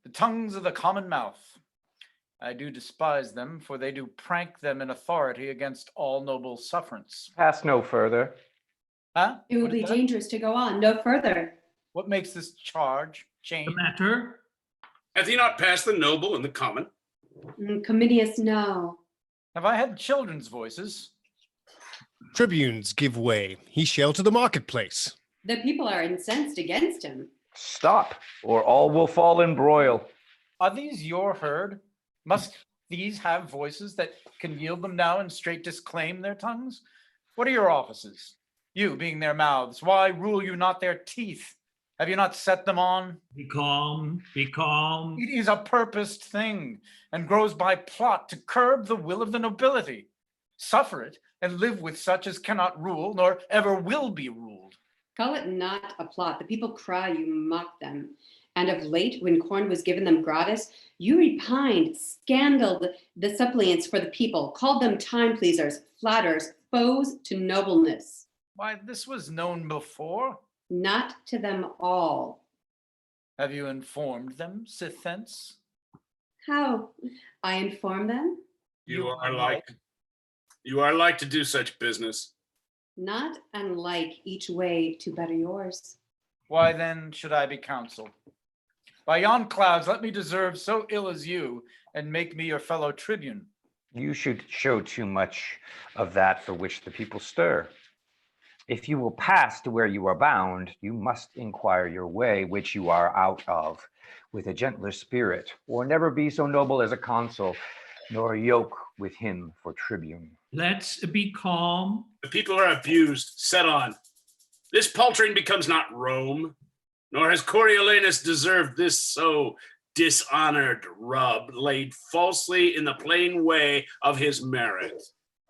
the tongues of the common mouth. I do despise them, for they do prank them in authority against all noble sufferance. Pass no further. Huh? It would be dangerous to go on no further. What makes this charge change? The matter? Hath he not passed the noble and the common? Cominius, no. Have I had children's voices? Tribunes, give way. He shall to the marketplace. The people are incensed against him. Stop, or all will fall in broil. Are these your herd? Must these have voices that can yield them now and straight disclaim their tongues? What are your offices? You being their mouths, why rule you not their teeth? Have you not set them on? Be calm, be calm. It is a purposed thing, and grows by plot to curb the will of the nobility. Suffer it, and live with such as cannot rule, nor ever will be ruled. Call it not a plot. The people cry, you mock them. And of late, when corn was given them gratis, you repined, scandaled the suppliants for the people, called them time pleasers, flatterers, foes to nobleness. Why, this was known before. Not to them all. Have you informed them, sithence? How? I inform them? You are like to do such business. Not unlike each way to better yours. Why then should I be counseled? By yon clouds, let me deserve so ill as you, and make me your fellow tribune. You should show too much of that for which the people stir. If you will pass to where you are bound, you must inquire your way, which you are out of, with a gentler spirit, or never be so noble as a consul, nor yoke with him for tribune. Let's be calm. The people are abused, set on. This paltering becomes not Rome, nor has Coriolanus deserved this so dishonored rub laid falsely in the plain way of his merit.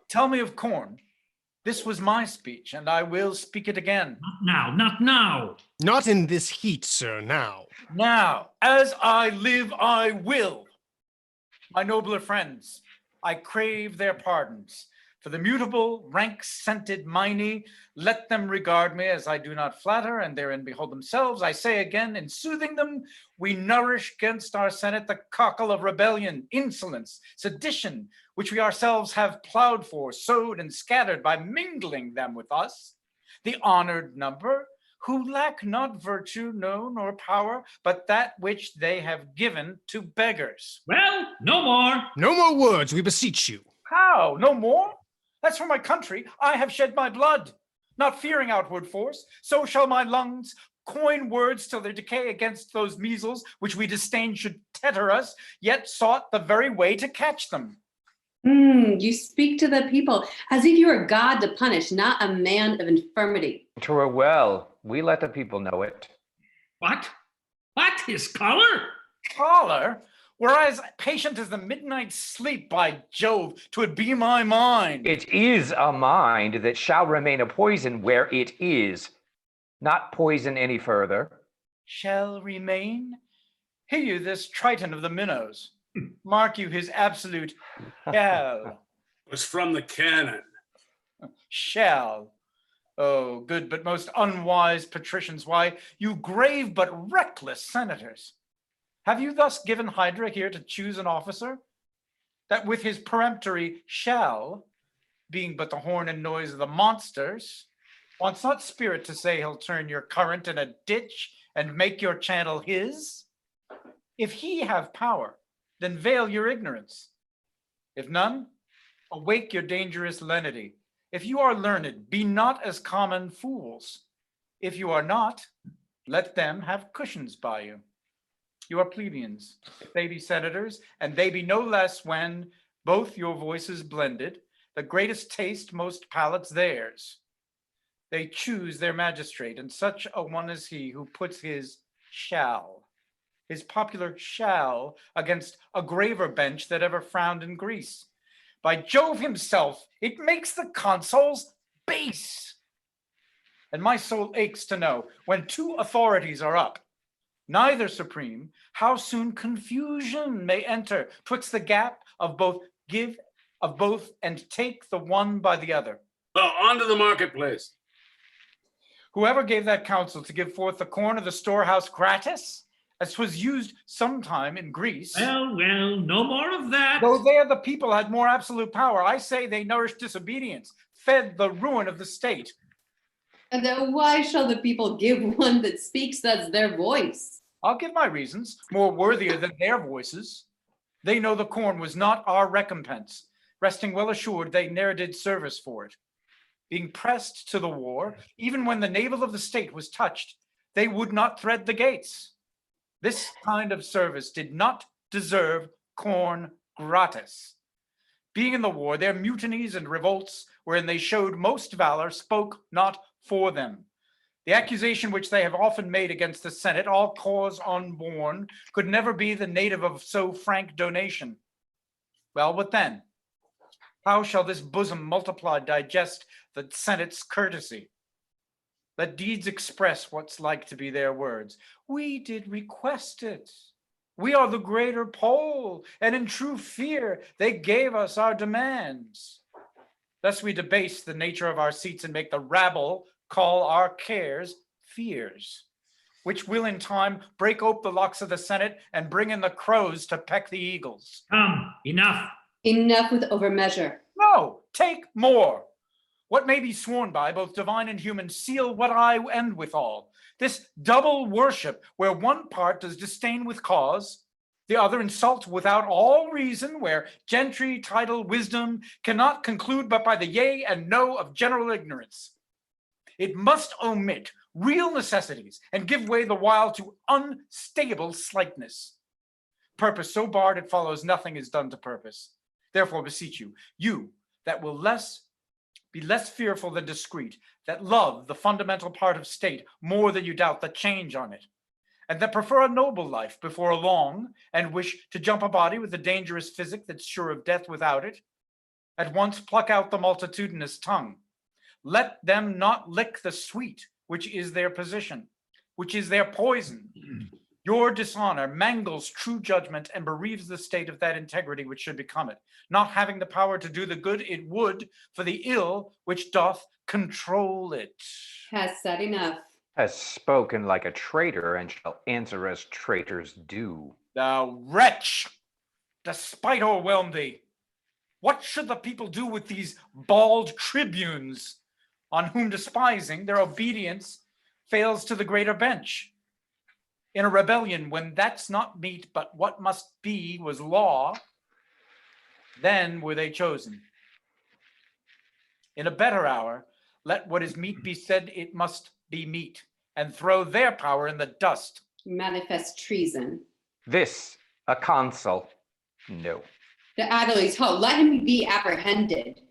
Tell me of corn. This was my speech, and I will speak it again. Not now, not now. Not in this heat, sir, now. Now, as I live, I will. My nobler friends, I crave their pardons. For the mutable, rank-scented miney, let them regard me as I do not flatter, and therein behold themselves. I say again, in soothing them, we nourish against our senate the cockle of rebellion, insolence, sedition, which we ourselves have plowed for, sowed, and scattered by mingling them with us. The honored number, who lack not virtue, no, nor power, but that which they have given to beggars. Well, no more. No more words, we beseech you. How? No more? That's for my country. I have shed my blood, not fearing outward force. So shall my lungs coin words till their decay against those measles, which we disdain should tetter us, yet sought the very way to catch them. You speak to the people as if you were God to punish, not a man of infirmity. Twere well, we let the people know it. What? What? His collar? Collar? Whereas patient as the midnight sleep, by Jove, 'twould be my mind. It is a mind that shall remain a poison where it is, not poison any further. Shall remain? Hear you this Triton of the minnows? Mark you his absolute shall. Was from the cannon. Shall. Oh, good but most unwise patricians, why, you grave but reckless senators. Have you thus given Hydra here to choose an officer? That with his peremptory shall, being but the horn and noise of the monsters, wants not spirit to say he'll turn your current in a ditch and make your channel his? If he have power, then veil your ignorance. If none, awake your dangerous lenity. If you are learned, be not as common fools. If you are not, let them have cushions by you. You are plebeians, if they be senators, and they be no less when, both your voices blended, the greatest taste most palates theirs. They choose their magistrate, and such a one as he who puts his shall, his popular shall, against a graver bench that ever frowned in Greece. By Jove himself, it makes the consuls base. And my soul aches to know, when two authorities are up, neither supreme, how soon confusion may enter twixt the gap of both and take the one by the other. Well, on to the marketplace. Whoever gave that counsel to give forth the corn of the storehouse gratis, as 'twas used sometime in Greece. Well, no more of that. Though there the people had more absolute power, I say they nourished disobedience, fed the ruin of the state. And then why shall the people give one that speaks that's their voice? I'll give my reasons, more worthier than their voices. They know the corn was not our recompense, resting well assured they ne'er did service for it. being pressed to the war, even when the navel of the state was touched, they would not thread the gates. This kind of service did not deserve corn gratis. Being in the war, their mutinies and revolts, wherein they showed most valor, spoke not for them. The accusation which they have often made against the Senate, all cause unborn, could never be the native of so frank donation. Well, what then? How shall this bosom multiplied digest the Senate's courtesy? Let deeds express what's like to be their words. We did request it. We are the greater Pole, and in true fear they gave us our demands. Thus we debase the nature of our seats and make the rabble call our cares fears, which will in time break ope the locks of the Senate and bring in the crows to peck the eagles. Come, enough. Enough with overmeasure. No, take more. What may be sworn by, both divine and human, seal what I end withal. This double worship, where one part does disdain with cause, the other insult without all reason, where gentry, title, wisdom cannot conclude but by the yea and no of general ignorance. It must omit real necessities and give way the while to unstable slightness. Purpose so barred it follows nothing is done to purpose. Therefore beseech you, you that will be less fearful than discreet, that love the fundamental part of state more than you doubt the change on it, and that prefer a noble life before a long, and wish to jump a body with the dangerous physic that's sure of death without it, at once pluck out the multitudinous tongue. Let them not lick the sweet, which is their position, which is their poison. Your dishonor mangles true judgment and bereaves the state of that integrity which should become it, not having the power to do the good it would for the ill which doth control it. Has said enough. Has spoken like a traitor and shall answer as traitors do. Thou wretch, despite o'erwhelm thee. What should the people do with these bald tribunes, on whom despising their obedience fails to the greater bench? In a rebellion, when that's not meet, but what must be was law, then were they chosen. In a better hour, let what is meet be said it must be meet, and throw their power in the dust. Manifest treason. This, a consul, no. The Adelies, ho, let him be apprehended.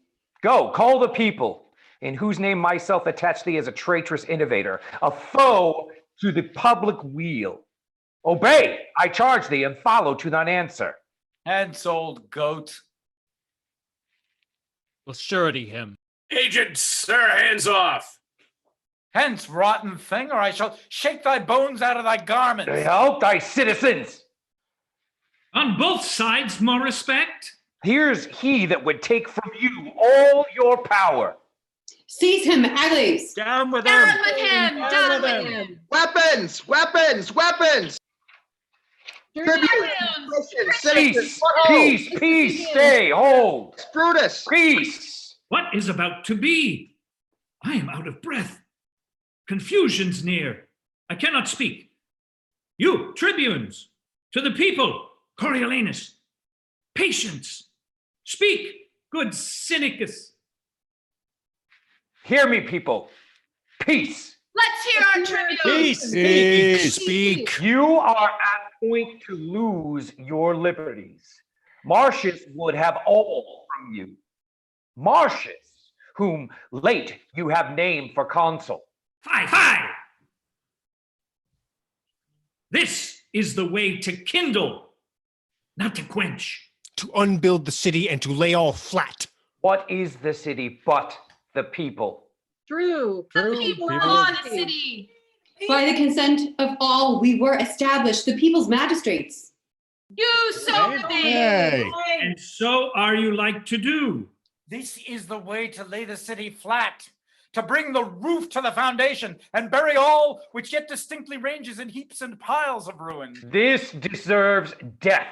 Go, call the people, in whose name myself attach thee as a traitorous innovator, a foe to the public weal. Obey, I charge thee, and follow to thine answer. Hence, old goat. We'll surety him. Agent, sir, hands off. Hence, rotten thing, or I shall shake thy bones out of thy garments. Help thy citizens. On both sides, more respect. Here's he that would take from you all your power. Seize him, Adelies. Down with him. Down with him. Down with him. Weapons! Weapons! Weapons! Tribute! Peace! Peace! Peace! Stay! Hold! Brutus! Peace! What is about to be? I am out of breath. Confusion's near. I cannot speak. You, tribunes, to the people, Coriolanus. Patience. Speak, good Cynicus. Hear me, people. Peace. Let's hear our tribute. Peace. Speak. You are at point to lose your liberties. Marcius would have all from you. Marcius, whom late you have named for consul. Fie, fie! This is the way to kindle, not to quench. To unbuild the city and to lay all flat. What is the city but the people? True. The people on the city. By the consent of all, we were established the people's magistrates. You so be. Hey. And so are you like to do. This is the way to lay the city flat, to bring the roof to the foundation and bury all which yet distinctly ranges in heaps and piles of ruin. This deserves death.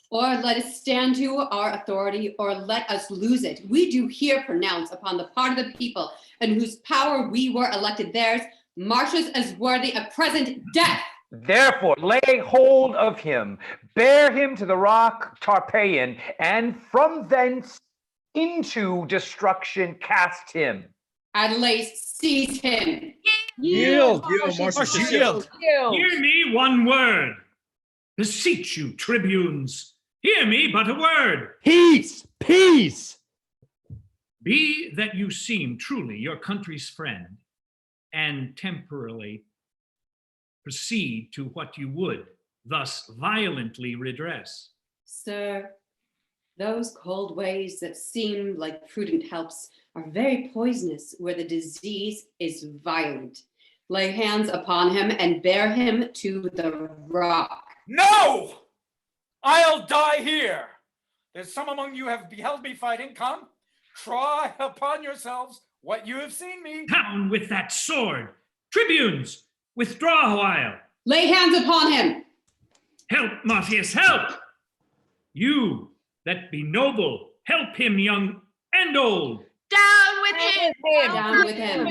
Or let us stand to our authority, or let us lose it. We do here pronounce upon the part of the people, in whose power we were elected theirs, Marcius as worthy of present death. Therefore, lay hold of him, bear him to the rock Tarpeian, and from thence into destruction cast him. At least seize him. Yield, Marshal, yield. Hear me one word. Beseech you, tribunes, hear me but a word. Peace! Peace! Be that you seem truly your country's friend, and temporarily proceed to what you would, thus violently redress. Sir, those cold ways that seem like prudent helps are very poisonous where the disease is violent. Lay hands upon him and bear him to the rock. No! I'll die here. There's some among you have beheld me fighting. Come, try upon yourselves what you have seen me. Down with that sword. Tribunes, withdraw a while. Lay hands upon him. Help, Marcius, help! You that be noble, help him, young and old. Down with him! Down with him.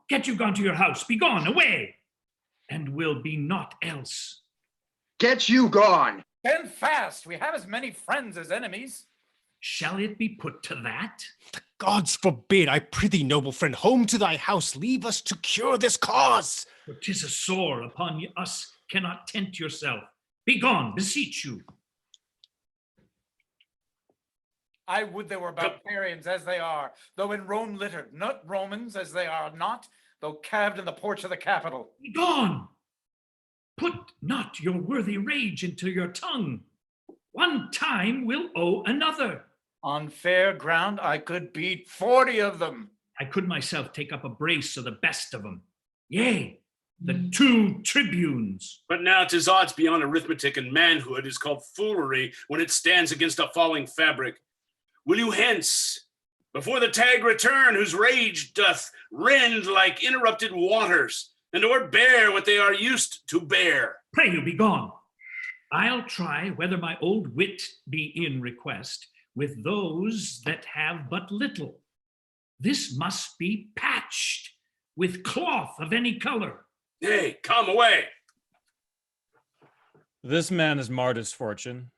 Get you gone to your house, be gone, away, and will be naught else. Get you gone. Stand fast, we have as many friends as enemies. Shall it be put to that? The gods forbid, I prithee, noble friend, home to thy house, leave us to cure this cause. For 'tis a sore upon us, cannot tent yourself. Be gone, beseech you. I would they were barbarians as they are, though in Rome littered, not Romans as they are not, though calved in the porch of the Capitol. Be gone! Put not your worthy rage into your tongue. One time will owe another. On fair ground I could beat 40 of them. I could myself take up a brace of the best of them. Yea, the 2 tribunes. But now 'tis odds beyond arithmetic, and manhood is called foolery when it stands against a falling fabric. Will you hence, before the tag return, whose rage doth rend like interrupted waters, and or bear what they are used to bear? Pray you be gone. I'll try whether my old wit be in request with those that have but little. This must be patched with cloth of any color. Hey, come away. This man has marred his fortune.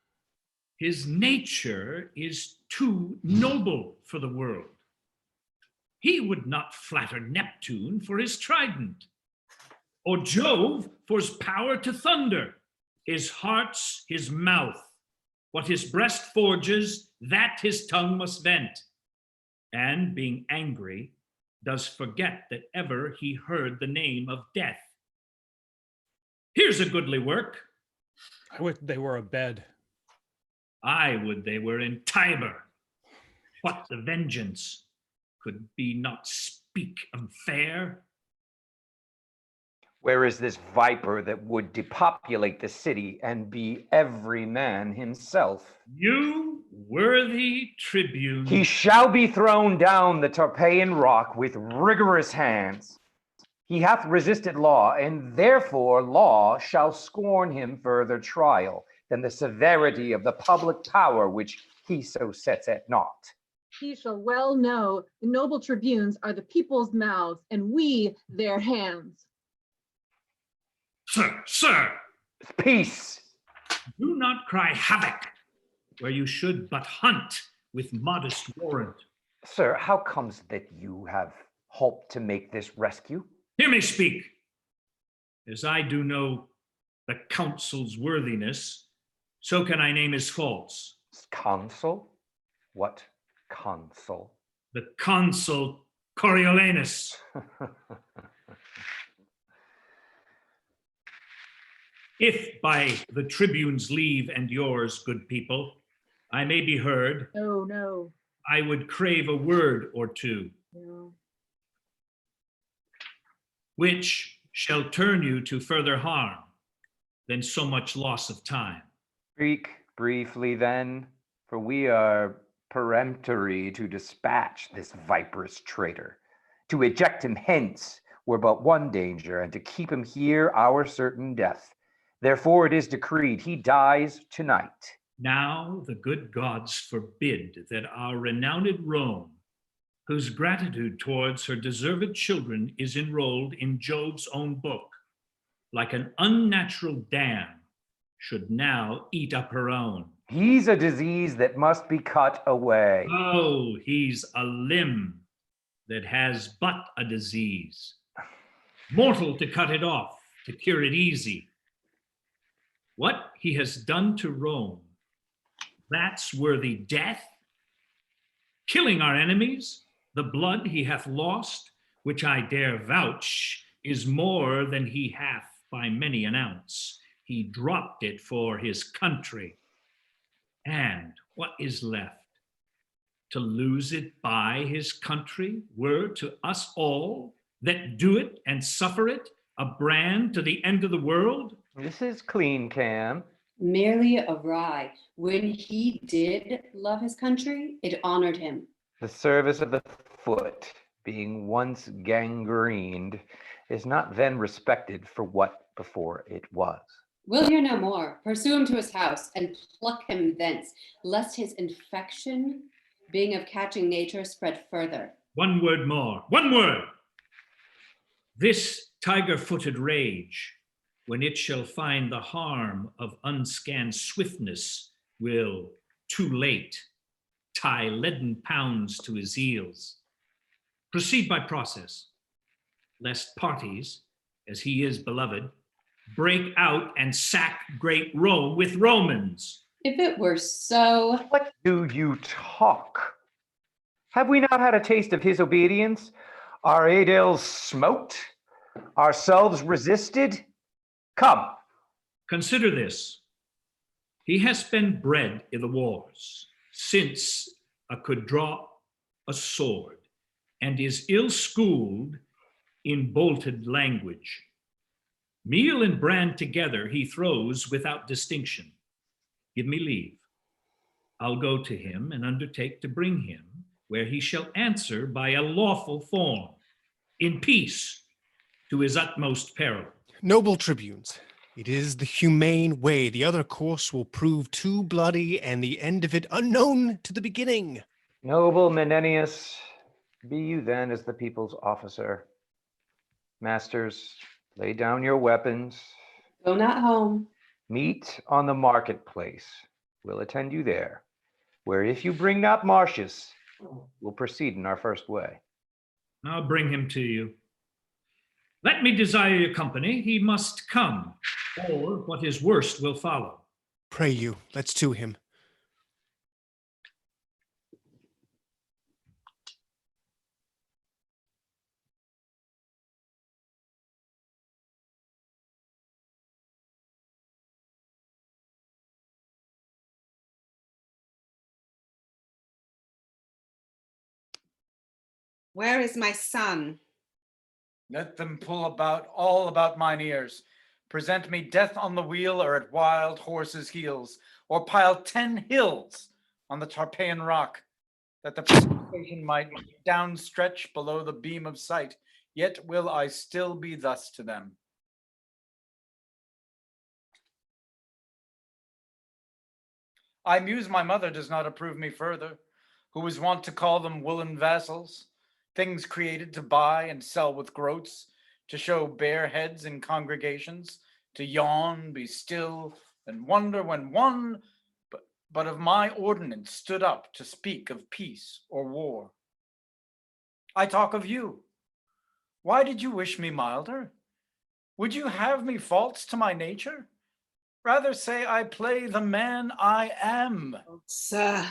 His nature is too noble for the world. He would not flatter Neptune for his trident, or Jove for his power to thunder. His heart's his mouth. What his breast forges, that his tongue must vent. And being angry, does forget that ever he heard the name of death. Here's a goodly work. I would they were abed. I would they were in Tiber. What the vengeance could be not speak unfair? Where is this viper that would depopulate the city and be every man himself? You worthy tribune. He shall be thrown down the Tarpeian rock with rigorous hands. He hath resisted law, and therefore law shall scorn him further trial than the severity of the public power which he so sets at naught. He shall well know the noble tribunes are the people's mouths, and we their hands. Sir, peace. Do not cry havoc where you should but hunt with modest warrant. Sir, how comes that you have holp to make this rescue? Hear me speak. As I do know the consul's worthiness, so can I name his faults. Consul? What consul? The consul Coriolanus. If by the tribune's leave and yours, good people, I may be heard. Oh, no. I would crave a word or two. No. Which shall turn you to further harm than so much loss of time. Speak briefly then, for we are peremptory to dispatch this viperous traitor. To eject him hence were but one danger, and to keep him here our certain death. Therefore it is decreed he dies tonight. Now the good gods forbid that our renowned Rome, whose gratitude towards her deserved children is enrolled in Jove's own book, like an unnatural dam, should now eat up her own. He's a disease that must be cut away. Oh, he's a limb that has but a disease. Mortal to cut it off, to cure it easy. What he has done to Rome, that's worthy death. Killing our enemies, the blood he hath lost, which I dare vouch, is more than he hath by many an ounce. He dropped it for his country. And what is left? To lose it by his country were to us all that do it and suffer it a brand to the end of the world? This is clean, Cam. Merely awry. When he did love his country, it honored him. The service of the foot, being once gangrened, is not then respected for what before it was. We'll hear no more. Pursue him to his house and pluck him thence, lest his infection, being of catching nature, spread further. One word more, one word. This tiger-footed rage, when it shall find the harm of unscanned swiftness, will, too late, tie leaden pounds to his heels. Proceed by process, lest parties, as he is beloved, break out and sack great Rome with Romans. If it were so. What do you talk? Have we not had a taste of his obedience? Our aedils smoked, ourselves resisted? Come. Consider this. He has been bred in the wars, since could draw a sword, and is ill-schooled in bolted language. Meal and brand together he throws without distinction. Give me leave. I'll go to him and undertake to bring him where he shall answer by a lawful form, in peace, to his utmost peril. Noble tribunes, it is the humane way. The other course will prove too bloody, and the end of it unknown to the beginning. Noble Menenius, be you then as the people's officer. Masters, lay down your weapons. Go not home. Meet on the marketplace. We'll attend you there, where if you bring not Marcius, we'll proceed in our first way. I'll bring him to you. Let me desire your company. He must come, or what is worst will follow. Pray you, let's to him. Where is my son? Let them pull about all about mine ears. Present me death on the wheel or at wild horses' heels, or pile 10 hills on the Tarpeian rock, that the precipitation might downstretch below the beam of sight. Yet will I still be thus to them. I muse my mother does not approve me further, who was wont to call them woolen vassals, things created to buy and sell with groats, to show bare heads in congregations, to yawn, be still, and wonder when one but of my ordinance stood up to speak of peace or war. I talk of you. Why did you wish me milder? Would you have me false to my nature? Rather say I play the man I am. Oh, sir,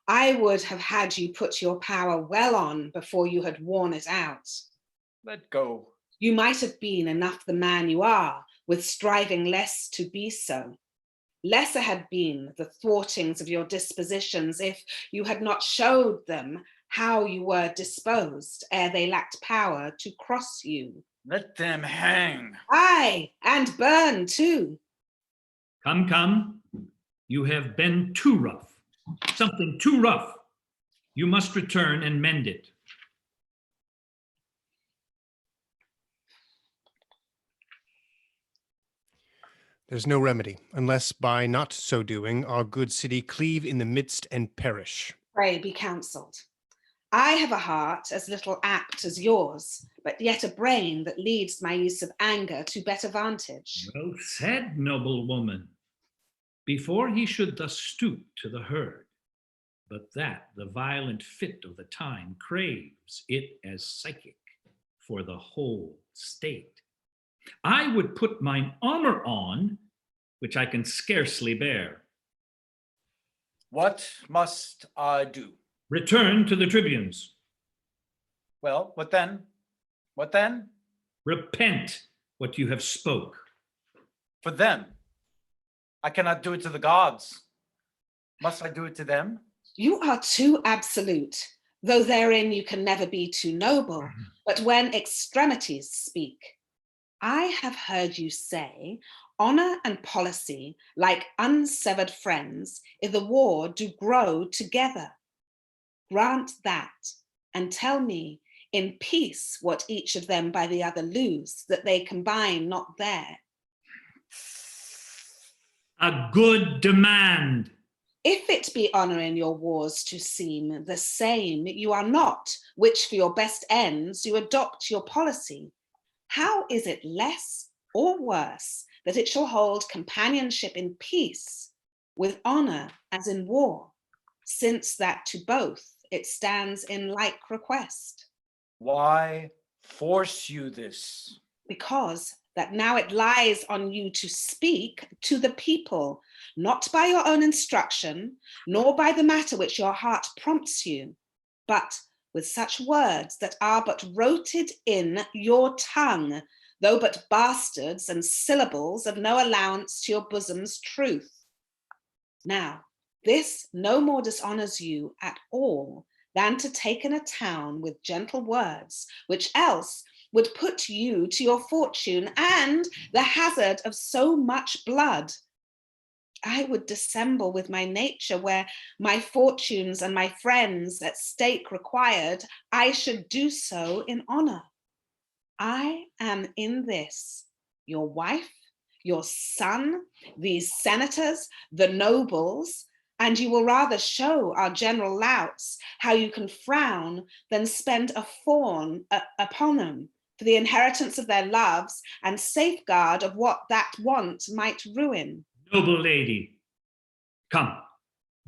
I would have had you put your power well on before you had worn it out. Let go. You might have been enough the man you are, with striving less to be so. Lesser had been the thwartings of your dispositions if you had not showed them how you were disposed ere they lacked power to cross you. Let them hang. Aye, and burn too. Come, come. You have been too rough. Something too rough. You must return and mend it. There's no remedy, unless by not so doing, our good city cleave in the midst and perish. Pray be counselled. I have a heart as little apt as yours, but yet a brain that leads my use of anger to better vantage. Well said, noble woman. before he should thus stoop to the herd, but that the violent fit of the time craves it as psychic for the whole state. I would put mine armor on, which I can scarcely bear. What must I do? Return to the tribunes. Well, what then? What then? Repent what you have spoke. For them. I cannot do it to the gods. Must I do it to them? You are too absolute, though therein you can never be too noble. But when extremities speak, I have heard you say, honor and policy, like unsevered friends, if the war do grow together. Grant that, and tell me in peace what each of them by the other lose, that they combine not there. A good demand. If it be honor in your wars to seem the same, you are not, which for your best ends you adopt your policy. How is it less or worse that it shall hold companionship in peace with honor as in war, since that to both it stands in like request? Why force you this? Because that now it lies on you to speak to the people, not by your own instruction, nor by the matter which your heart prompts you, but with such words that are but roted in your tongue, though but bastards and syllables of no allowance to your bosom's truth. Now, this no more dishonors you at all than to take in a town with gentle words, which else would put you to your fortune and the hazard of so much blood. I would dissemble with my nature where my fortunes and my friends at stake required, I should do so in honor. I am in this, your wife, your son, these senators, the nobles, and you will rather show our general louts how you can frown than spend a fawn upon them for the inheritance of their loves and safeguard of what that want might ruin. Noble lady, come,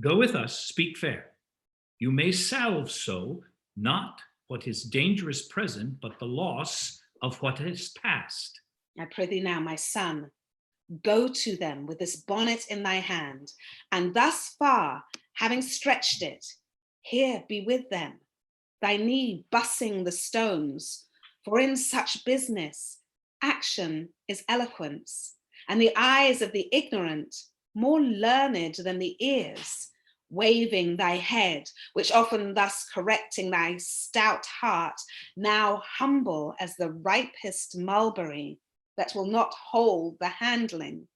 go with us, speak fair. You may salve so, not what is dangerous present, but the loss of what is past. I prithee now, my son, go to them with this bonnet in thy hand, and thus far, having stretched it, here be with them, thy knee bussing the stones, for in such business, action is eloquence, and the eyes of the ignorant more learned than the ears, waving thy head, which often thus correcting thy stout heart, now humble as the ripest mulberry that will not hold the handling.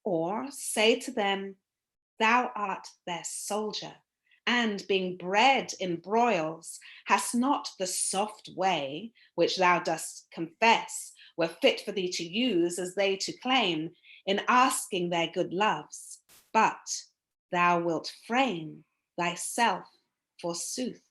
Or say to them, thou art their soldier, and being bred in broils, hast not the soft way, which thou dost confess were fit for thee to use as they to claim, in asking their good loves, but thou wilt frame thyself, forsooth,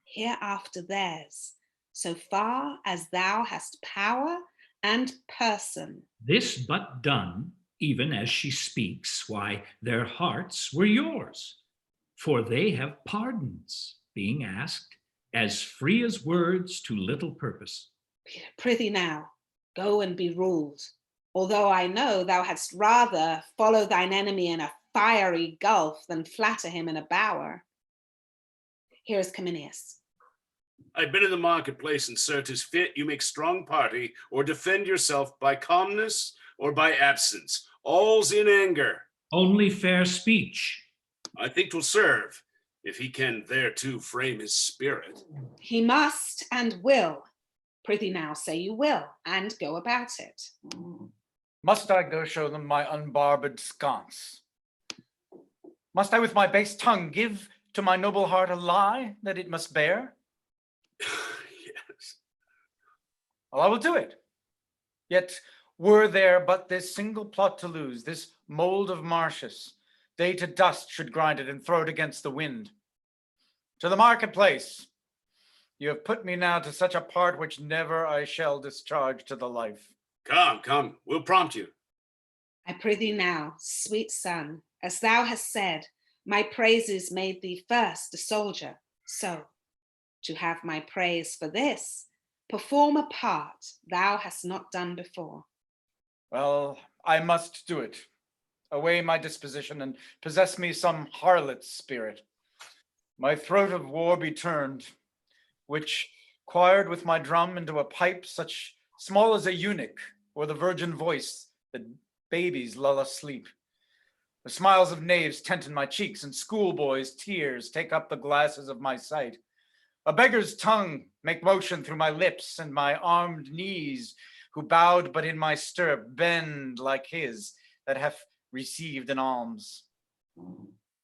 hereafter theirs, so far as thou hast power and person. This but done, even as she speaks, why, their hearts were yours, for they have pardons, being asked, as free as words to little purpose. Prithee now, go and be ruled, although I know thou hadst rather follow thine enemy in a fiery gulf than flatter him in a bower. Here is Cominius. I've been in the marketplace, and sir, 'tis fit you make strong party, or defend yourself by calmness or by absence. All's in anger. Only fair speech. I think 'twill serve, if he can thereto frame his spirit. He must and will. Prithee now, say you will, and go about it. Must I go show them my unbarbered sconce? Must I with my base tongue give to my noble heart a lie that it must bear? Yes. Well, I will do it. Yet were there but this single plot to lose, this mold of Marcius, they to dust should grind it and throw it against the wind. To the marketplace. You have put me now to such a part which never I shall discharge to the life. Come, we'll prompt you. I pray thee now, sweet son, as thou hast said, my praises made thee first a soldier. So, to have my praise for this, perform a part thou hast not done before. Well, I must do it. Away my disposition and possess me some harlot's spirit. My throat of war be turned, which quired with my drum into a pipe such small as a eunuch, or the virgin voice that babies lull asleep. The smiles of knaves tent in my cheeks, and schoolboys' tears take up the glasses of my sight. A beggar's tongue make motion through my lips, and my armed knees, who bowed but in my stirrup, bend like his that hath received an alms.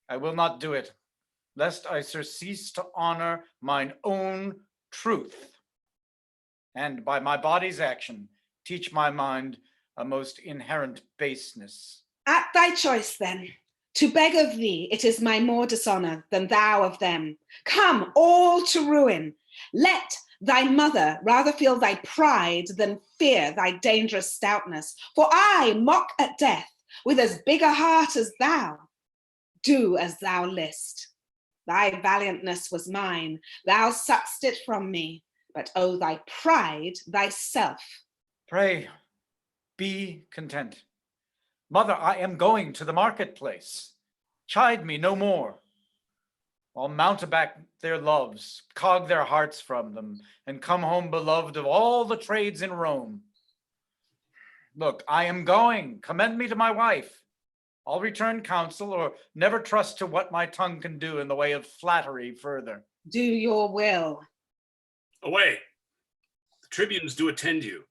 I will not do it, lest I surcease to honor mine own truth, and by my body's action teach my mind a most inherent baseness. At thy choice then, to beg of thee, it is my more dishonor than thou of them. Come all to ruin. Let thy mother rather feel thy pride than fear thy dangerous stoutness. For I mock at death with as big a heart as thou. Do as thou list. Thy valiantness was mine. Thou suck'st it from me. But oh, thy pride thyself. Pray, be content. Mother, I am going to the marketplace. Chide me no more. I'll mountebank their loves, cog their hearts from them, and come home beloved of all the trades in Rome. Look, I am going. Commend me to my wife. I'll return counsel, or never trust to what my tongue can do in the way of flattery further. Do your will. Away. The tribunes do attend you.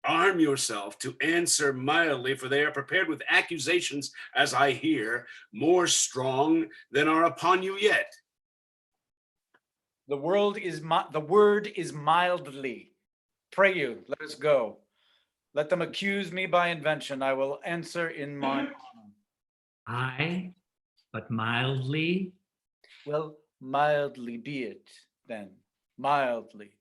Arm yourself to answer mildly, for they are prepared with accusations, as I hear, more strong than are upon you yet. The word is mildly. Pray you, let us go. Let them accuse me by invention. I will answer in my honor. Aye, but mildly. Well, mildly be it then. Mildly.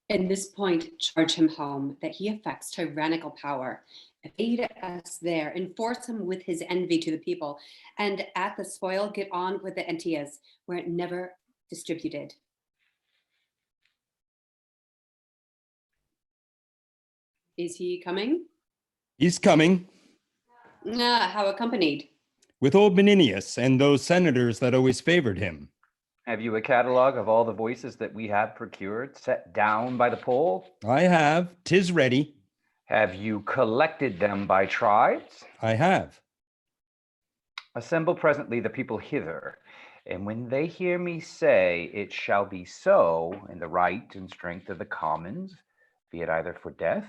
In this point, charge him home that he affects tyrannical power. Evade us there, enforce him with his envy to the people, and at the spoil get on with the entias, where it never distributed. Is he coming? He's coming How accompanied? with old Menenius and those senators that always favored him. Have you a catalog of all the voices that we have procured, set down by the poll? I have. 'Tis ready. Have you collected them by tribes? I have. Assemble presently the people hither, and when they hear me say it shall be so in the right and strength of the commons, be it either for death,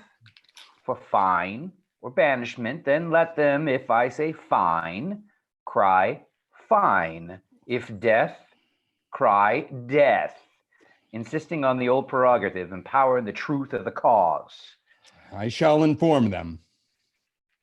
for fine, or banishment, then let them, if I say fine, cry fine. If death, cry death, insisting on the old prerogative and power and the truth of the cause. I shall inform them.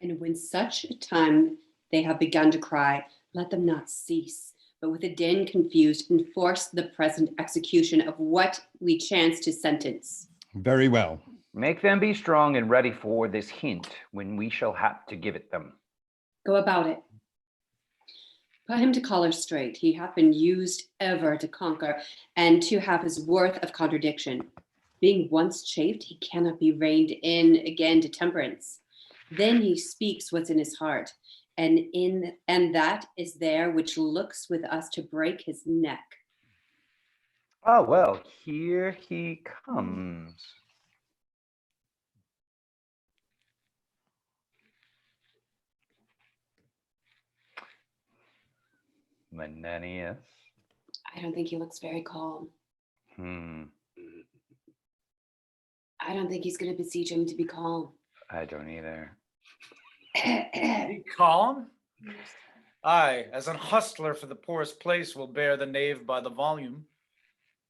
And when such a time they have begun to cry, let them not cease, but with a din confused enforce the present execution of what we chance to sentence. Very well. Make them be strong and ready for this hint when we shall have to give it them. Go about it. Put him to collar straight. He hath been used ever to conquer and to have his worth of contradiction. Being once chafed, he cannot be reined in again to temperance. Then he speaks what's in his heart, and that is there which looks with us to break his neck. Oh, well, here he comes. Menenius. I don't think he looks very calm. I don't think he's going to beseech him to be calm. I don't either. Be calm? I, as an hustler for the poorest place, will bear the knave by the volume.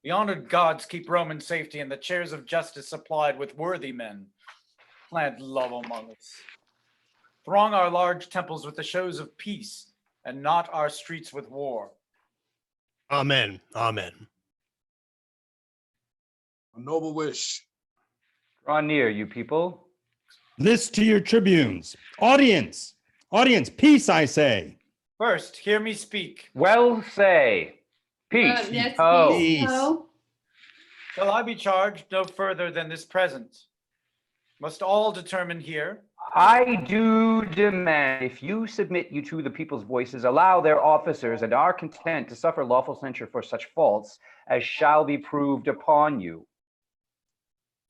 The honored gods keep Rome in safety, and the chairs of justice supplied with worthy men. Plant love among us. Throng our large temples with the shows of peace, and not our streets with war. Amen. Amen. A noble wish. Draw near, you people. List to your tribunes. Audience, peace, I say. First, hear me speak. Well say. Peace. Yes, Ho. peace. Ho. Shall I be charged no further than this present? Must all determine here? I do demand, if you submit you to the people's voices, allow their officers and are content to suffer lawful censure for such faults as shall be proved upon you.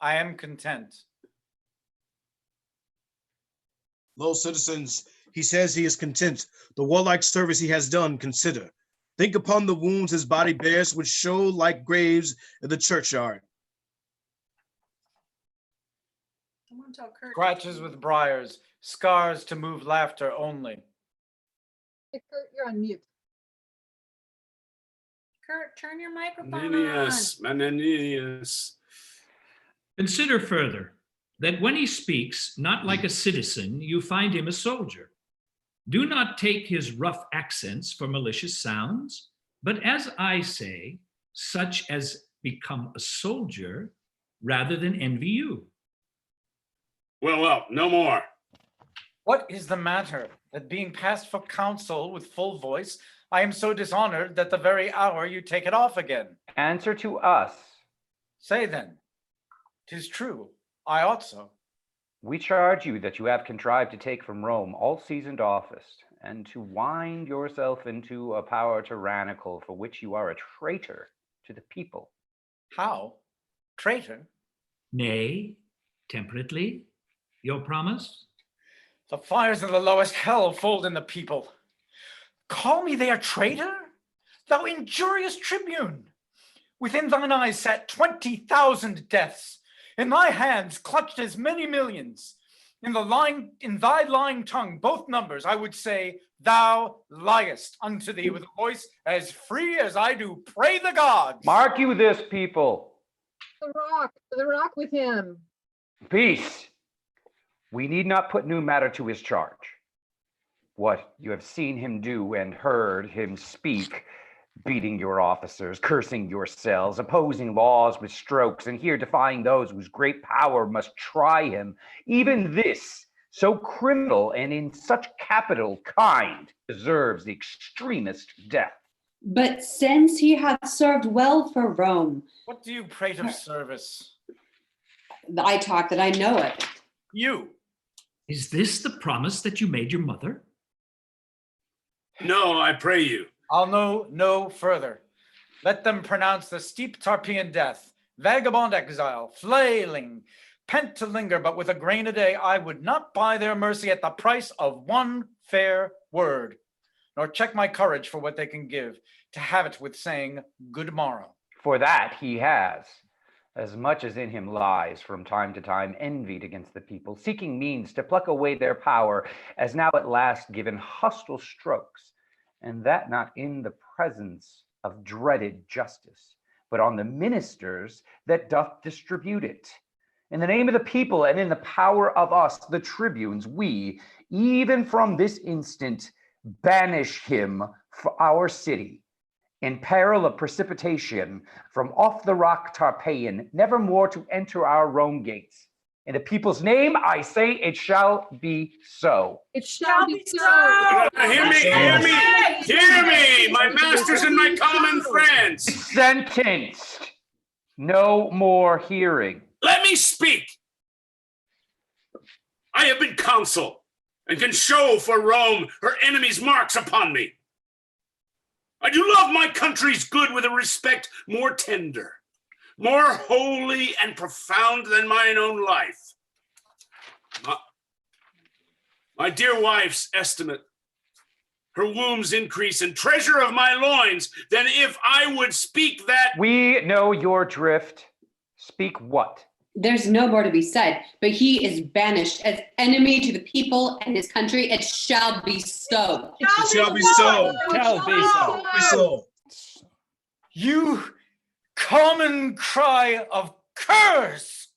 I am content. Lo, citizens, he says he is content. The warlike service he has done, consider. Think upon the wounds his body bears, which show like graves in the churchyard. Scratches with briars, scars to move laughter only. Hey, Kurt, you're on mute. Kurt, turn your microphone on. Menenius. Consider further that when he speaks, not like a citizen, you find him a soldier. Do not take his rough accents for malicious sounds, but as I say, such as become a soldier rather than envy you. Well, no more. What is the matter that being passed for counsel with full voice, I am so dishonored that the very hour you take it off again? Answer to us. Say then, 'tis true, I ought so. We charge you that you have contrived to take from Rome all seasoned office, and to wind yourself into a power tyrannical for which you are a traitor to the people. How? Traitor? Nay, temperately, your promise? The fires of the lowest hell fold in the people. Call me their traitor? Thou injurious tribune! Within thine eyes sat 20,000 deaths. In thy hands clutched as many millions. In thy lying tongue, both numbers, I would say, thou liest unto thee with a voice as free as I do pray the gods. Mark you this, people. The rock with him. Peace. We need not put new matter to his charge. What you have seen him do and heard him speak, beating your officers, cursing yourselves, opposing laws with strokes, and here defying those whose great power must try him, even this, so criminal and in such capital kind, deserves the extremest death. But since he hath served well for Rome. What do you prate of service? I talk that I know it. You. Is this the promise that you made your mother? No, I pray you. I'll know no further. Let them pronounce the steep Tarpeian death, vagabond exile, flailing, pent to linger, but with a grain a day, I would not buy their mercy at the price of one fair word, nor check my courage for what they can give, to have it with saying good morrow. For that he has, as much as in him lies, from time to time envied against the people, seeking means to pluck away their power, as now at last given hostile strokes, and that not in the presence of dreaded justice, but on the ministers that doth distribute it. In the name of the people and in the power of us, the tribunes, we, even from this instant, banish him for our city, in peril of precipitation from off the rock Tarpeian, never more to enter our Rome gates. In the people's name, I say it shall be so. It shall be so. Hear me, my masters and my common friends. Sentenced. No more hearing. Let me speak. I have been consul and can show for Rome her enemies' marks upon me. I do love my country's good with a respect more tender, more holy and profound than mine own life. My dear wife's estimate, her womb's increase and treasure of my loins, than if I would speak that. We know your drift. Speak what? There's no more to be said, but he is banished as enemy to the people and his country. It shall be so. It shall be so. Shall be so. You common cry of curse,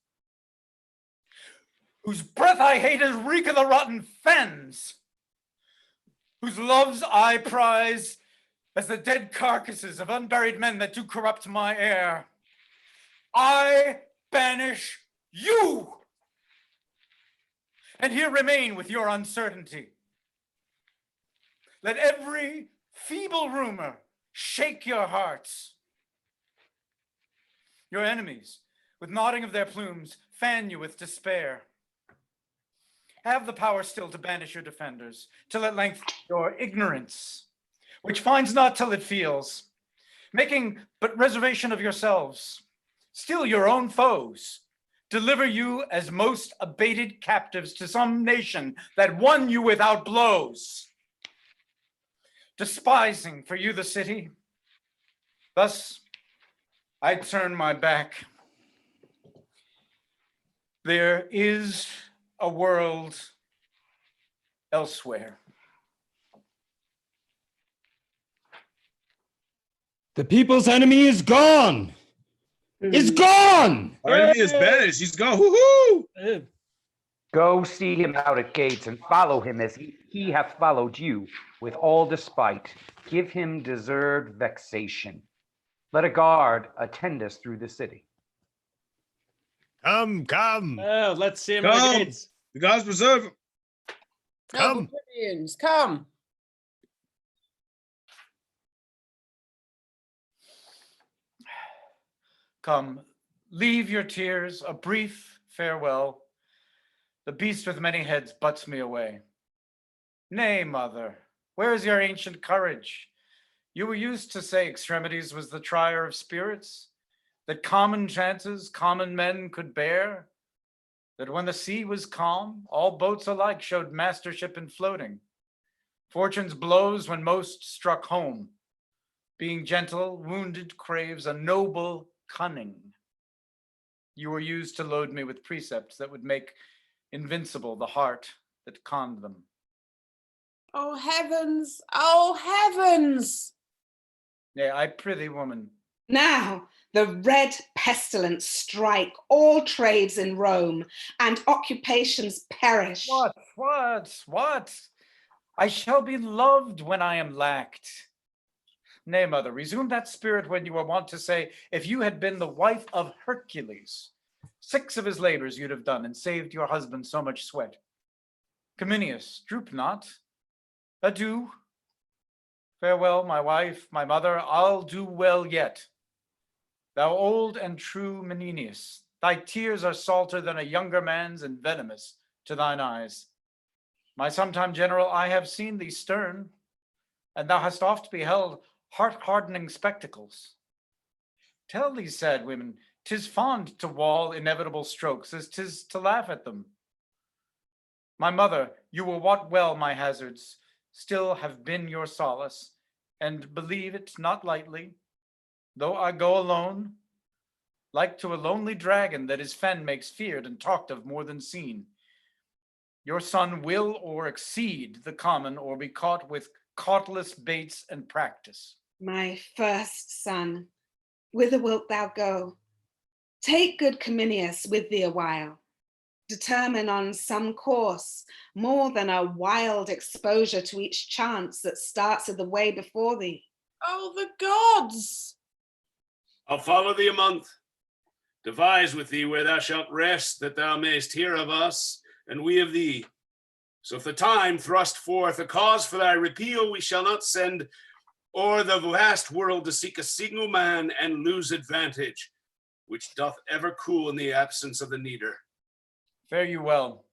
whose breath I hate as reek of the rotten fens, whose loves I prize as the dead carcasses of unburied men that do corrupt my air. I banish You! And here remain with your uncertainty. Let every feeble rumor shake your hearts. Your enemies, with nodding of their plumes, fan you with despair. Have the power still to banish your defenders, till at length your ignorance, which finds not till it feels, making but reservation of yourselves, still your own foes, deliver you as most abated captives to some nation that won you without blows, despising for you the city. Thus I turn my back. There is a world elsewhere. The people's enemy is gone. Is gone. Our enemy is banished. He's gone. Woohoo! Go see him out at gates and follow him as he hath followed you with all despite. Give him deserved vexation. Let a guard attend us through the city. Come, come. Oh, let's see him at the Come. gates. The gods preserve him. Noble Plebeians, come. Come, leave your tears, a brief farewell. The beast with many heads butts me away. Nay, mother, where is your ancient courage? You were used to say extremities was the trier of spirits, that common chances common men could bear, that when the sea was calm, all boats alike showed mastership in floating. Fortune's blows when most struck home. Being gentle, wounded craves a noble cunning. You were used to load me with precepts that would make invincible the heart that conned them. Oh heavens, oh heavens. Nay, I prithee, woman. Now the red pestilence strike all trades in Rome, and occupations perish. What? I shall be loved when I am lacked. Nay, mother, resume that spirit when you were wont to say, if you had been the wife of Hercules, 6 of his labors you'd have done and saved your husband so much sweat. Cominius, droop not. Adieu. Farewell, my wife, my mother, I'll do well yet. Thou old and true Menenius, thy tears are salter than a younger man's and venomous to thine eyes. My sometime general, I have seen thee stern, and thou hast oft beheld heart-hardening spectacles. Tell these sad women, 'tis fond to wall inevitable strokes as 'tis to laugh at them. My mother, you will wot well my hazards still have been your solace, and believe it not lightly, though I go alone, like to a lonely dragon that his fen makes feared and talked of more than seen. Your son will or exceed the common or be caught with cautelous baits and practice. My first son, whither wilt thou go? Take good Cominius with thee a while. Determine on some course more than a wild exposure to each chance that starts in the way before thee. Oh, the gods! I'll follow thee a month. Devise with thee where thou shalt rest, that thou mayst hear of us, and we of thee. So if the time thrust forth a cause for thy repeal, we shall not send o'er the vast world to seek a single man and lose advantage, which doth ever cool in the absence of the needer. Fare you well.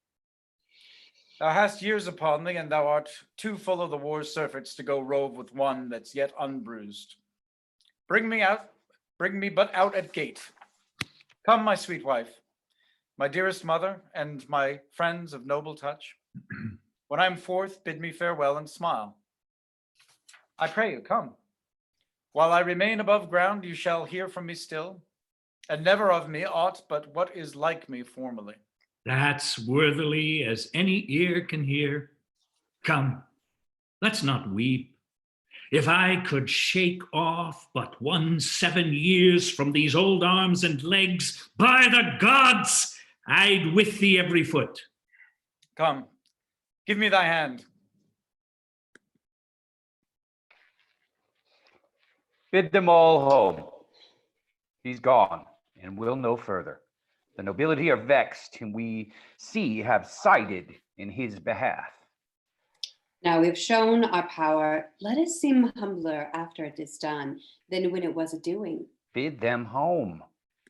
Thou hast years upon thee, and thou art too full of the war's surfeits to go rove with one that's yet unbruised. Bring me but out at gate. Come, my sweet wife, my dearest mother, and my friends of noble touch. When I am forth, bid me farewell and smile. I pray you, come. While I remain above ground, you shall hear from me still, and never of me aught but what is like me formerly. That's worthily as any ear can hear. Come, let's not weep. If I could shake off but 7 years from these old arms and legs, by the gods, I'd with thee every foot. Come, give me thy hand. Bid them all home. He's gone, and will no further. The nobility are vexed, whom we see have sided in his behalf. Now we've shown our power. Let us seem humbler after it is done than when it was a doing. Bid them home.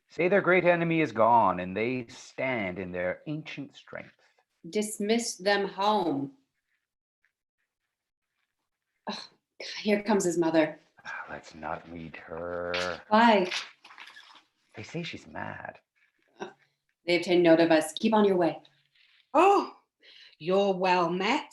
Say their great enemy is gone, and they stand in their ancient strength. Dismiss them home. Oh, here comes his mother. Let's not meet her. Why? They say she's mad. They've taken note of us. Keep on your way. Oh, you're well met.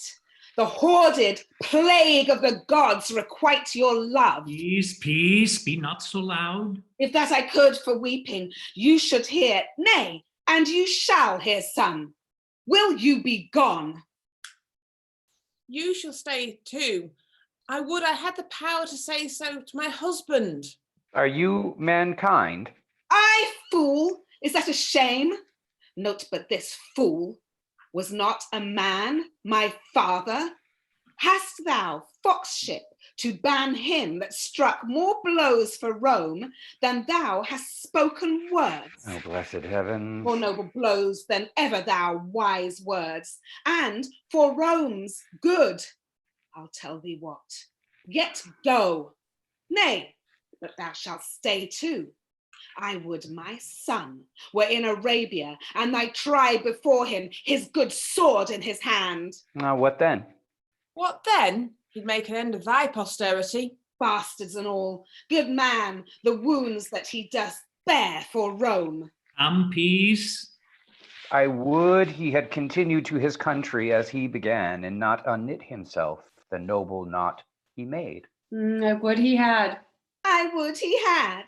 The hoarded plague of the gods requite your love. Peace, peace, be not so loud. If that I could for weeping, you should hear, nay, and you shall hear, son. Will you be gone? You shall stay too. I would I had the power to say so to my husband. Are you mankind? I, fool, is that a shame? Note but this, fool, was not a man my father? Hast thou, foxship, to ban him that struck more blows for Rome than thou hast spoken words? Oh, blessed heavens. More noble blows than ever thou wise words, and for Rome's good, I'll tell thee what, yet go. Nay, but thou shalt stay too. I would my son were in Arabia, and thy tribe before him, his good sword in his hand. What then? What then? He'd make an end of thy posterity. Bastards and all, good man, the wounds that he doth bear for Rome. Peace. I would he had continued to his country as he began, and not unknit himself the noble knot he made. I would he had. I would he had.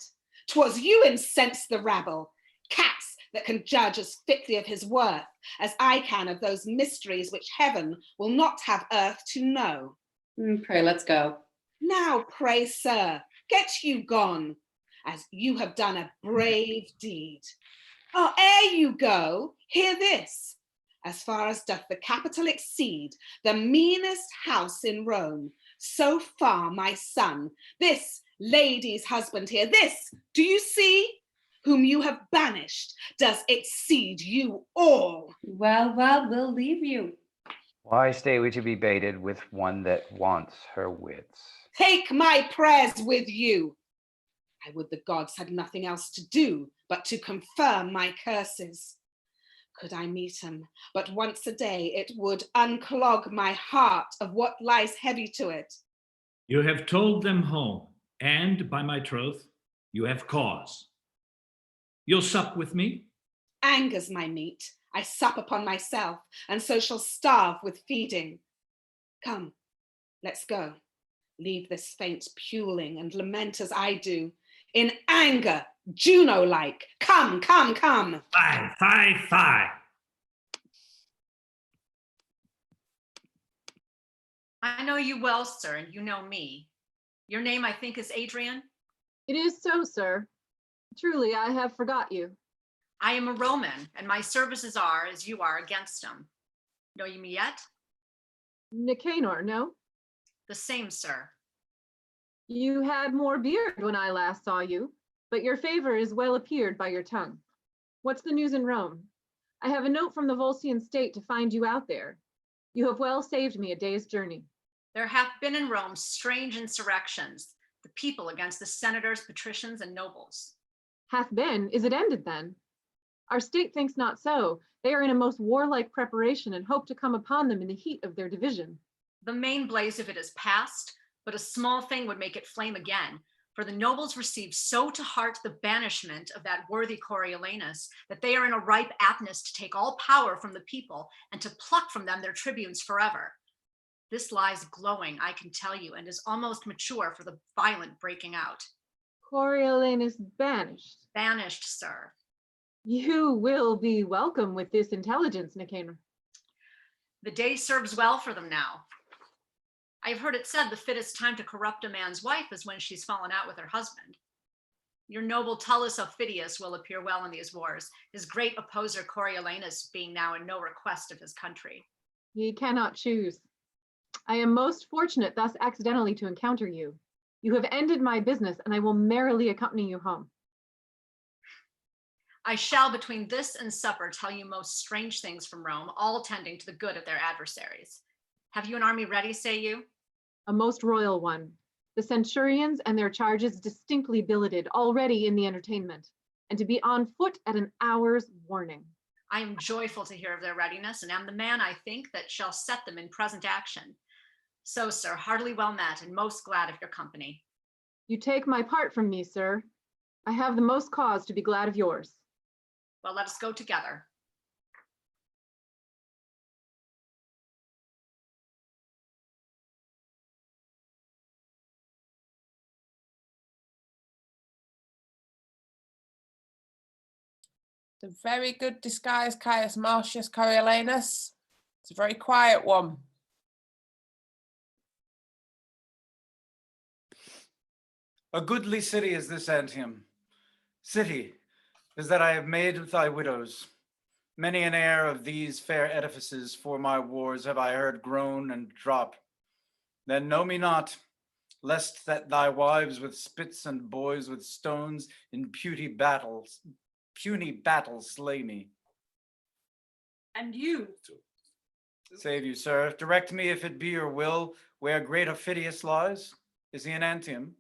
'Twas you incensed the rabble, cats that can judge as fitly of his worth as I can of those mysteries which heaven will not have earth to know. Pray, let's go. Now, pray, sir, get you gone, as you have done a brave deed. Oh, ere you go, hear this. As far as doth the capital exceed the meanest house in Rome, so far, my son, this lady's husband here, this, do you see, whom you have banished, does exceed you all. Well, well, we'll leave you. Why stay we to be baited with one that wants her wits? Take my prayers with you. I would the gods had nothing else to do but to confirm my curses. Could I meet him but once a day, it would unclog my heart of what lies heavy to it. You have told them home, and by my troth, you have cause. You'll sup with me? Anger's my meat. I sup upon myself, and so shall starve with feeding. Come, let's go. Leave this faint puling and lament as I do. In anger, Juno-like. Come, come, come. Fie, fie, fie. I know you well, sir, and you know me. Your name, I think, is Adrian? It is so, sir. Truly, I have forgot you. I am a Roman, and my services are, as you are, against them. Know you me yet? Nicanor, no? The same, sir. You had more beard when I last saw you, but your favor is well appeared by your tongue. What's the news in Rome? I have a note from the Volscian state to find you out there. You have well saved me a day's journey. There have been in Rome strange insurrections, the people against the senators, patricians, and nobles. Hath been, is it ended then? Our state thinks not so. They are in a most warlike preparation and hope to come upon them in the heat of their division. The main blaze of it is past, but a small thing would make it flame again, for the nobles received so to heart the banishment of that worthy Coriolanus that they are in a ripe aptness to take all power from the people and to pluck from them their tribunes forever. This lies glowing, I can tell you, and is almost mature for the violent breaking out. Coriolanus banished. Banished, sir. You will be welcome with this intelligence, Nicanor. The day serves well for them now. I have heard it said the fittest time to corrupt a man's wife is when she's fallen out with her husband. Your noble Tullus Aufidius will appear well in these wars, his great opposer Coriolanus being now in no request of his country. Ye cannot choose. I am most fortunate thus accidentally to encounter you. You have ended my business, and I will merrily accompany you home. I shall between this and supper tell you most strange things from Rome, all tending to the good of their adversaries. Have you an army ready, say you? A most royal one. The centurions and their charges distinctly billeted already in the entertainment, and to be on foot at an hour's warning. I am joyful to hear of their readiness, and am the man, I think, that shall set them in present action. So, sir, heartily well met, and most glad of your company. You take my part from me, sir. I have the most cause to be glad of yours. Well, let us go together. It's a very good disguise, Caius Marcius Coriolanus. It's a very quiet one. A goodly city is this Antium. City is that I have made with thy widows. Many an heir of these fair edifices for my wars have I heard groan and drop. Then know me not, lest that thy wives with spits and boys with stones in puny battles slay me. And you? Save you, sir. Direct me, if it be your will, where great Aufidius lies. Is he in Antium?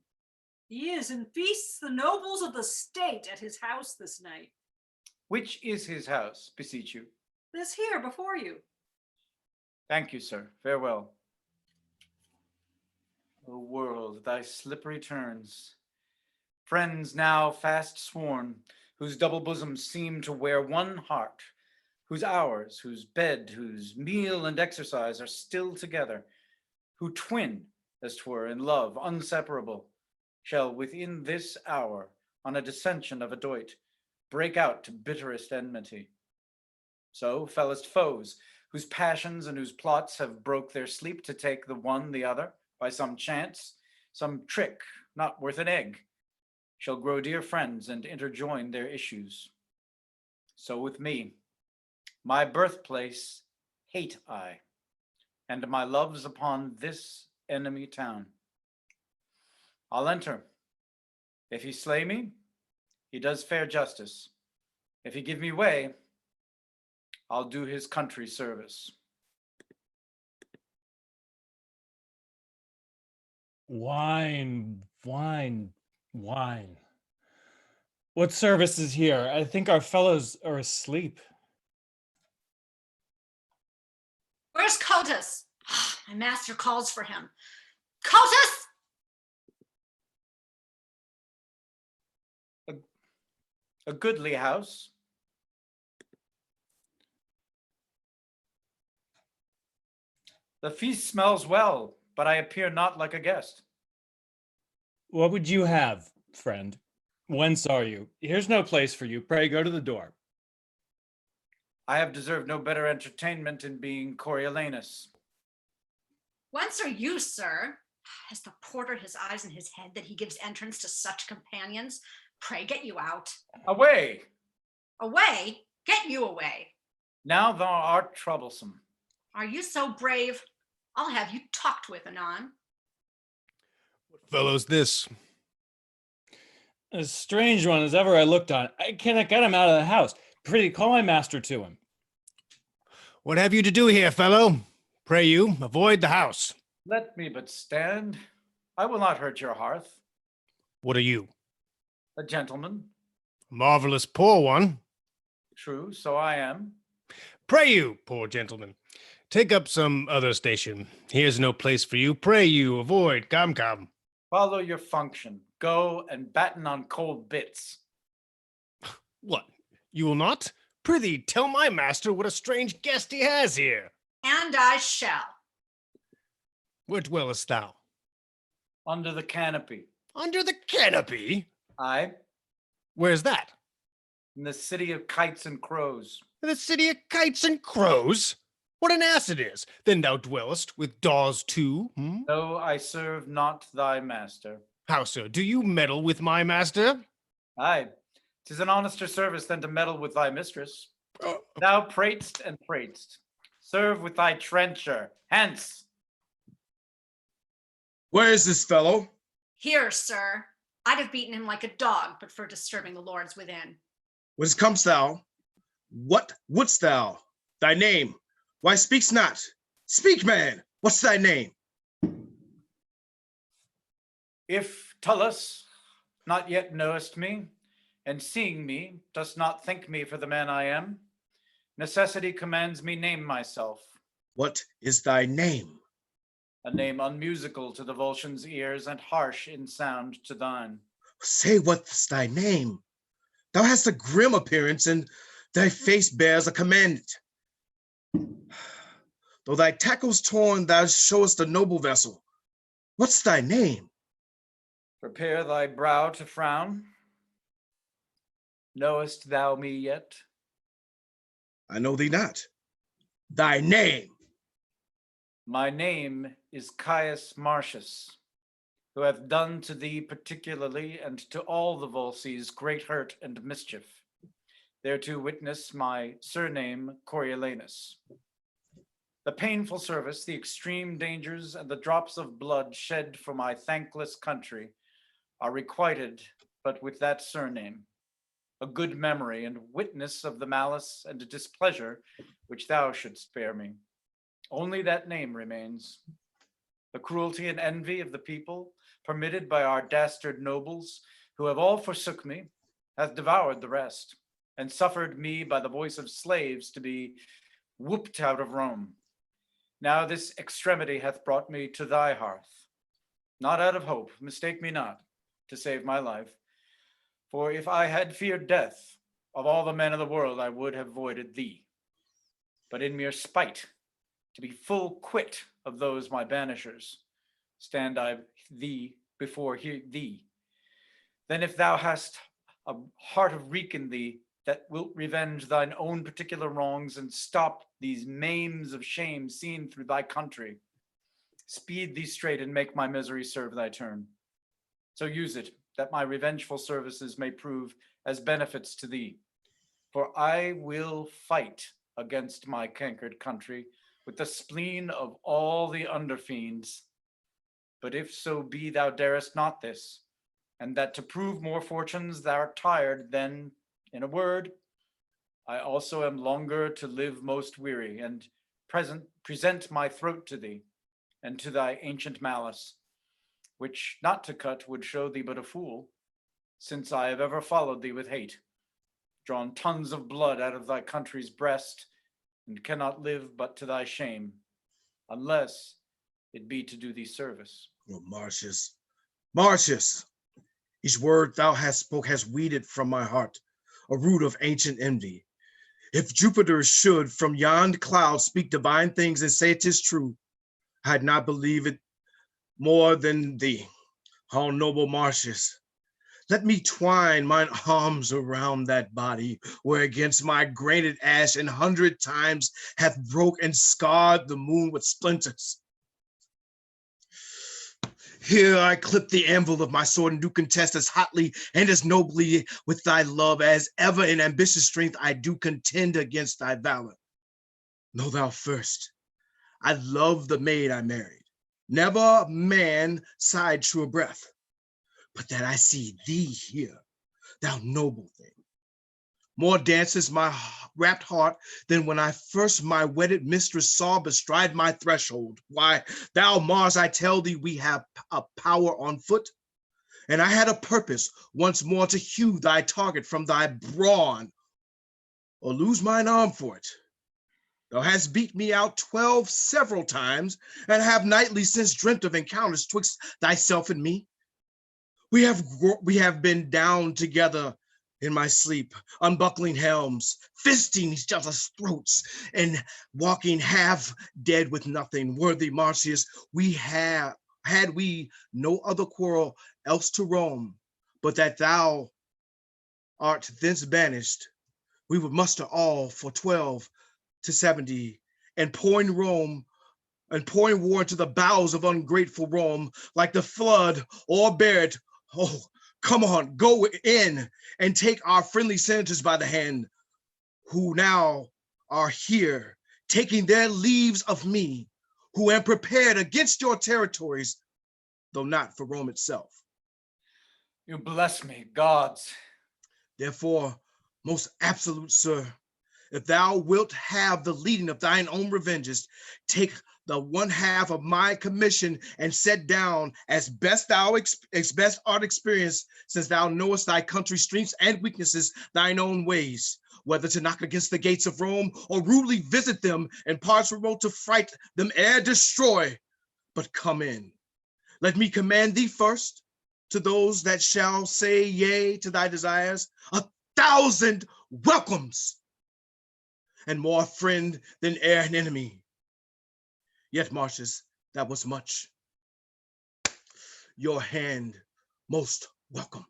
He is, and feasts the nobles of the state at his house this night. Which is his house, beseech you? This here before you. Thank you, sir. Farewell. O world, thy slippery turns. Friends now fast sworn, whose double bosoms seem to wear one heart, whose hours, whose bed, whose meal and exercise are still together, who twin, as 'twere, in love unseparable, shall within this hour, on a dissension of adroit, break out to bitterest enmity. So fellest foes, whose passions and whose plots have broke their sleep to take the one the other by some chance, some trick not worth an egg, shall grow dear friends and interjoin their issues. So with me, my birthplace hate I, and my love's upon this enemy town. I'll enter. If he slay me, he does fair justice. If he give me way, I'll do his country service. Wine, wine, wine. What service is here? I think our fellows are asleep. Where's Cotus? My master calls for him. Cotus! A goodly house. The feast smells well, but I appear not like a guest. What would you have, friend? Whence are you? Here's no place for you. Pray go to the door. I have deserved no better entertainment in being Coriolanus. Whence are you, sir? Has the porter his eyes in his head that he gives entrance to such companions? Pray get you out. Away! Away? Get you away. Now thou art troublesome. Are you so brave? I'll have you talked with anon. What fellow's this? A strange one as ever I looked on. I cannot get him out of the house. Prithee, call my master to him. What have you to do here, fellow? Pray you, avoid the house. Let me but stand. I will not hurt your hearth. What are you? A gentleman. A marvelous poor one. True, so I am. Pray you, poor gentleman, take up some other station. Here's no place for you. Pray you, avoid. Come, come. Follow your function. Go and batten on cold bits. What? You will not? Prithee, tell my master what a strange guest he has here. And I shall. Where dwellest thou? Under the canopy. Under the canopy? Aye. Where's that? In the city of kites and crows. In the city of kites and crows? What an ass it is! Then thou dwellest with daws too? Though I serve not thy master. How so? Do you meddle with my master? Aye. 'Tis an honester service than to meddle with thy mistress. Thou pratest and pratest. Serve with thy trencher. Hence. Where is this fellow? Here, sir. I'd have beaten him like a dog, but for disturbing the lords within. Whence comest thou? What wouldst thou? Thy name? Why speaks not? Speak, man, what's thy name? If, Tullus, not yet knowest me, and seeing me, dost not think me for the man I am, necessity commands me name myself. What is thy name? A name unmusical to the Volscian's ears and harsh in sound to thine. Say what's thy name? Thou hast a grim appearance, and thy face bears a commandment. Though thy tackle's torn, thou showest a noble vessel. What's thy name? Prepare thy brow to frown. Knowest thou me yet? I know thee not. Thy name? My name is Caius Marcius, who hath done to thee particularly and to all the Volsces great hurt and mischief. Thereto witness my surname Coriolanus. The painful service, the extreme dangers, and the drops of blood shed for my thankless country are requited but with that surname, a good memory and witness of the malice and displeasure which thou shouldst spare me. Only that name remains. The cruelty and envy of the people, permitted by our dastard nobles, who have all forsook me, hath devoured the rest, and suffered me by the voice of slaves to be whooped out of Rome. Now this extremity hath brought me to thy hearth, not out of hope, mistake me not, to save my life. For if I had feared death, of all the men of the world I would have avoided thee. But in mere spite, to be full quit of those my banishers, stand I thee before thee. Then if thou hast a heart of wreak in thee, that wilt revenge thine own particular wrongs and stop these maims of shame seen through thy country, speed thee straight and make my misery serve thy turn. So use it, that my revengeful services may prove as benefits to thee. For I will fight against my cankered country with the spleen of all the underfiends. But if so be thou darest not this, and that to prove more fortunes thou art tired, then, in a word, I also am longer to live most weary, and present my throat to thee, and to thy ancient malice, which not to cut would show thee but a fool, since I have ever followed thee with hate, drawn tons of blood out of thy country's breast, and cannot live but to thy shame, unless it be to do thee service. Oh, Marcius, Marcius, each word thou hast spoke has weeded from my heart a root of ancient envy. If Jupiter should from yond cloud speak divine things and say 'tis true, I'd not believe it more than thee. Oh, noble Marcius, let me twine mine arms around that body, where against my grained ash 100 times hath broke and scarred the moon with splinters. Here I clip the anvil of my sword and do contest as hotly and as nobly with thy love as ever in ambitious strength I do contend against thy valor. Know thou first, I love the maid I married. Never man sighed truer breath, but that I see thee here, thou noble thing. More dances my rapt heart than when I first my wedded mistress saw bestride my threshold. Why, thou Mars, I tell thee, we have a power on foot, and I had a purpose once more to hew thy target from thy brawn, or lose mine arm for it. Thou hast beat me out 12 several times, and have nightly since dreamt of encounters twixt thyself and me. We have been down together in my sleep, unbuckling helms, fisting each other's throats, and walking half dead with nothing. Worthy Marcius, had we no other quarrel else to roam, but that thou art thence banished, we would muster all for 12 to 70, and pouring war into the bowels of ungrateful Rome, like the flood or bear it. Oh, come on, go in and take our friendly senators by the hand, who now are here, taking their leaves of me, who am prepared against your territories, though not for Rome itself. You bless me, gods. Therefore, most absolute sir, if thou wilt have the leading of thine own revenges, take the one half of my commission and set down as best best art experienced, since thou knowest thy country's strengths and weaknesses, thine own ways, whether to knock against the gates of Rome or rudely visit them in parts remote to fright them ere destroy, but come in. Let me command thee first, to those that shall say yea to thy desires, 1,000 welcomes, and more friend than e'er an enemy. Yet, Marcius, that was much. Your hand most welcome.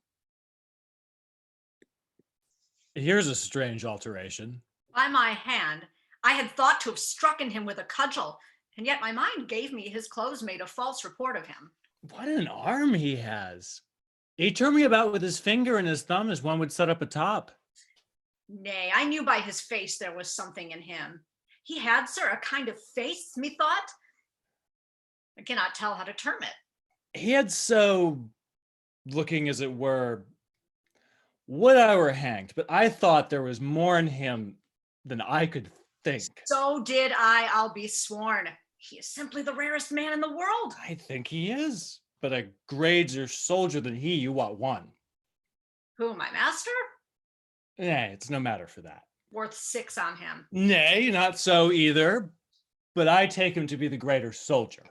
Here's a strange alteration. By my hand, I had thought to have strucken him with a cudgel, and yet my mind gave me his clothes made a false report of him. What an arm he has. He turned me about with his finger and his thumb as one would set up a top. Nay, I knew by his face there was something in him. He had, sir, a kind of face, methought. I cannot tell how to term it. He had so, looking as it were, would I were hanged, but I thought there was more in him than I could think. So did I, I'll be sworn. He is simply the rarest man in the world. I think he is, but a gradier soldier than he, you want one. Who, my master? Nay, it's no matter for that. Worth 6 on him. Nay, not so either, but I take him to be the greater soldier.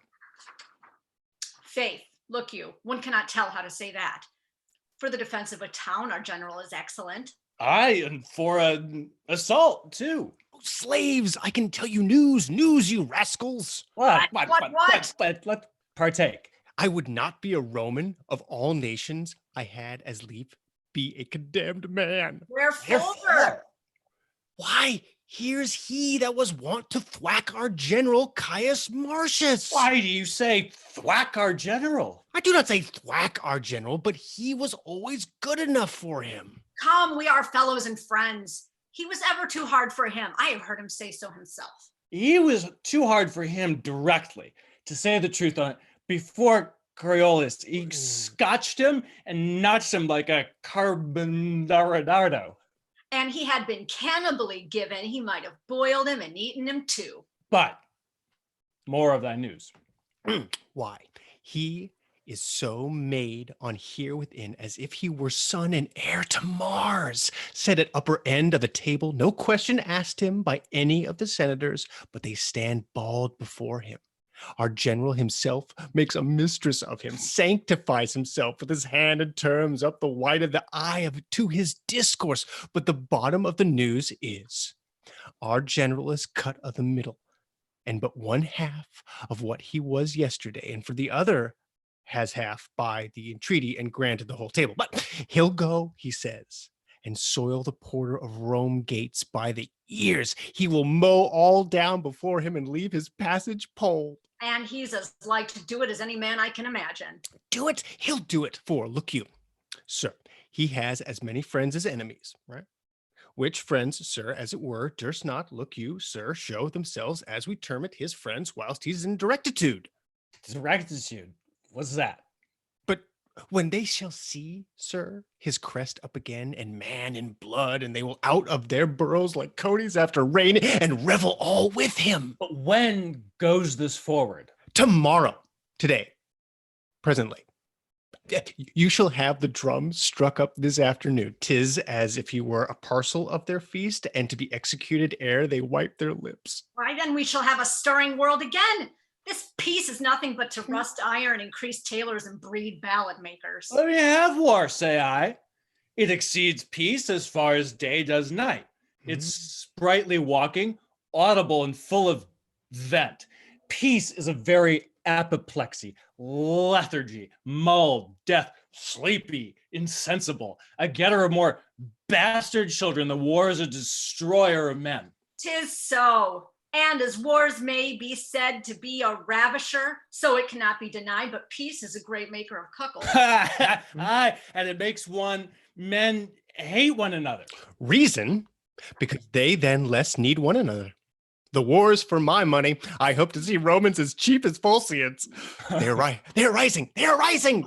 Faith, look you, one cannot tell how to say that. For the defense of a town, our general is excellent. Aye, and for an assault, too. Slaves, I can tell you news, you rascals. What? Let's partake. I would not be a Roman of all nations. I had as lief be a condemned man. Wherefore? Why, here's he that was wont to thwack our general Caius Marcius. Why do you say thwack our general? I do not say thwack our general, but he was always good enough for him. Come, we are fellows and friends. He was ever too hard for him. I have heard him say so himself. He was too hard for him directly. To say the truth on it, before Coriolanus, he scotched him and notched him like a carbonardo. And he had been cannibally given, he might have boiled him and eaten him too. But more of thy news. Why, he is so made on here within as if he were son and heir to Mars, set at upper end of the table, no question asked him by any of the senators, but they stand bald before him. Our general himself makes a mistress of him, sanctifies himself with his hand and turns up the white of the eye to his discourse. But the bottom of the news is, our general is cut of the middle, and but one half of what he was yesterday, and for the other has half by the entreaty and granted the whole table. But he'll go, he says, and soil the porter of Rome gates by the ears. He will mow all down before him and leave his passage polled. And he's as like to do it as any man I can imagine. Do it, he'll do it. For, look you, sir, he has as many friends as enemies, right? Which friends, sir, as it were, durst not, look you, sir, show themselves, as we term it, his friends, whilst he's in directitude. Directitude? What's that? But when they shall see, sir, his crest up again, and man in blood, and they will out of their burrows like conies after rain, and revel all with him. But when goes this forward? Tomorrow, today, presently. You shall have the drums struck up this afternoon. 'Tis as if he were a parcel of their feast, and to be executed ere they wipe their lips. Why, then we shall have a stirring world again. This peace is nothing but to rust iron, increase tailors, and breed ballad makers. Let me have war, say I. It exceeds peace as far as day does night. It's sprightly walking, audible and full of vent. Peace is a very apoplexy, lethargy, mull, death, sleepy, insensible, a getter of more bastard children. The war is a destroyer of men. 'Tis so. And as wars may be said to be a ravisher, so it cannot be denied, but peace is a great maker of cuckolds. Aye, and it makes men hate one another. Reason, because they then less need one another. The wars for my money. I hope to see Romans as cheap as Volscians. They're right. They're rising. They're rising.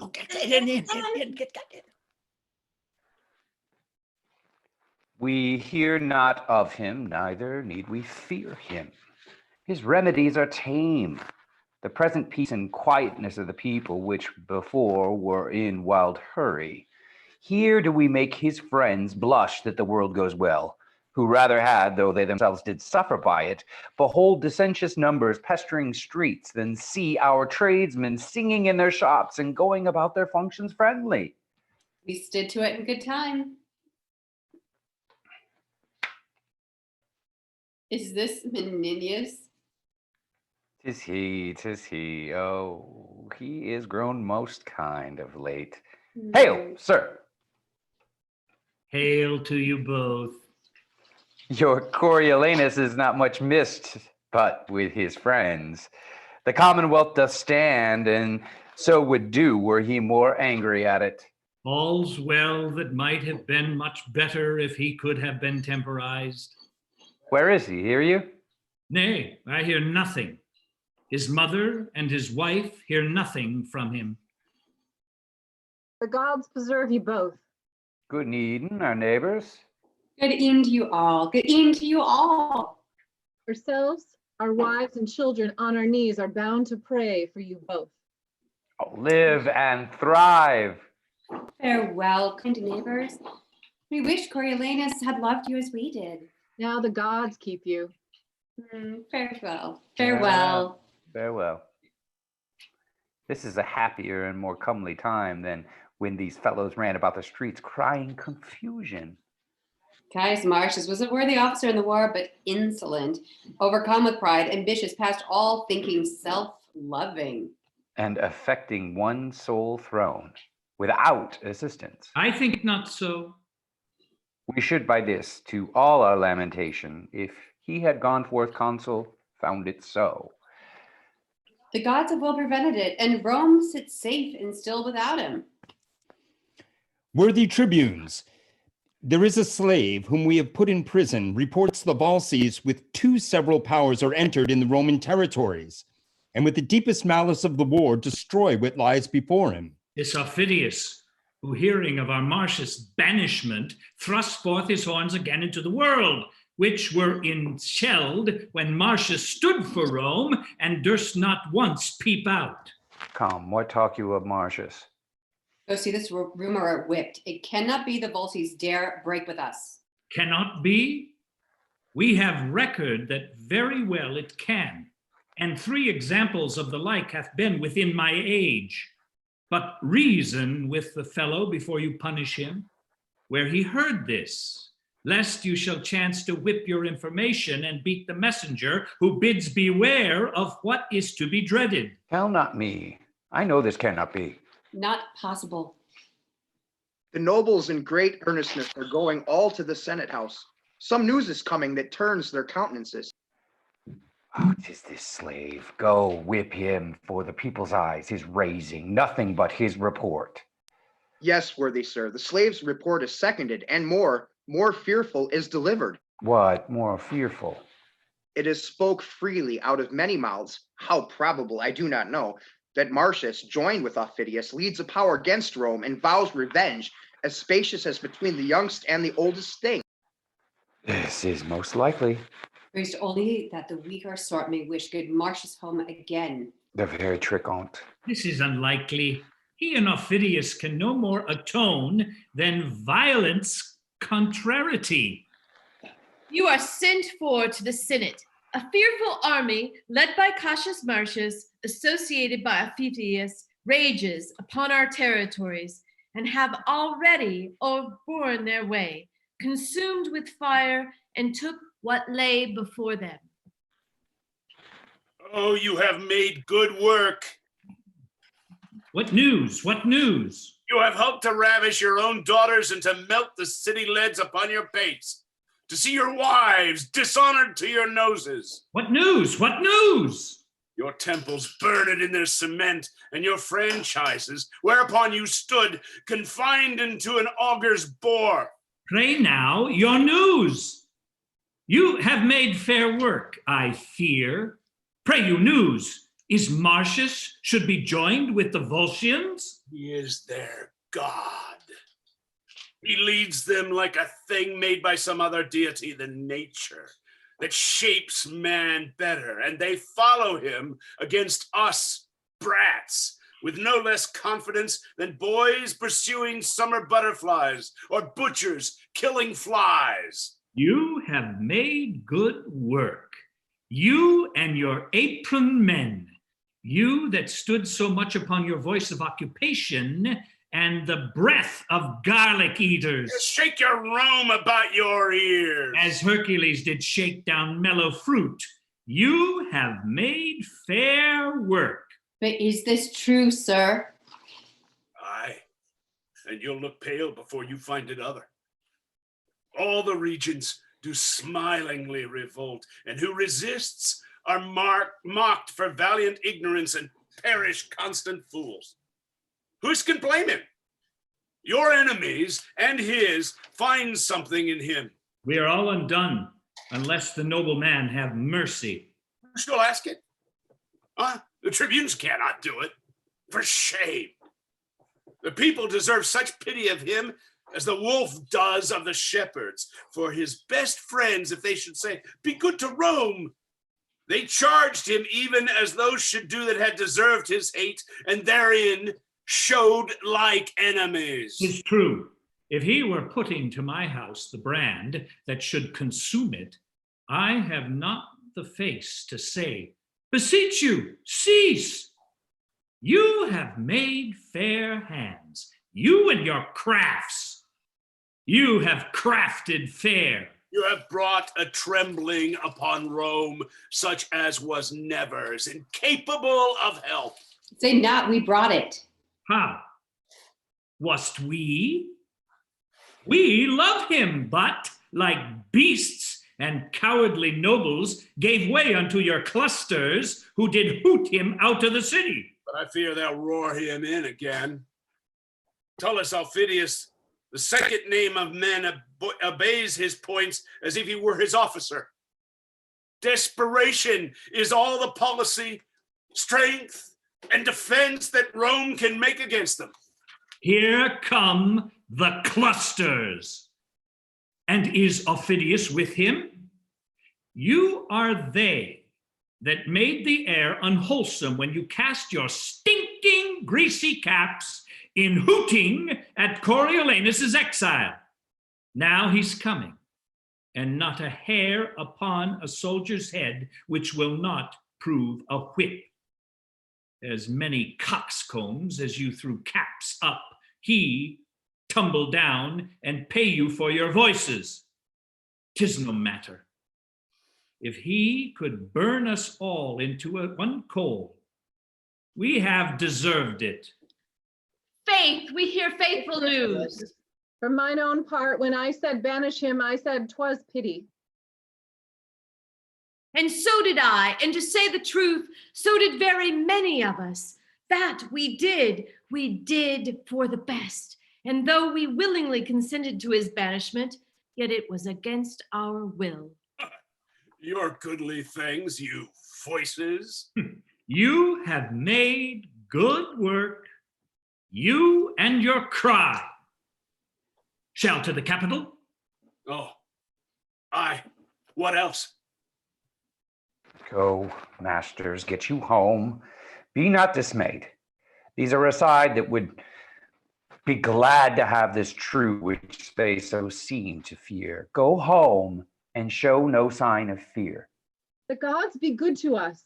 We hear not of him, neither need we fear him. His remedies are tame. The present peace and quietness of the people, which before were in wild hurry. Here do we make his friends blush that the world goes well, who rather had, though they themselves did suffer by it, behold dissentious numbers pestering streets, than see our tradesmen singing in their shops and going about their functions friendly. We stood to it in good time. Is this Menenius? 'Tis he, 'tis he. Oh, he is grown most kind of late. Hail, sir! Hail to you both. Your Coriolanus is not much missed, but with his friends. The Commonwealth doth stand, and so would do were he more angry at it. All's well that might have been much better if he could have been temporized. Where is he, hear you? Nay, I hear nothing. His mother and his wife hear nothing from him. The gods preserve you both. Good Eden, our neighbors. Good e'en to you all. Good e'en to you all. Ourselves, our wives and children on our knees are bound to pray for you both. Oh, live and thrive. Farewell, kind neighbors. We wish Coriolanus had loved you as we did. Now the gods keep you. Farewell. Farewell. Farewell. This is a happier and more comely time than when these fellows ran about the streets crying confusion. Caius Marcius was a worthy officer in the war, but insolent, overcome with pride, ambitious past all thinking, self-loving. And affecting one sole throne without assistance. I think not so. We should by this, to all our lamentation, if he had gone forth consul, found it so. The gods have well prevented it, and Rome sits safe and still without him. Worthy tribunes, there is a slave whom we have put in prison, reports the Volsces with 2 several powers are entered in the Roman territories, and with the deepest malice of the war destroy what lies before him. This Aufidius, who hearing of our Marcius' banishment, thrust forth his horns again into the world, which were enshelled when Marcius stood for Rome and durst not once peep out. Come, what talk you of Marcius? Go see this rumor are whipped. It cannot be the Volsces dare break with us. Cannot be? We have record that very well it can, and 3 examples of the like hath been within my age. But reason with the fellow before you punish him, where he heard this, lest you shall chance to whip your information and beat the messenger who bids beware of what is to be dreaded. Tell not me. I know this cannot be. Not possible. The nobles in great earnestness are going all to the Senate House. Some news is coming that turns their countenances. Oh, 'tis this slave. Go whip him for the people's eyes, his raising, nothing but his report. Yes, worthy sir, the slave's report is seconded, and more fearful is delivered. What more fearful? It is spoke freely out of many mouths, how probable I do not know, that Marcius, joined with Aufidius, leads a power against Rome and vows revenge as spacious as between the youngest and the oldest thing. This is most likely. Priest, only that the weaker sort may wish good Marcius home again. The very trick on't. This is unlikely. He and Aufidius can no more atone than violence contrariety. You are sent for to the Senate, a fearful army led by Cassius Marcius, associated by Aufidius, rages upon our territories, and have already overborne their way, consumed with fire, and took what lay before them. Oh, you have made good work. What news? What news? You have helped to ravish your own daughters and to melt the city lids upon your pates, to see your wives dishonored to your noses. What news? What news? Your temples burned in their cement, and your franchises, whereupon you stood, confined into an augur's bore. Pray now, your news. You have made fair work, I fear. Pray you news. Is Marcius should be joined with the Volscians? He is their god. He leads them like a thing made by some other deity than nature, that shapes man better, and they follow him against us brats with no less confidence than boys pursuing summer butterflies or butchers killing flies. You have made good work, you and your apron men, you that stood so much upon your voice of occupation and the breath of garlic eaters. Shake your roam about your ears. As Hercules did shake down mellow fruit, you have made fair work. But is this true, sir? Aye, and you'll look pale before you find it other. All the regions do smilingly revolt, and who resists are mocked for valiant ignorance and perish constant fools. Who can blame him? Your enemies and his find something in him. We are all undone, unless the noble man have mercy. You still ask it? Huh? The tribunes cannot do it. For shame. The people deserve such pity of him as the wolf does of the shepherds. For his best friends, if they should say, be good to Rome, they charged him even as those should do that had deserved his hate, and therein showed like enemies. 'Tis true. If he were putting to my house the brand that should consume it, I have not the face to say, beseech you, cease. You have made fair hands, you and your crafts. You have crafted fair. You have brought a trembling upon Rome, such as was never's, incapable of help. Say not we brought it. How? Wast we? We love him, but like beasts and cowardly nobles gave way unto your clusters, who did hoot him out of the city. But I fear they'll roar him in again. Tullus Aufidius, the second name of men, obeys his points as if he were his officer. Desperation is all the policy, strength, and defense that Rome can make against them. Here come the clusters. And is Aufidius with him? You are they that made the air unwholesome when you cast your stinking greasy caps in hooting at Coriolanus' exile. Now he's coming, and not a hair upon a soldier's head which will not prove a whip. As many coxcombs as you threw caps up, he tumble down and pay you for your voices. 'Tis no matter. If he could burn us all into one coal, we have deserved it. Faith, we hear faithful news. For mine own part, when I said banish him, I said 'twas pity. And so did I, and to say the truth, so did very many of us. That we did for the best. And though we willingly consented to his banishment, yet it was against our will. Your goodly things, you voices. You have made good work, you and your cry. Shall to the capital? Oh, aye. What else? Go, masters, get you home. Be not dismayed. These are a side that would be glad to have this true which they so seem to fear. Go home and show no sign of fear. The gods be good to us.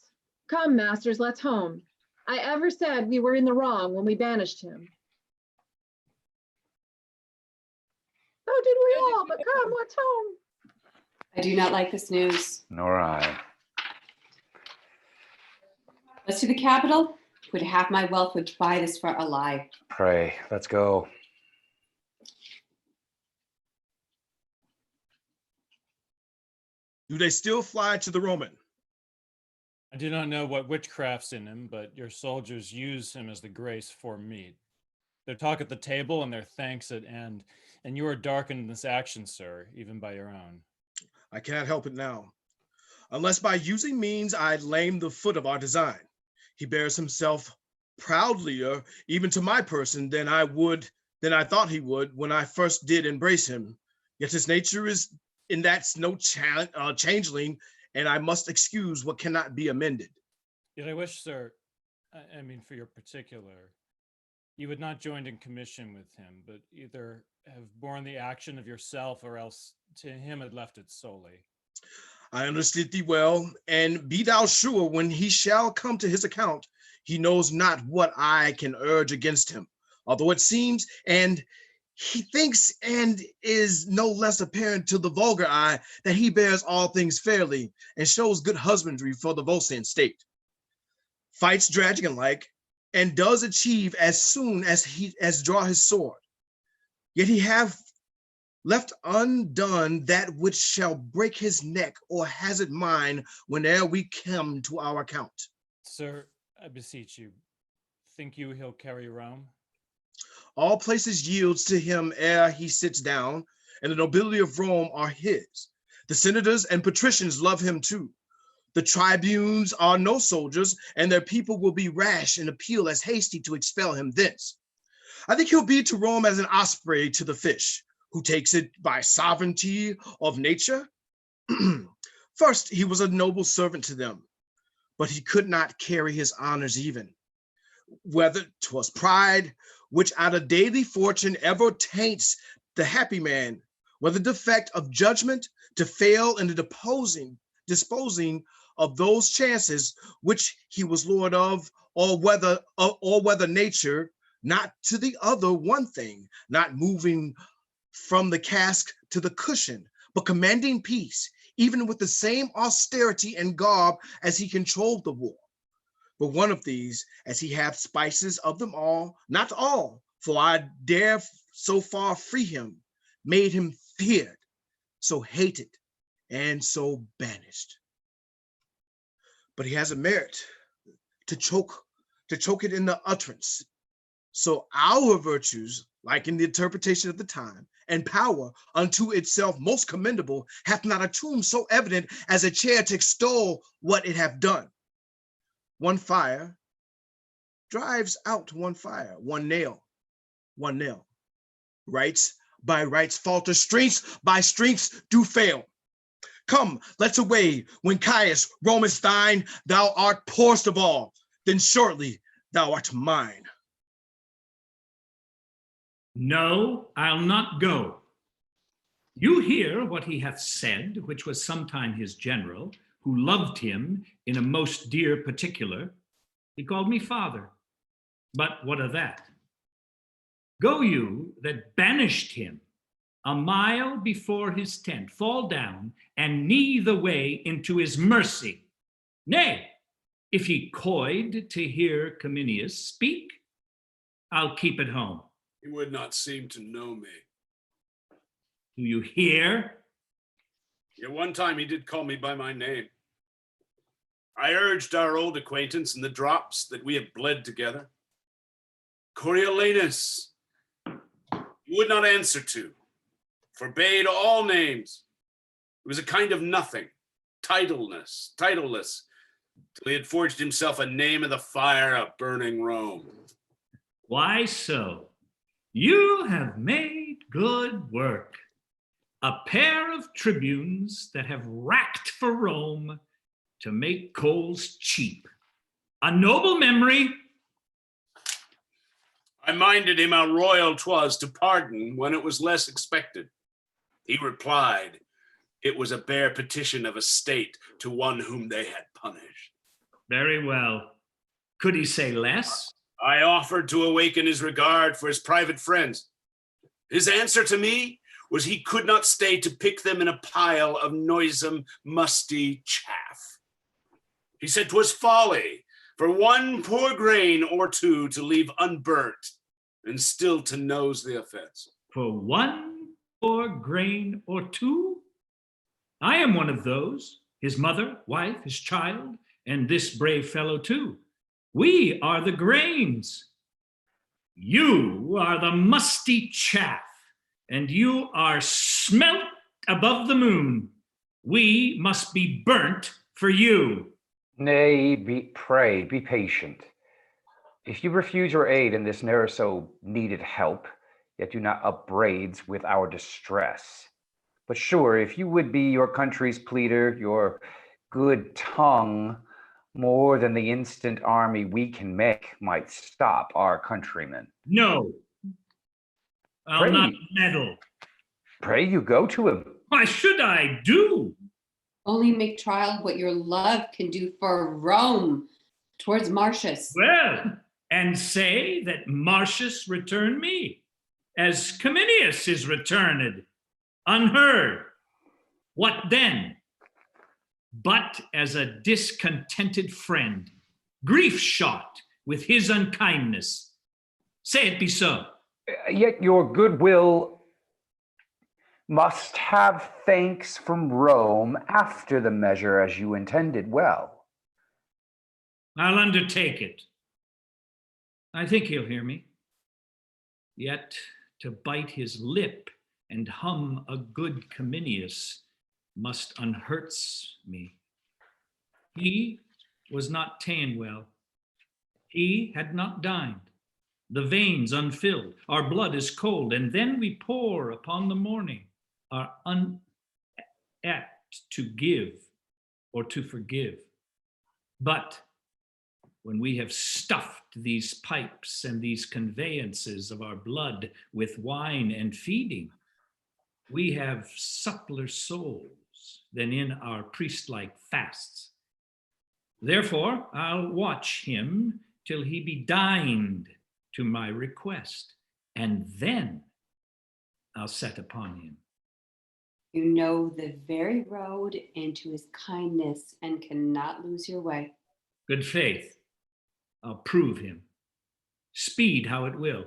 Come, masters, let's home. I ever said we were in the wrong when we banished him. So did we all, but come, let's home. I do not like this news. Nor I. Let's to the capital. Would half my wealth would buy this for a lie. Pray, let's go. Do they still fly to the Roman? I do not know what witchcraft's in him, but your soldiers use him as the grace for meat. Their talk at the table and their thanks at end, and you are darkened in this action, sir, even by your own. I cannot help it now. Unless by using means I lame the foot of our design. He bears himself proudlier even to my person than than I thought he would when I first did embrace him. Yet his nature is in that's no changeling, and I must excuse what cannot be amended. Yet I wish, sir, I mean, for your particular, you had not joined in commission with him, but either have borne the action of yourself or else to him had left it solely. I understood thee well, and be thou sure when he shall come to his account, he knows not what I can urge against him, although it seems, and he thinks, and is no less apparent to the vulgar eye, that he bears all things fairly, and shows good husbandry for the Volscian state. Fights dragon-like, and does achieve as soon as draw his sword. Yet he have left undone that which shall break his neck or hazard mine whene'er we come to our account. Sir, I beseech you, think you he'll carry Rome? All places yields to him ere he sits down, and the nobility of Rome are his. The senators and patricians love him too. The tribunes are no soldiers, and their people will be rash and appeal as hasty to expel him thence. I think he'll be to Rome as an osprey to the fish, who takes it by sovereignty of nature. First, he was a noble servant to them, but he could not carry his honors even. Whether 'twas pride, which out of daily fortune ever taints the happy man, whether defect of judgment to fail in the disposing of those chances which he was lord of, or whether nature, not to the other one thing, not moving from the cask to the cushion, but commanding peace, even with the same austerity and garb as he controlled the war. But one of these, as he hath spices of them all, not all, for I dare so far free him, made him feared, so hated, and so banished. But he has a merit to choke it in the utterance. So our virtues, like in the interpretation of the time, and power unto itself most commendable, hath not a tomb so evident as a chair to extol what it hath done. One fire drives out one fire, one nail. Rights by rights falter, strengths by strengths do fail. Come, let's away. When Caius, Rome is thine, thou art poorest of all, then shortly thou art mine. No, I'll not go. You hear what he hath said, which was sometime his general, who loved him in a most dear particular. He called me father. But what of that? Go you that banished him a mile before his tent, fall down and knee the way into his mercy. Nay, if ye coyed to hear Cominius speak, I'll keep at home. He would not seem to know me. Do you hear? Yet one time he did call me by my name. I urged our old acquaintance in the drops that we have bled together. Coriolanus, he would not answer to, forbade all names. It was a kind of nothing, titleless, till he had forged himself a name in the fire of burning Rome. Why so? You have made good work. A pair of tribunes that have racked for Rome to make coals cheap. A noble memory. I minded him how royal 'twas to pardon when it was less expected. He replied, it was a bare petition of a state to one whom they had punished. Very well. Could he say less? I offered to awaken his regard for his private friends. His answer to me was he could not stay to pick them in a pile of noisome, musty chaff. He said 'twas folly for one poor grain or two to leave unburnt and still to nose the offense. For one poor grain or two? I am one of those, his mother, wife, his child, and this brave fellow too. We are the grains. You are the musty chaff, and you are smelt above the moon. We must be burnt for you. Nay, pray, be patient. If you refuse your aid in this ne'er so needed help, yet do not upbraids with our distress. But sure, if you would be your country's pleader, your good tongue, more than the instant army we can make, might stop our countrymen. No, I'll not meddle. Pray you go to him. Why should I do? Only make trial what your love can do for Rome towards Marcius. Well, and say that Marcius return me, as Cominius is returned, unheard. What then? But as a discontented friend, grief-shot with his unkindness. Say it be so. Yet your goodwill must have thanks from Rome after the measure as you intended well. I'll undertake it. I think he'll hear me. Yet to bite his lip and hum a good Cominius must unhurts me. He was not ta'en well. He had not dined. The veins unfilled, our blood is cold, and then we pour upon the morning, are unapt to give or to forgive. But when we have stuffed these pipes and these conveyances of our blood with wine and feeding, we have suppler souls than in our priest-like fasts. Therefore, I'll watch him till he be dined to my request, and then I'll set upon him. You know the very road into his kindness and cannot lose your way. Good faith, I'll prove him. Speed how it will.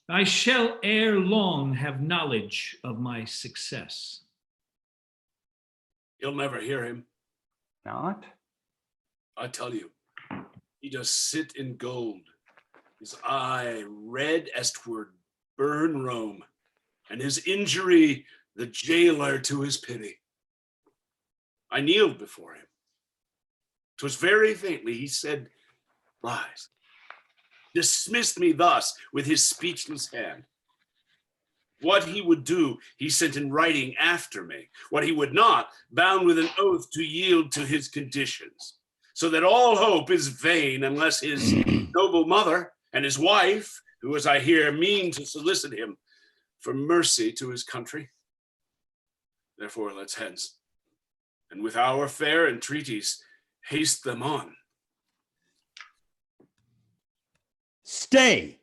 I shall ere long have knowledge of my success. You'll never hear him. Not? I tell you, he does sit in gold, his eye red as 'twere burn Rome, and his injury the jailer to his pity. I kneeled before him. 'Twas very faintly he said, "Rise," dismissed me thus with his speechless hand. What he would do, he sent in writing after me. What he would not, bound with an oath to yield to his conditions. So that all hope is vain unless his noble mother and his wife, who as I hear mean to solicit him for mercy to his country. Therefore let's hence, and with our fair entreaties haste them on. Stay!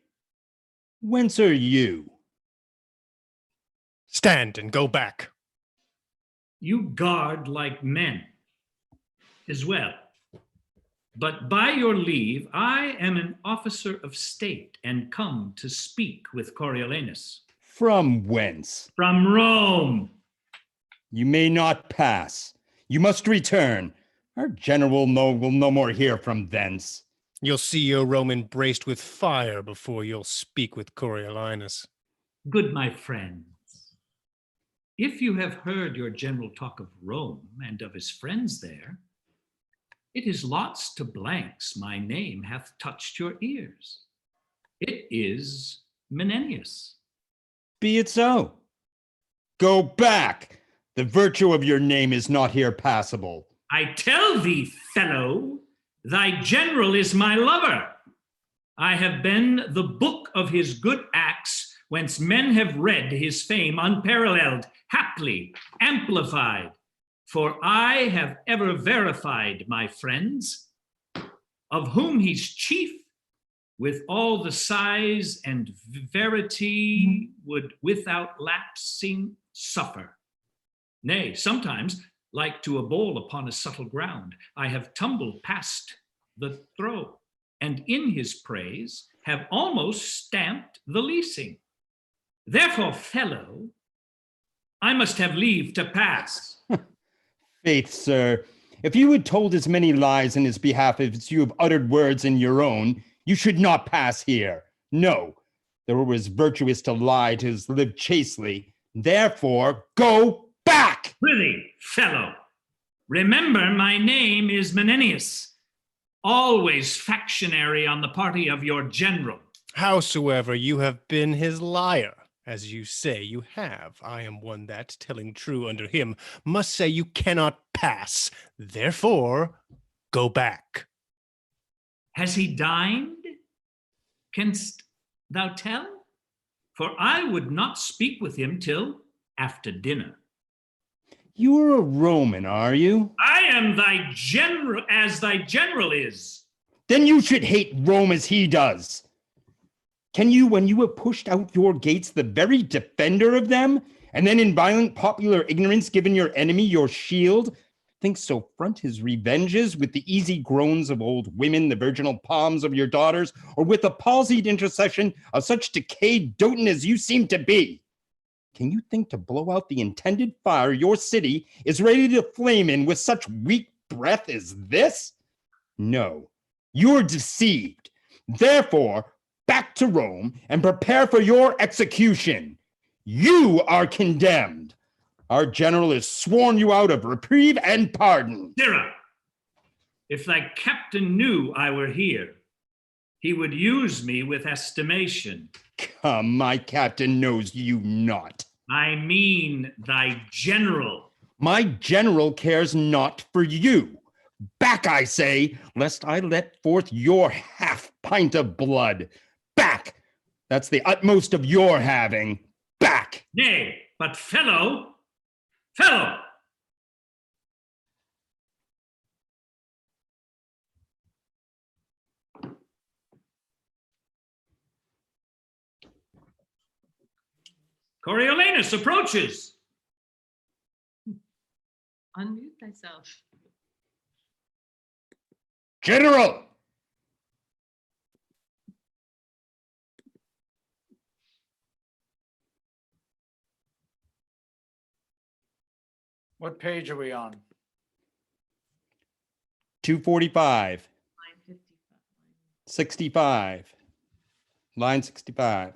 Whence are you? Stand and go back. You guard like men as well. But by your leave, I am an officer of state and come to speak with Coriolanus. From whence? From Rome. You may not pass. You must return. Our general will no more hear from thence. You'll see your Rome embraced with fire before you'll speak with Coriolanus. Good my friends, if you have heard your general talk of Rome and of his friends there, it is lots to blanks my name hath touched your ears. It is Menenius. Be it so. Go back. The virtue of your name is not here passable. I tell thee, fellow, thy general is my lover. I have been the book of his good acts, whence men have read his fame unparalleled, haply amplified. For I have ever verified, my friends, of whom he's chief, with all the size and verity would without lapsing suffer. Nay, sometimes, like to a bowl upon a subtle ground, I have tumbled past the throw, and in his praise have almost stamped the leasing. Therefore, fellow, I must have leave to pass. Faith, sir, if you had told as many lies in his behalf as you have uttered words in your own, you should not pass here. No, there were as virtuous to lie to live chastely. Therefore, go back! Prithee, fellow, remember my name is Menenius, always factionary on the party of your general. Howsoever you have been his liar, as you say you have, I am one that, telling true under him, must say you cannot pass. Therefore, go back. Has he dined? Canst thou tell? For I would not speak with him till after dinner. You are a Roman, are you? I am thy general, as thy general is. Then you should hate Rome as he does. Can you, when you have pushed out your gates, the very defender of them, and then in violent popular ignorance given your enemy your shield, think so front his revenges with the easy groans of old women, the virginal palms of your daughters, or with the palsied intercession of such decayed doting as you seem to be? Can you think to blow out the intended fire your city is ready to flame in with such weak breath as this? No, you're deceived. Therefore, back to Rome and prepare for your execution. You are condemned. Our general has sworn you out of reprieve and pardon. Sirrah, if thy captain knew I were here, he would use me with estimation. Come, my captain knows you not. I mean thy general. My general cares not for you. Back, I say, lest I let forth your half pint of blood. Back! That's the utmost of your having. Back! Nay, but fellow! Coriolanus approaches. Unmute thyself. General! What page are we on? 245. 65. Line 65.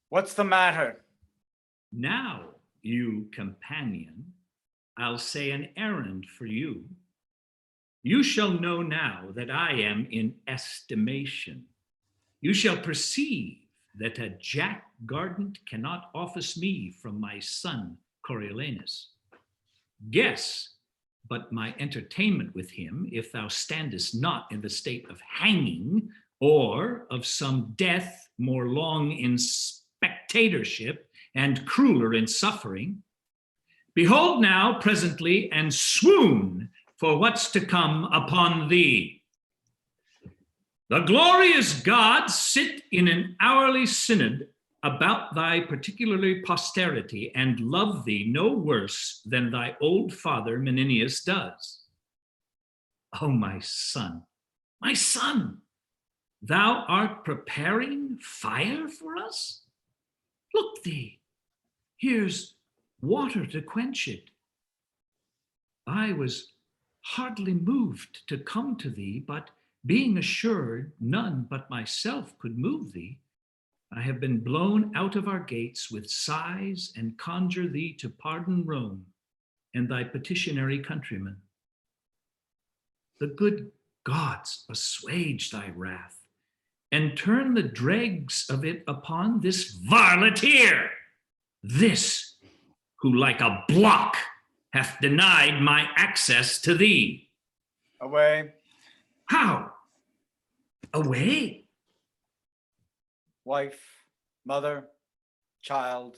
What's the matter? Now, you companion, I'll say an errand for you. You shall know now that I am in estimation. You shall perceive that a Jack Gardent cannot office me from my son Coriolanus. Guess but my entertainment with him, if thou standest not in the state of hanging, or of some death more long in spectatorship and crueler in suffering. Behold now presently, and swoon for what's to come upon thee. The glorious gods sit in an hourly synod about thy particularly posterity, and love thee no worse than thy old father Menenius does. Oh, my son, thou art preparing fire for us? Look thee, here's water to quench it. I was hardly moved to come to thee, but being assured none but myself could move thee, I have been blown out of our gates with sighs, and conjure thee to pardon Rome and thy petitionary countrymen. The good gods assuage thy wrath, and turn the dregs of it upon this varlet here, this who like a block hath denied my access to thee. Away. How? Away? Wife, mother, child,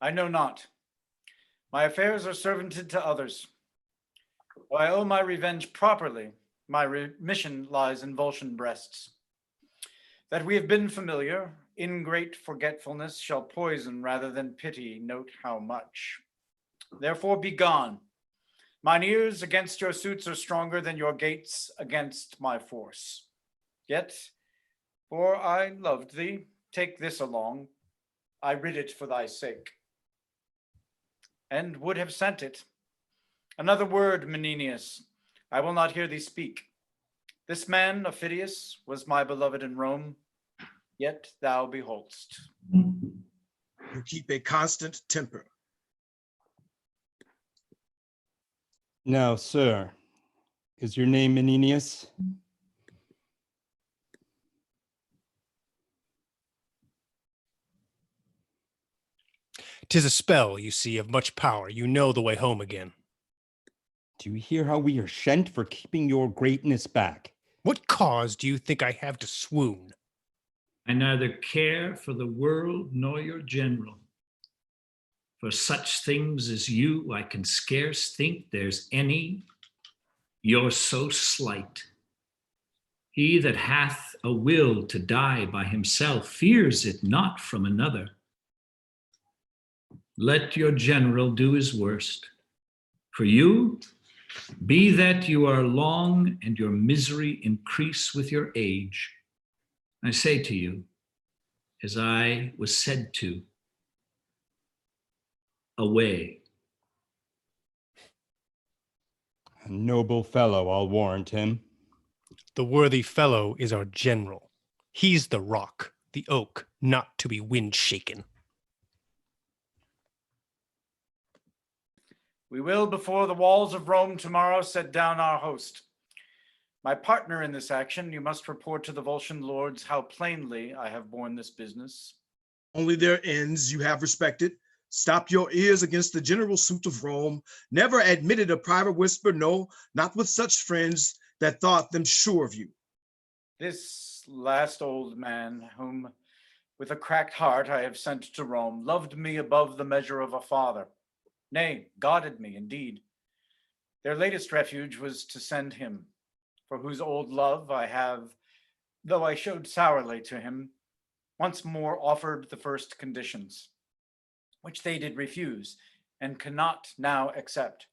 I know not. My affairs are servanted to others. Though I owe my revenge properly, my remission lies in Volscian breasts. That we have been familiar, in great forgetfulness shall poison rather than pity, note how much. Therefore be gone. Mine ears against your suits are stronger than your gates against my force. Yet, for I loved thee, take this along. I rid it for thy sake, and would have sent it. Another word, Menenius, I will not hear thee speak. This man, Aufidius, was my beloved in Rome, yet thou beholdst. You keep a constant temper. Now, sir, is your name Menenius? 'Tis a spell, you see, of much power. You know the way home again. Do you hear how we are shent for keeping your greatness back? What cause do you think I have to swoon? I neither care for the world nor your general. For such things as you, I can scarce think there's any. You're so slight. He that hath a will to die by himself fears it not from another. Let your general do his worst. For you, be that you are long and your misery increase with your age. I say to you, as I was said to, away. A noble fellow, I'll warrant him. The worthy fellow is our general. He's the rock, the oak, not to be wind shaken. We will, before the walls of Rome tomorrow, set down our host. My partner in this action, you must report to the Volscian lords how plainly I have borne this business. Only their ends you have respected. Stopped your ears against the general suit of Rome. Never admitted a private whisper, no, not with such friends that thought them sure of you. This last old man, whom with a cracked heart I have sent to Rome, loved me above the measure of a father. Nay, guarded me, indeed. Their latest refuge was to send him, for whose old love I have, though I showed sourly to him, once more offered the first conditions, which they did refuse, and cannot now accept,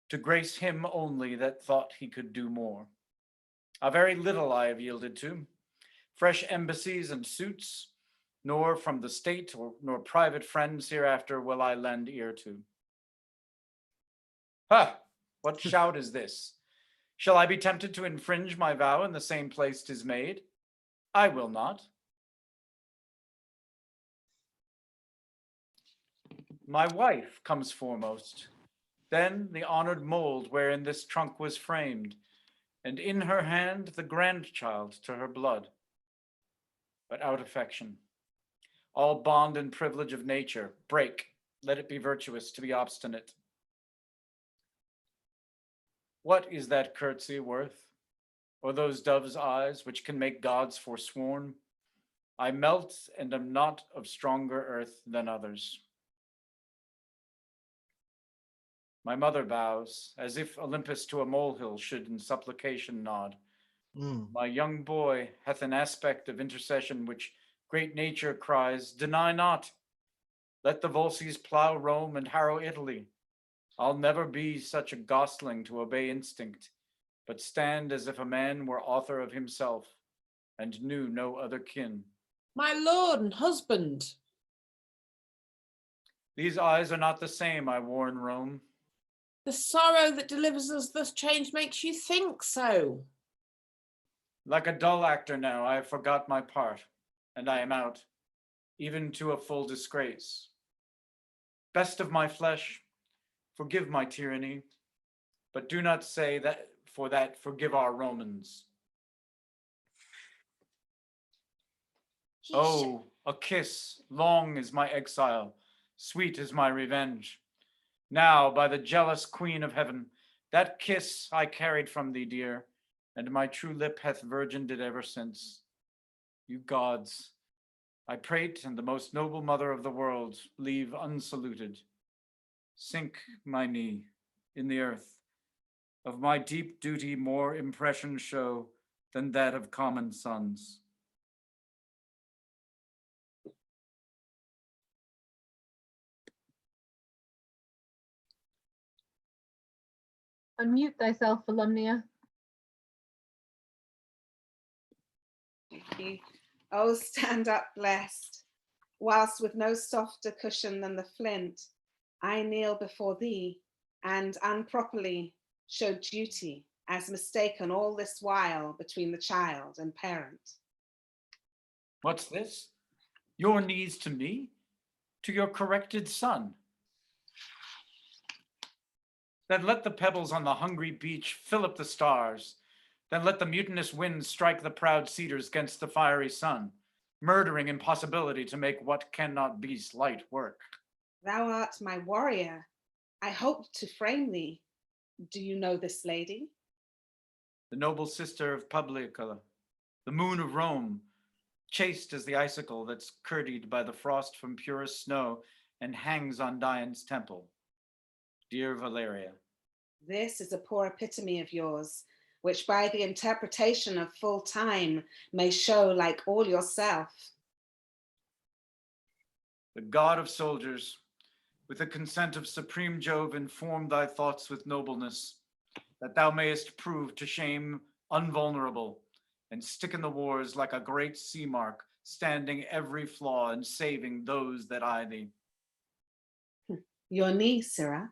to grace him only that thought he could do more. A very little I have yielded to, fresh embassies and suits, nor from the state nor private friends hereafter will I lend ear to. Ha! What shout is this? Shall I be tempted to infringe my vow in the same place 'tis made? I will not. My wife comes foremost, then the honored mold wherein this trunk was framed, and in her hand the grandchild to her blood. But out affection, all bond and privilege of nature, break, let it be virtuous to be obstinate. What is that curtsy worth, or those doves' eyes which can make gods forsworn? I melt and am not of stronger earth than others. My mother bows, as if Olympus to a molehill should in supplication nod. My young boy hath an aspect of intercession which great nature cries, deny not. Let the Volsces plow Rome and harrow Italy. I'll never be such a gosling to obey instinct, but stand as if a man were author of himself and knew no other kin. My lord and husband. These eyes are not the same, I warn Rome. The sorrow that delivers us thus changed makes you think so. Like a dull actor now, I have forgot my part, and I am out, even to a full disgrace. Best of my flesh, forgive my tyranny, but do not say that for that forgive our Romans. Oh, a kiss, long is my exile, sweet is my revenge. Now, by the jealous Queen of Heaven, that kiss I carried from thee, dear, and my true lip hath virgined it ever since. You gods, I prate, and the most noble mother of the world, leave unsaluted. Sink my knee in the earth. Of my deep duty more impression show than that of common sons. Unmute thyself, Volumnia. Thank you. Oh, stand up, blessed, whilst with no softer cushion than the flint, I kneel before thee, and unproperly show duty, as mistaken all this while between the child and parent. What's this? Your knees to me? To your corrected son? Then let the pebbles on the hungry beach fill up the stars. Then let the mutinous winds strike the proud cedars against the fiery sun, murdering impossibility to make what cannot be slight work. Thou art my warrior. I hope to frame thee. Do you know this lady? The noble sister of Publica, the moon of Rome, chaste as the icicle that's curdied by the frost from purest snow and hangs on Dian's temple. Dear Valeria. This is a poor epitome of yours, which by the interpretation of full time may show like all yourself. The god of soldiers, with the consent of supreme Jove, inform thy thoughts with nobleness, that thou mayest prove to shame unvulnerable, and stick in the wars like a great sea mark, standing every flaw and saving those that eye thee. Your niece, Sirrah.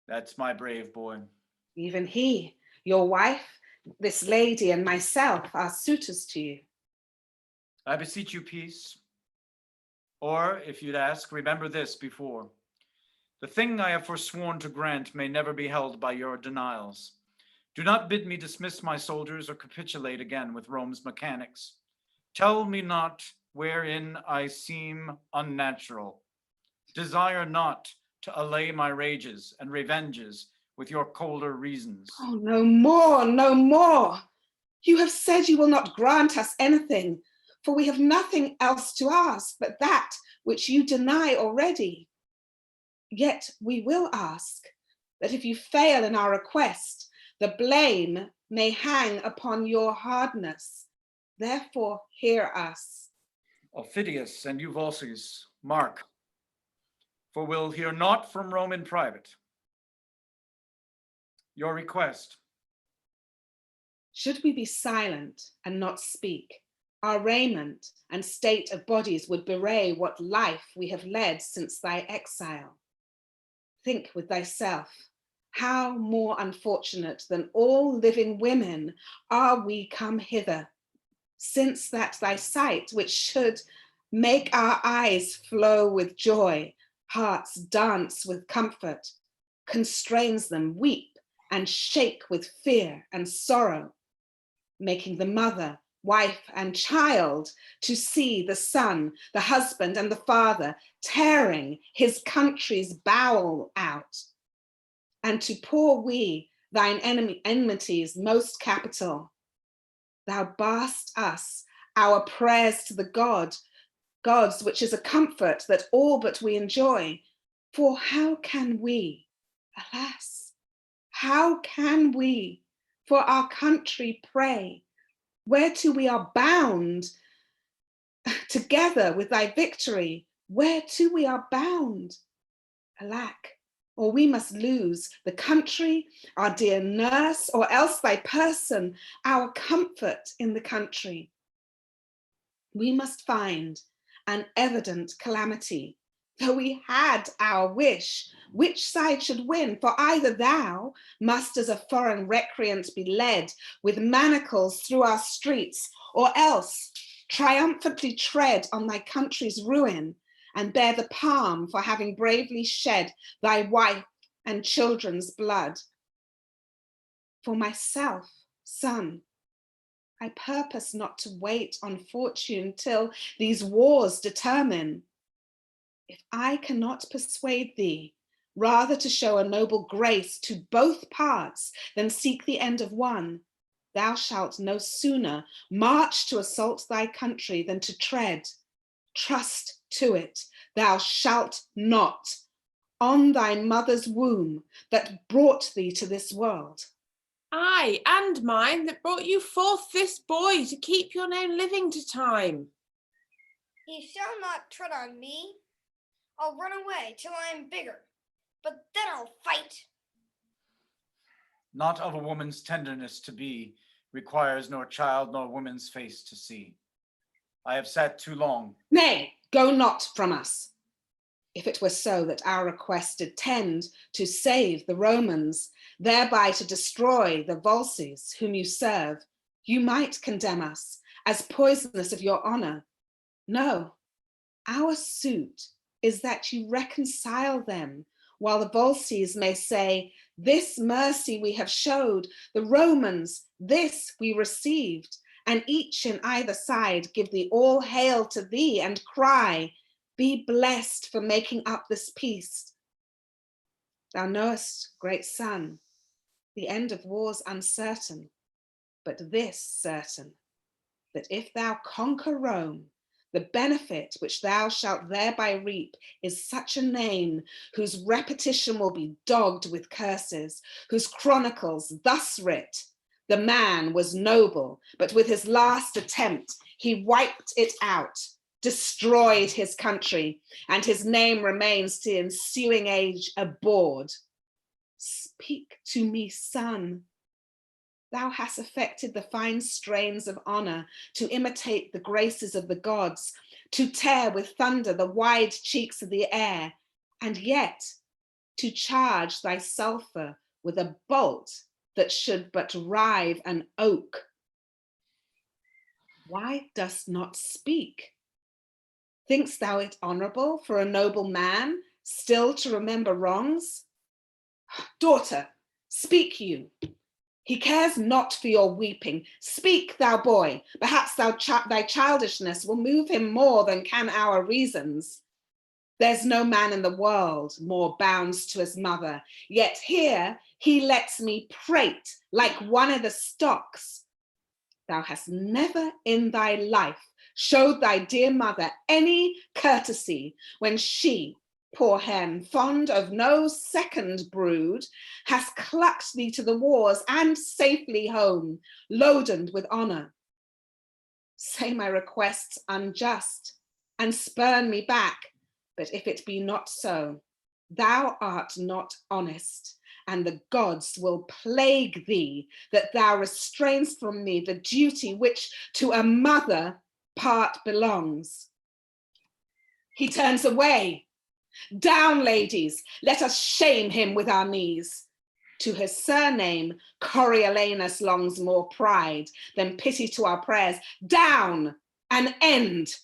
That's my brave boy. Even he, your wife, this lady, and myself are suitors to you. I beseech you peace. Or, if you'd ask, remember this before. The thing I have forsworn to grant may never be held by your denials. Do not bid me dismiss my soldiers or capitulate again with Rome's mechanics. Tell me not wherein I seem unnatural. Desire not to allay my rages and revenges with your colder reasons. Oh, no more, no more. You have said you will not grant us anything, for we have nothing else to ask but that which you deny already. Yet we will ask that if you fail in our request, the blame may hang upon your hardness. Therefore, hear us. Aufidius and you Volsces, mark, for we'll hear naught from Rome in private. Your request. Should we be silent and not speak, our raiment and state of bodies would bewray what life we have led since thy exile. Think with thyself, how more unfortunate than all living women are we come hither, since that thy sight, which should make our eyes flow with joy, hearts dance with comfort, constrains them weep and shake with fear and sorrow, making the mother, wife, and child to see the son, the husband, and the father tearing his country's bowel out. And to poor we, thine enmity's most capital, thou barst us our prayers to the gods, which is a comfort that all but we enjoy. For how can we, alas, how can we for our country pray, whereto we are bound together with thy victory, whereto we are bound? Alack, or we must lose the country, our dear nurse, or else thy person, our comfort in the country. We must find an evident calamity, though we had our wish, which side should win, for either thou must as a foreign recreant be led with manacles through our streets, or else triumphantly tread on thy country's ruin and bear the palm for having bravely shed thy wife and children's blood. For myself, son, I purpose not to wait on fortune till these wars determine. If I cannot persuade thee, rather to show a noble grace to both parts than seek the end of one, thou shalt no sooner march to assault thy country than to tread, trust to it, thou shalt not, on thy mother's womb that brought thee to this world. Aye, and mine that brought you forth this boy to keep your name living to time. He shall not tread on me. I'll run away till I am bigger, but then I'll fight. Not of a woman's tenderness to be, requires nor child nor woman's face to see. I have sat too long. Nay, go not from us. If it were so that our request did tend to save the Romans, thereby to destroy the Volsces whom you serve, you might condemn us as poisonous of your honor. No, our suit is that you reconcile them while the Volsces may say, this mercy we have showed, the Romans, this we received, and each in either side give thee all hail to thee and cry, be blessed for making up this peace. Thou knowest, great son, the end of war's uncertain, but this certain, that if thou conquer Rome, the benefit which thou shalt thereby reap is such a name whose repetition will be dogged with curses, whose chronicles thus writ, the man was noble, but with his last attempt, he wiped it out, destroyed his country, and his name remains to the ensuing age abhorred. Speak to me, son. Thou hast affected the fine strains of honor to imitate the graces of the gods, to tear with thunder the wide cheeks of the air, and yet to charge thy sulfur with a bolt that should but rive an oak. Why dost not speak? Think'st thou it honorable for a noble man still to remember wrongs? Daughter, speak you. He cares not for your weeping. Speak, thou boy. Perhaps thy childishness will move him more than can our reasons. There's no man in the world more bounds to his mother, yet here he lets me prate like one of the stocks. Thou hast never in thy life showed thy dear mother any courtesy when she, poor hen, fond of no second brood, has clucked thee to the wars and safely home, loadened with honor. Say my requests unjust and spurn me back, but if it be not so, thou art not honest, and the gods will plague thee that thou restrainst from me the duty which to a mother part belongs. He turns away. Down, ladies, let us shame him with our knees. To his surname, Coriolanus longs more pride than pity to our prayers. Down, an end.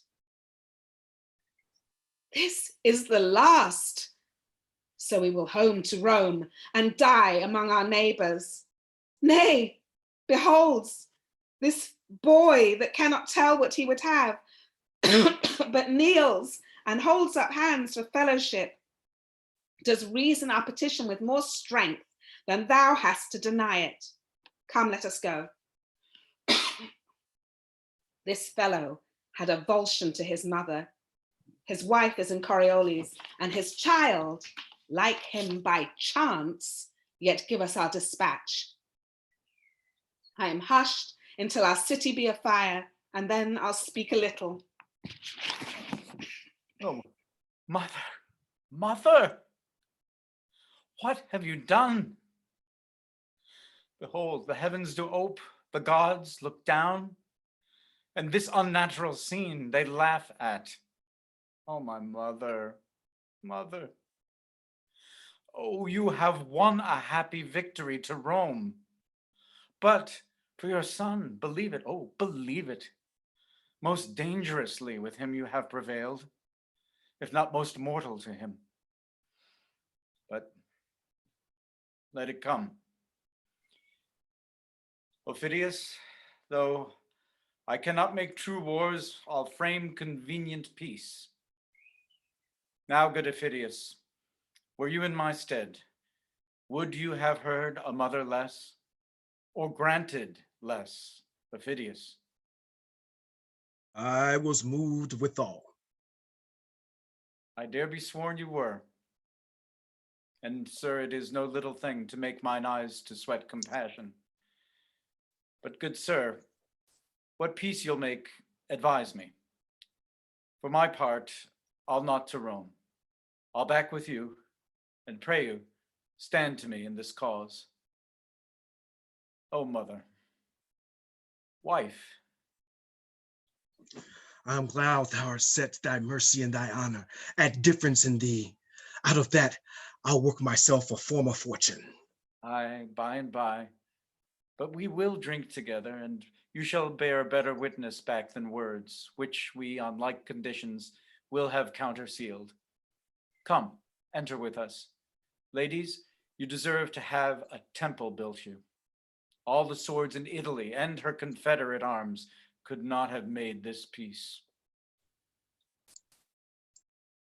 This is the last. So we will home to Rome and die among our neighbors. Nay, beholds this boy that cannot tell what he would have, but kneels and holds up hands for fellowship, does reason our petition with more strength than thou hast to deny it. Come, let us go. This fellow had a volscian to his mother. His wife is in Coriolis, and his child, like him by chance, yet give us our dispatch. I am hushed until our city be afire, and then I'll speak a little. Oh, mother, mother, what have you done? Behold, the heavens do ope, the gods look down, and this unnatural scene they laugh at. Oh, my mother, mother. Oh, you have won a happy victory to Rome. But for your son, believe it, oh, believe it. Most dangerously with him you have prevailed, if not most mortal to him. But let it come. Ophidius, though I cannot make true wars, I'll frame convenient peace. Now, good Ophidius, were you in my stead, would you have heard a mother less, or granted less, Ophidius? I was moved withal. I dare be sworn you were. And, sir, it is no little thing to make mine eyes to sweat compassion. But, good sir, what peace you'll make, advise me. For my part, I'll not to Rome. I'll back with you, and pray you, stand to me in this cause. Oh, mother, wife. I am glad thou art set thy mercy and thy honor at difference in thee. Out of that, I'll work myself a former fortune. Aye, by and by. But we will drink together, and you shall bear better witness back than words, which we, on like conditions, will have countersealed. Come, enter with us. Ladies, you deserve to have a temple built you. All the swords in Italy and her Confederate arms could not have made this peace.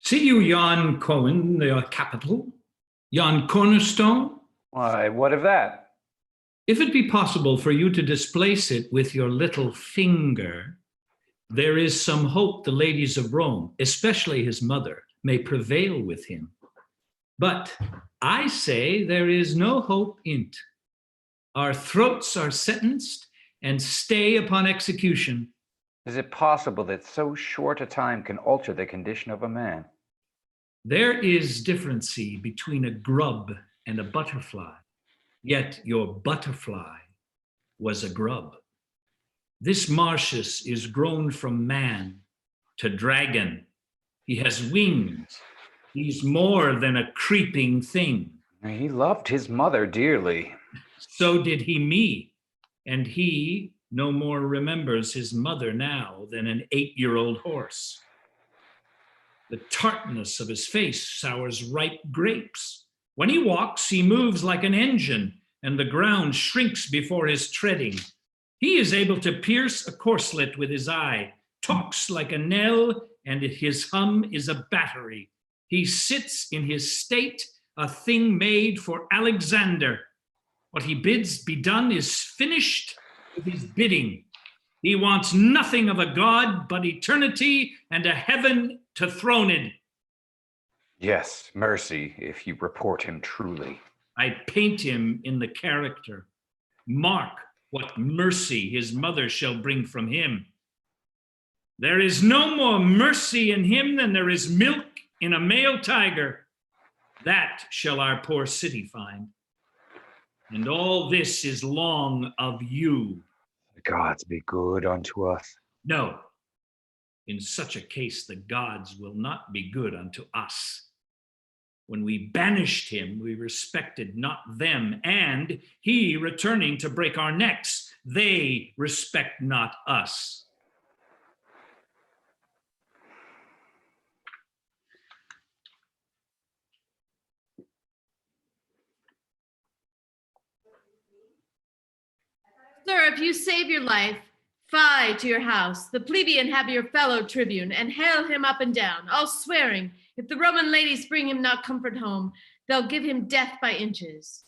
See you yon Cohen, the capital, yon cornerstone? Why, what of that? If it be possible for you to displace it with your little finger, there is some hope the ladies of Rome, especially his mother, may prevail with him. But I say there is no hope in't. Our throats are sentenced and stay upon execution. Is it possible that so short a time can alter the condition of a man? There is differency between a grub and a butterfly, yet your butterfly was a grub. This Marcius is grown from man to dragon. He has wings. He's more than a creeping thing. He loved his mother dearly. So did he me, and he no more remembers his mother now than an 8-year-old horse. The tartness of his face sours ripe grapes. When he walks, he moves like an engine, and the ground shrinks before his treading. He is able to pierce a corselet with his eye, talks like a knell, and his hum is a battery. He sits in his state, a thing made for Alexander. What he bids be done is finished with his bidding. He wants nothing of a god but eternity and a heaven to throne it. Yes, mercy, if you report him truly. I paint him in the character. Mark what mercy his mother shall bring from him. There is no more mercy in him than there is milk in a male tiger. That shall our poor city find. And all this is long of you. The gods be good unto us. No, in such a case, the gods will not be good unto us. When we banished him, we respected not them, and he returning to break our necks, they respect not us. Sir, if you save your life, fie to your house. The plebeian have your fellow tribune, and hail him up and down, all swearing, if the Roman ladies bring him not comfort home, they'll give him death by inches.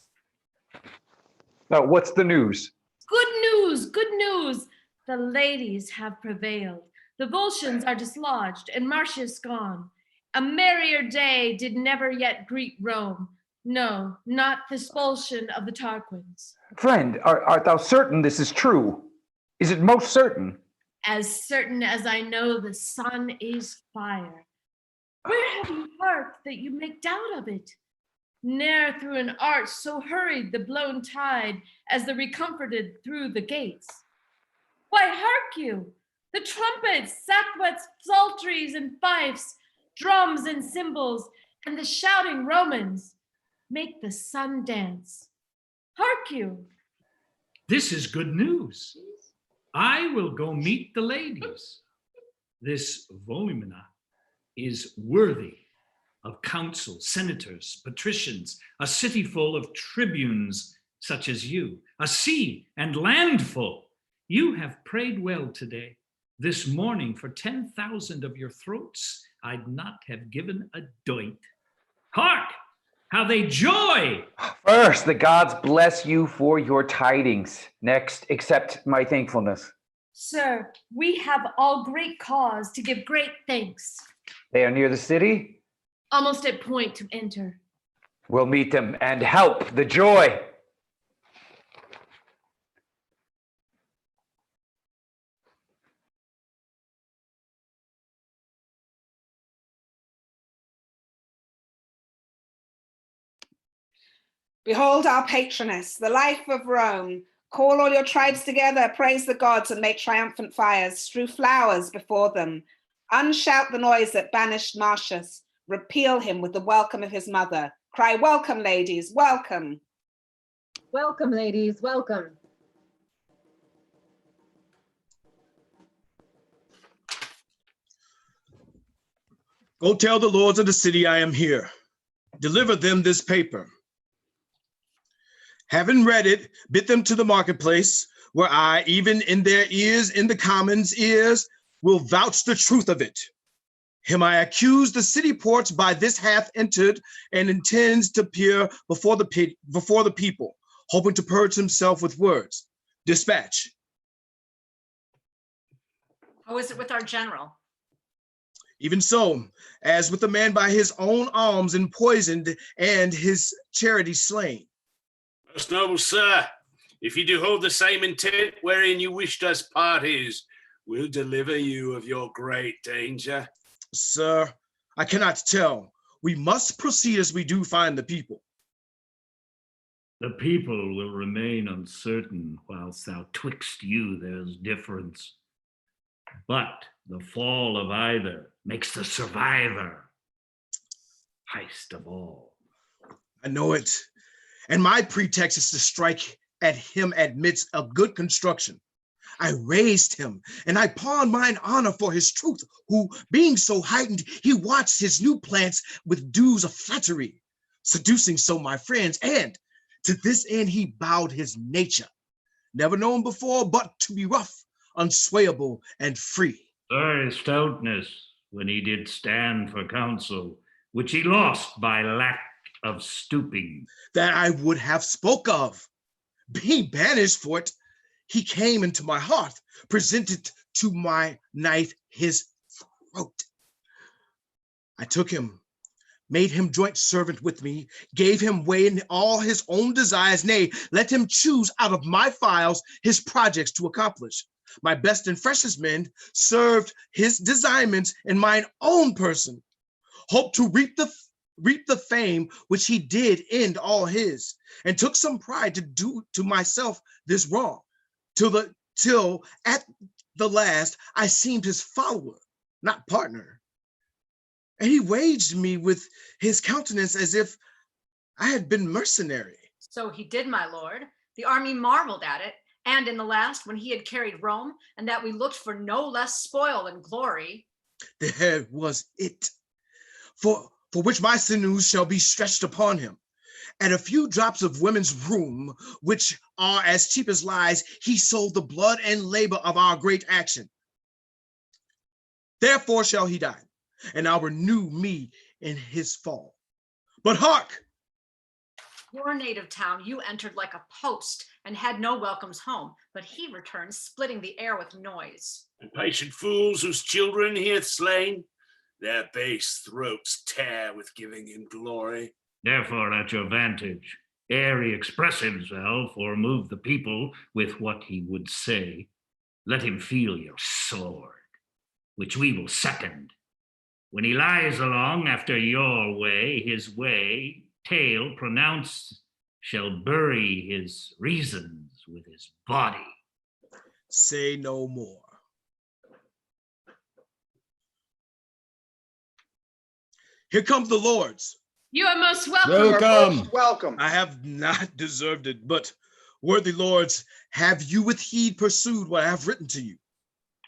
Now, what's the news? Good news, good news. The ladies have prevailed. The Volscians are dislodged, and Marcius gone. A merrier day did never yet greet Rome. No, not the expulsion of the Tarquins. Friend, art thou certain this is true? Is it most certain? As certain as I know the sun is fire. Where have you heard that you make doubt of it? Ne'er through an arch so hurried the blown tide as the recomforted through the gates. Why, hark you, the trumpets, sackbuts, psalteries, and fifes, drums and cymbals, and the shouting Romans make the sun dance. Hark you. This is good news. I will go meet the ladies. This Volumina is worthy of councils, senators, patricians, a city full of tribunes such as you, a sea and land full. You have prayed well today. This morning for 10,000 of your throats, I'd not have given a doit. Hark, how they joy! First, the gods bless you for your tidings. Next, accept my thankfulness. Sir, we have all great cause to give great thanks. They are near the city? Almost at point to enter. We'll meet them and help the joy. Behold our patroness, the life of Rome. Call all your tribes together, praise the gods, and make triumphant fires. Strew flowers before them. Unshout the noise that banished Marcius. Repeal him with the welcome of his mother. Cry, welcome, ladies, welcome. Welcome, ladies, welcome. Go tell the lords of the city I am here. Deliver them this paper. Having read it, bid them to the marketplace, where I, even in their ears, in the commons' ears, will vouch the truth of it. Him I accuse the city ports by this hath entered and intends to appear before the people, hoping to purge himself with words. Dispatch. How is it with our general? Even so, as with the man by his own alms empoisoned and his charity slain. Most noble sir, if you do hold the same intent wherein you wished us parties, we'll deliver you of your great danger. Sir, I cannot tell. We must proceed as we do find the people. The people will remain uncertain whilst thou twixt you there's difference. But the fall of either makes the survivor highest of all. I know it. And my pretext is to strike at him amidst a good construction. I raised him, and I pawned mine honor for his truth, who, being so heightened, he watched his new plants with dews of flattery, seducing so my friends, and to this end he bowed his nature, never known before but to be rough, unswayable, and free. Sir, his stoutness when he did stand for counsel, which he lost by lack of stooping. That I would have spoke of. Being banished for it, he came into my hearth, presented to my knife his throat. I took him, made him joint servant with me, gave him way in all his own desires, nay, let him choose out of my files his projects to accomplish. My best and freshest men served his designments in mine own person, hoped to reap the fame which he did end all his, and took some pride to do to myself this wrong, till at the last I seemed his follower, not partner. And he waged me with his countenance as if I had been mercenary. So he did, my lord. The army marveled at it, and in the last, when he had carried Rome, and that we looked for no less spoil than glory. There was it, for which my sinews shall be stretched upon him. At a few drops of women's rheum, which are as cheap as lies, he sold the blood and labor of our great action. Therefore shall he die, and I'll renew me in his fall. But hark! Your native town you entered like a post, and had no welcomes home, but he returned, splitting the air with noise. Impatient fools whose children he hath slain, their base throats tear with giving him glory. Therefore, at your vantage, ere he express himself or move the people with what he would say, let him feel your sword, which we will second. When he lies along after your way, his way, tale pronounced, shall bury his reasons with his body. Say no more. Here comes the lords. You are most welcome. Welcome. Welcome. I have not deserved it, but worthy lords, have you with heed pursued what I have written to you?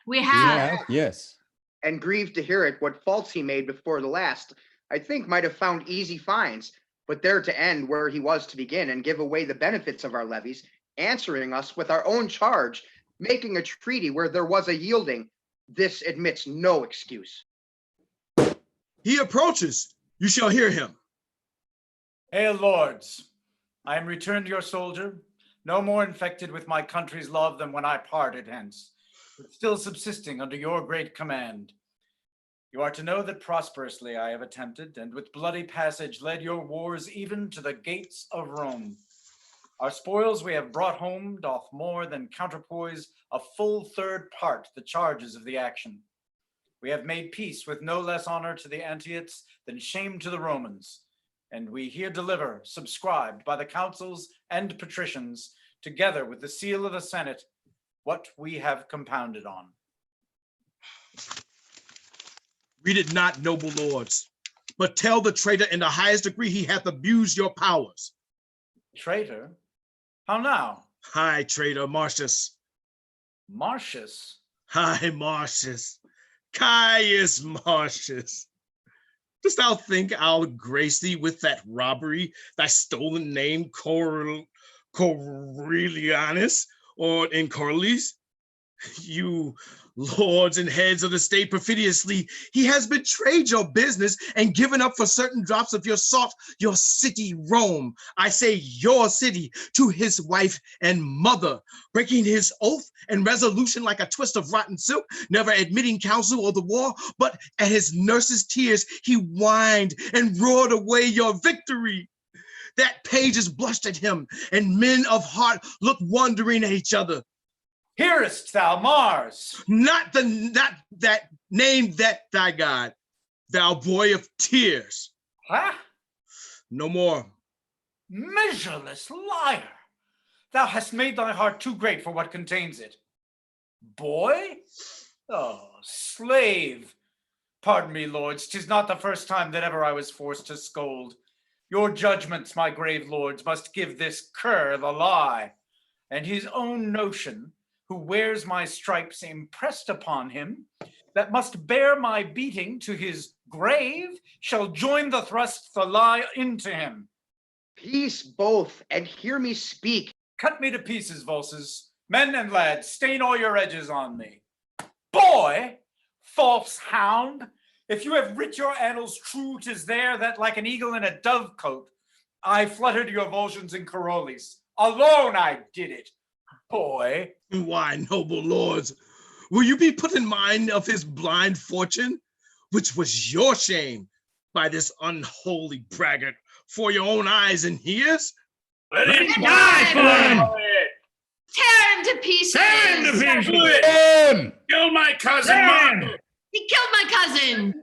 We have. Yes. And grieved to hear it, what faults he made before the last, I think might have found easy fines, but there to end where he was to begin and give away the benefits of our levies, answering us with our own charge, making a treaty where there was a yielding, this admits no excuse. He approaches, you shall hear him. Hail, lords. I am returned your soldier, no more infected with my country's love than when I parted hence, but still subsisting under your great command. You are to know that prosperously I have attempted, and with bloody passage led your wars even to the gates of Rome. Our spoils we have brought home doth more than counterpoise a full third part the charges of the action. We have made peace with no less honor to the Antiots than shame to the Romans, and we here deliver, subscribed by the consuls and patricians, together with the seal of the Senate, what we have compounded on. Read it not, noble lords, but tell the traitor in the highest degree he hath abused your powers. Traitor? How now? Hi, traitor, Marcius. Marcius? Hi, Marcius. Caius Marcius. Dost thou think I'll grace thee with that robbery, thy stolen name, Coriolanus, or in Coriolis? You lords and heads of the state perfidiously, he has betrayed your business and given up for certain drops of your salt, your city Rome, I say your city, to his wife and mother, breaking his oath and resolution like a twist of rotten silk, never admitting counsel or the war, but at his nurse's tears, he whined and roared away your victory. That pages blushed at him, and men of heart looked wondering at each other. Hearest thou Mars? Not that name that thy God, thou boy of tears. Huh? No more. Measureless liar! Thou hast made thy heart too great for what contains it. Boy? Oh, slave! Pardon me, lords, 'tis not the first time that ever I was forced to scold. Your judgments, my grave lords, must give this cur the lie, and his own notion, who wears my stripes impressed upon him, that must bear my beating to his grave, shall join the thrust the lie into him. Peace both, and hear me speak. Cut me to pieces, Volses. Men and lads, stain all your edges on me. Boy, false hound, if you have writ your annals true, 'tis there that like an eagle in a dovecote, I fluttered your volsions in Corolis. Alone I did it. Boy. Why, noble lords, will you be put in mind of his blind fortune, which was your shame by this unholy braggart for your own eyes and ears? Let him die for him! Tear him to pieces! Tear him to pieces! Kill my cousin, Mark! He killed my cousin!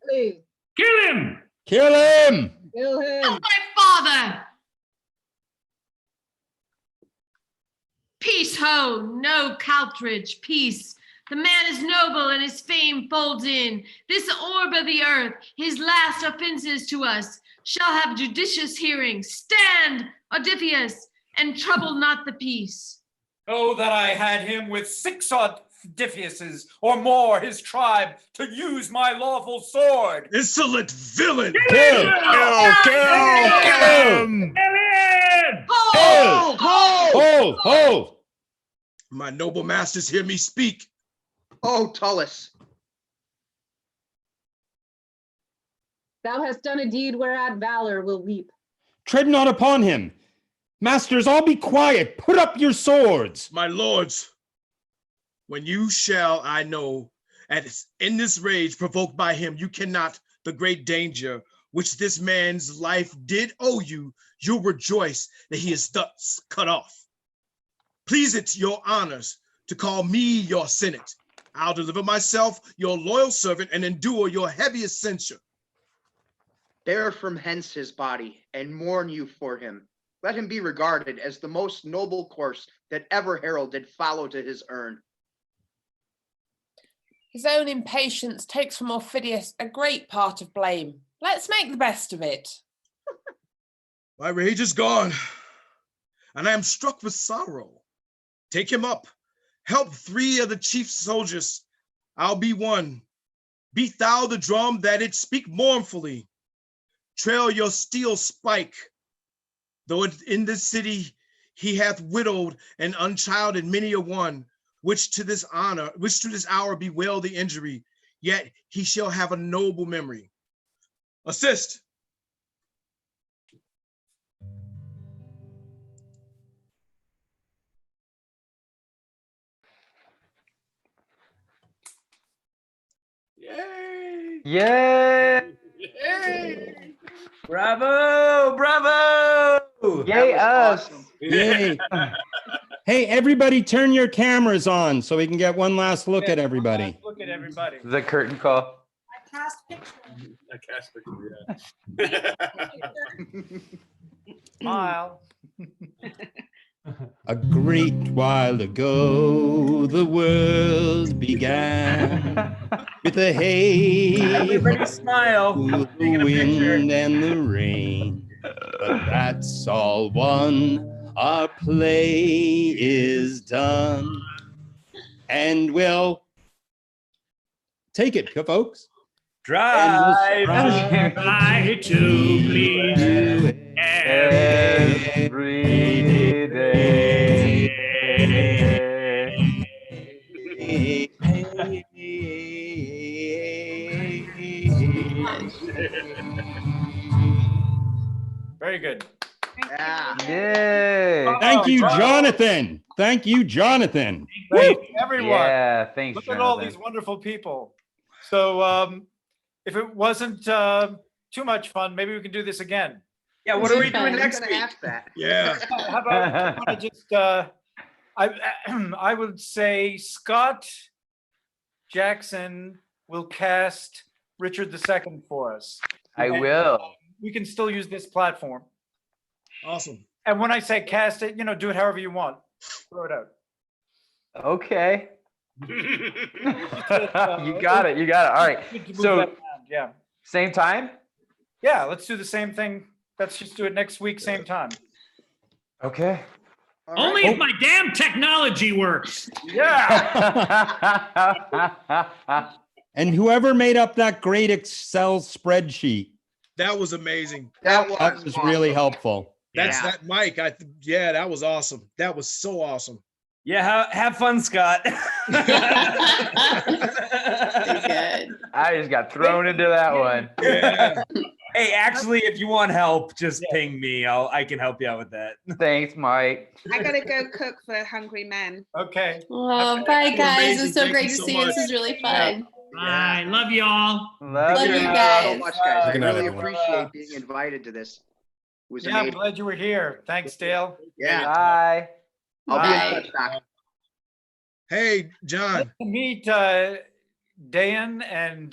Kill him! Kill him! Kill him! Killed my father! Peace, ho! No Caltridge, peace! The man is noble and his fame folds in. This orb of the earth, his last offenses to us, shall have judicious hearing. Stand, Odysseus, and trouble not the peace. Oh, that I had him with 6 Odysseus or more, his tribe, to use my lawful sword. Insolent villain! Kill! Kill him! Hold! Hold! Hold! My noble masters, hear me speak. Oh, Tullus. Thou hast done a deed whereat valor will weep. Tread not upon him. Masters, all be quiet. Put up your swords. My lords, when you shall, I know, in this rage provoked by him, you cannot, the great danger which this man's life did owe you, you'll rejoice that he is thus cut off. Please it your honors to call me your senate. I'll deliver myself, your loyal servant, and endure your heaviest censure. Bear from hence his body, and mourn you for him. Let him be regarded as the most noble course that ever herald did follow to his urn. His own impatience takes from Aufidius a great part of blame. Let's make the best of it. My rage is gone, and I am struck with sorrow. Take him up. Help 3 of the chief soldiers. I'll be one. Beat thou the drum that it speak mournfully. Trail your steel spike. Though in this city he hath widowed and unchilded many a one, which to this hour bewail the injury, yet he shall have a noble memory. Assist. Yay! Yay! Yay! Bravo! Bravo! Yay us! Yay. Hey, everybody turn your cameras on so we can get one last look at everybody. Look at everybody. The curtain call. I cast picture. I cast picture, yeah. Smile. A great while ago, the world began with the hay, Everybody smile. the wind and the rain. But that's all one. Our play is done, and we'll take it, folks. Drive Try to please you every day. Very good. Yeah. Yay. Thank you, Jonathan. Thank you, Jonathan. Thank you, everyone. Yeah, thanks, Look at all Jonathan. these wonderful people. So if it wasn't too much fun, maybe we can do this again. Yeah, what are we doing next Gonna week? ask that. Yeah. How about I just I would say Scott Jackson will cast Richard II for us. I And, will. we can still use this platform. Awesome. And when I say cast it, do it however you want. Throw it out. Okay. You got it. You got it. All right. Good to move So that around, yeah. same time? Yeah, let's do the same thing. Let's just do it next week, same time. Okay. Only if my damn technology works. Yeah. And whoever made up that great Excel spreadsheet, That was amazing. That that was really helpful. That's Yeah. that Mike. Yeah, that was awesome. That was so awesome. Yeah, have fun, Scott. I just got thrown into that one. Yeah. Hey, actually, if you want help, just ping me. I can help you out with that. Thanks, Mike. I gotta go cook for hungry men. Okay. Oh, bye, guys. amazing. It's so Thank great you to so see you. This much. is really fun. I love you all. Love Love you. you Thank you guys. so much, guys. I Good night, really everyone. appreciate being invited to this. It was Yeah, I'm amazing. glad you were here. Thanks, Dale. Yeah. Bye. I'll be Bye. in touch, Doc. Hey, John. To meet Dan and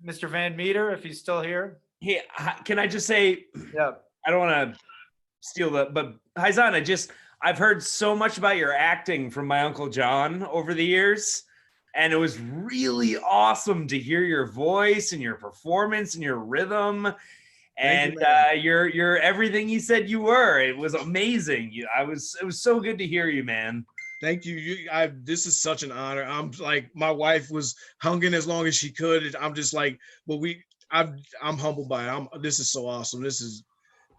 Mr. Van Meter, if he's still here. Hey, can I just say, Yeah. I don't want to steal that, but Haizan, I've heard so much about your acting from my Uncle John over the years. And it was really awesome to hear your voice and your performance and your rhythm. And you're everything you said you were. It was amazing. It was so good to hear you, man. Thank you. This is such an honor. I'm like, my wife was hungering as long as she could. I'm just like, well, I'm humbled by it. This is so awesome. This is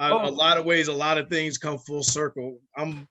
a lot of ways, a lot of things come full circle. I'm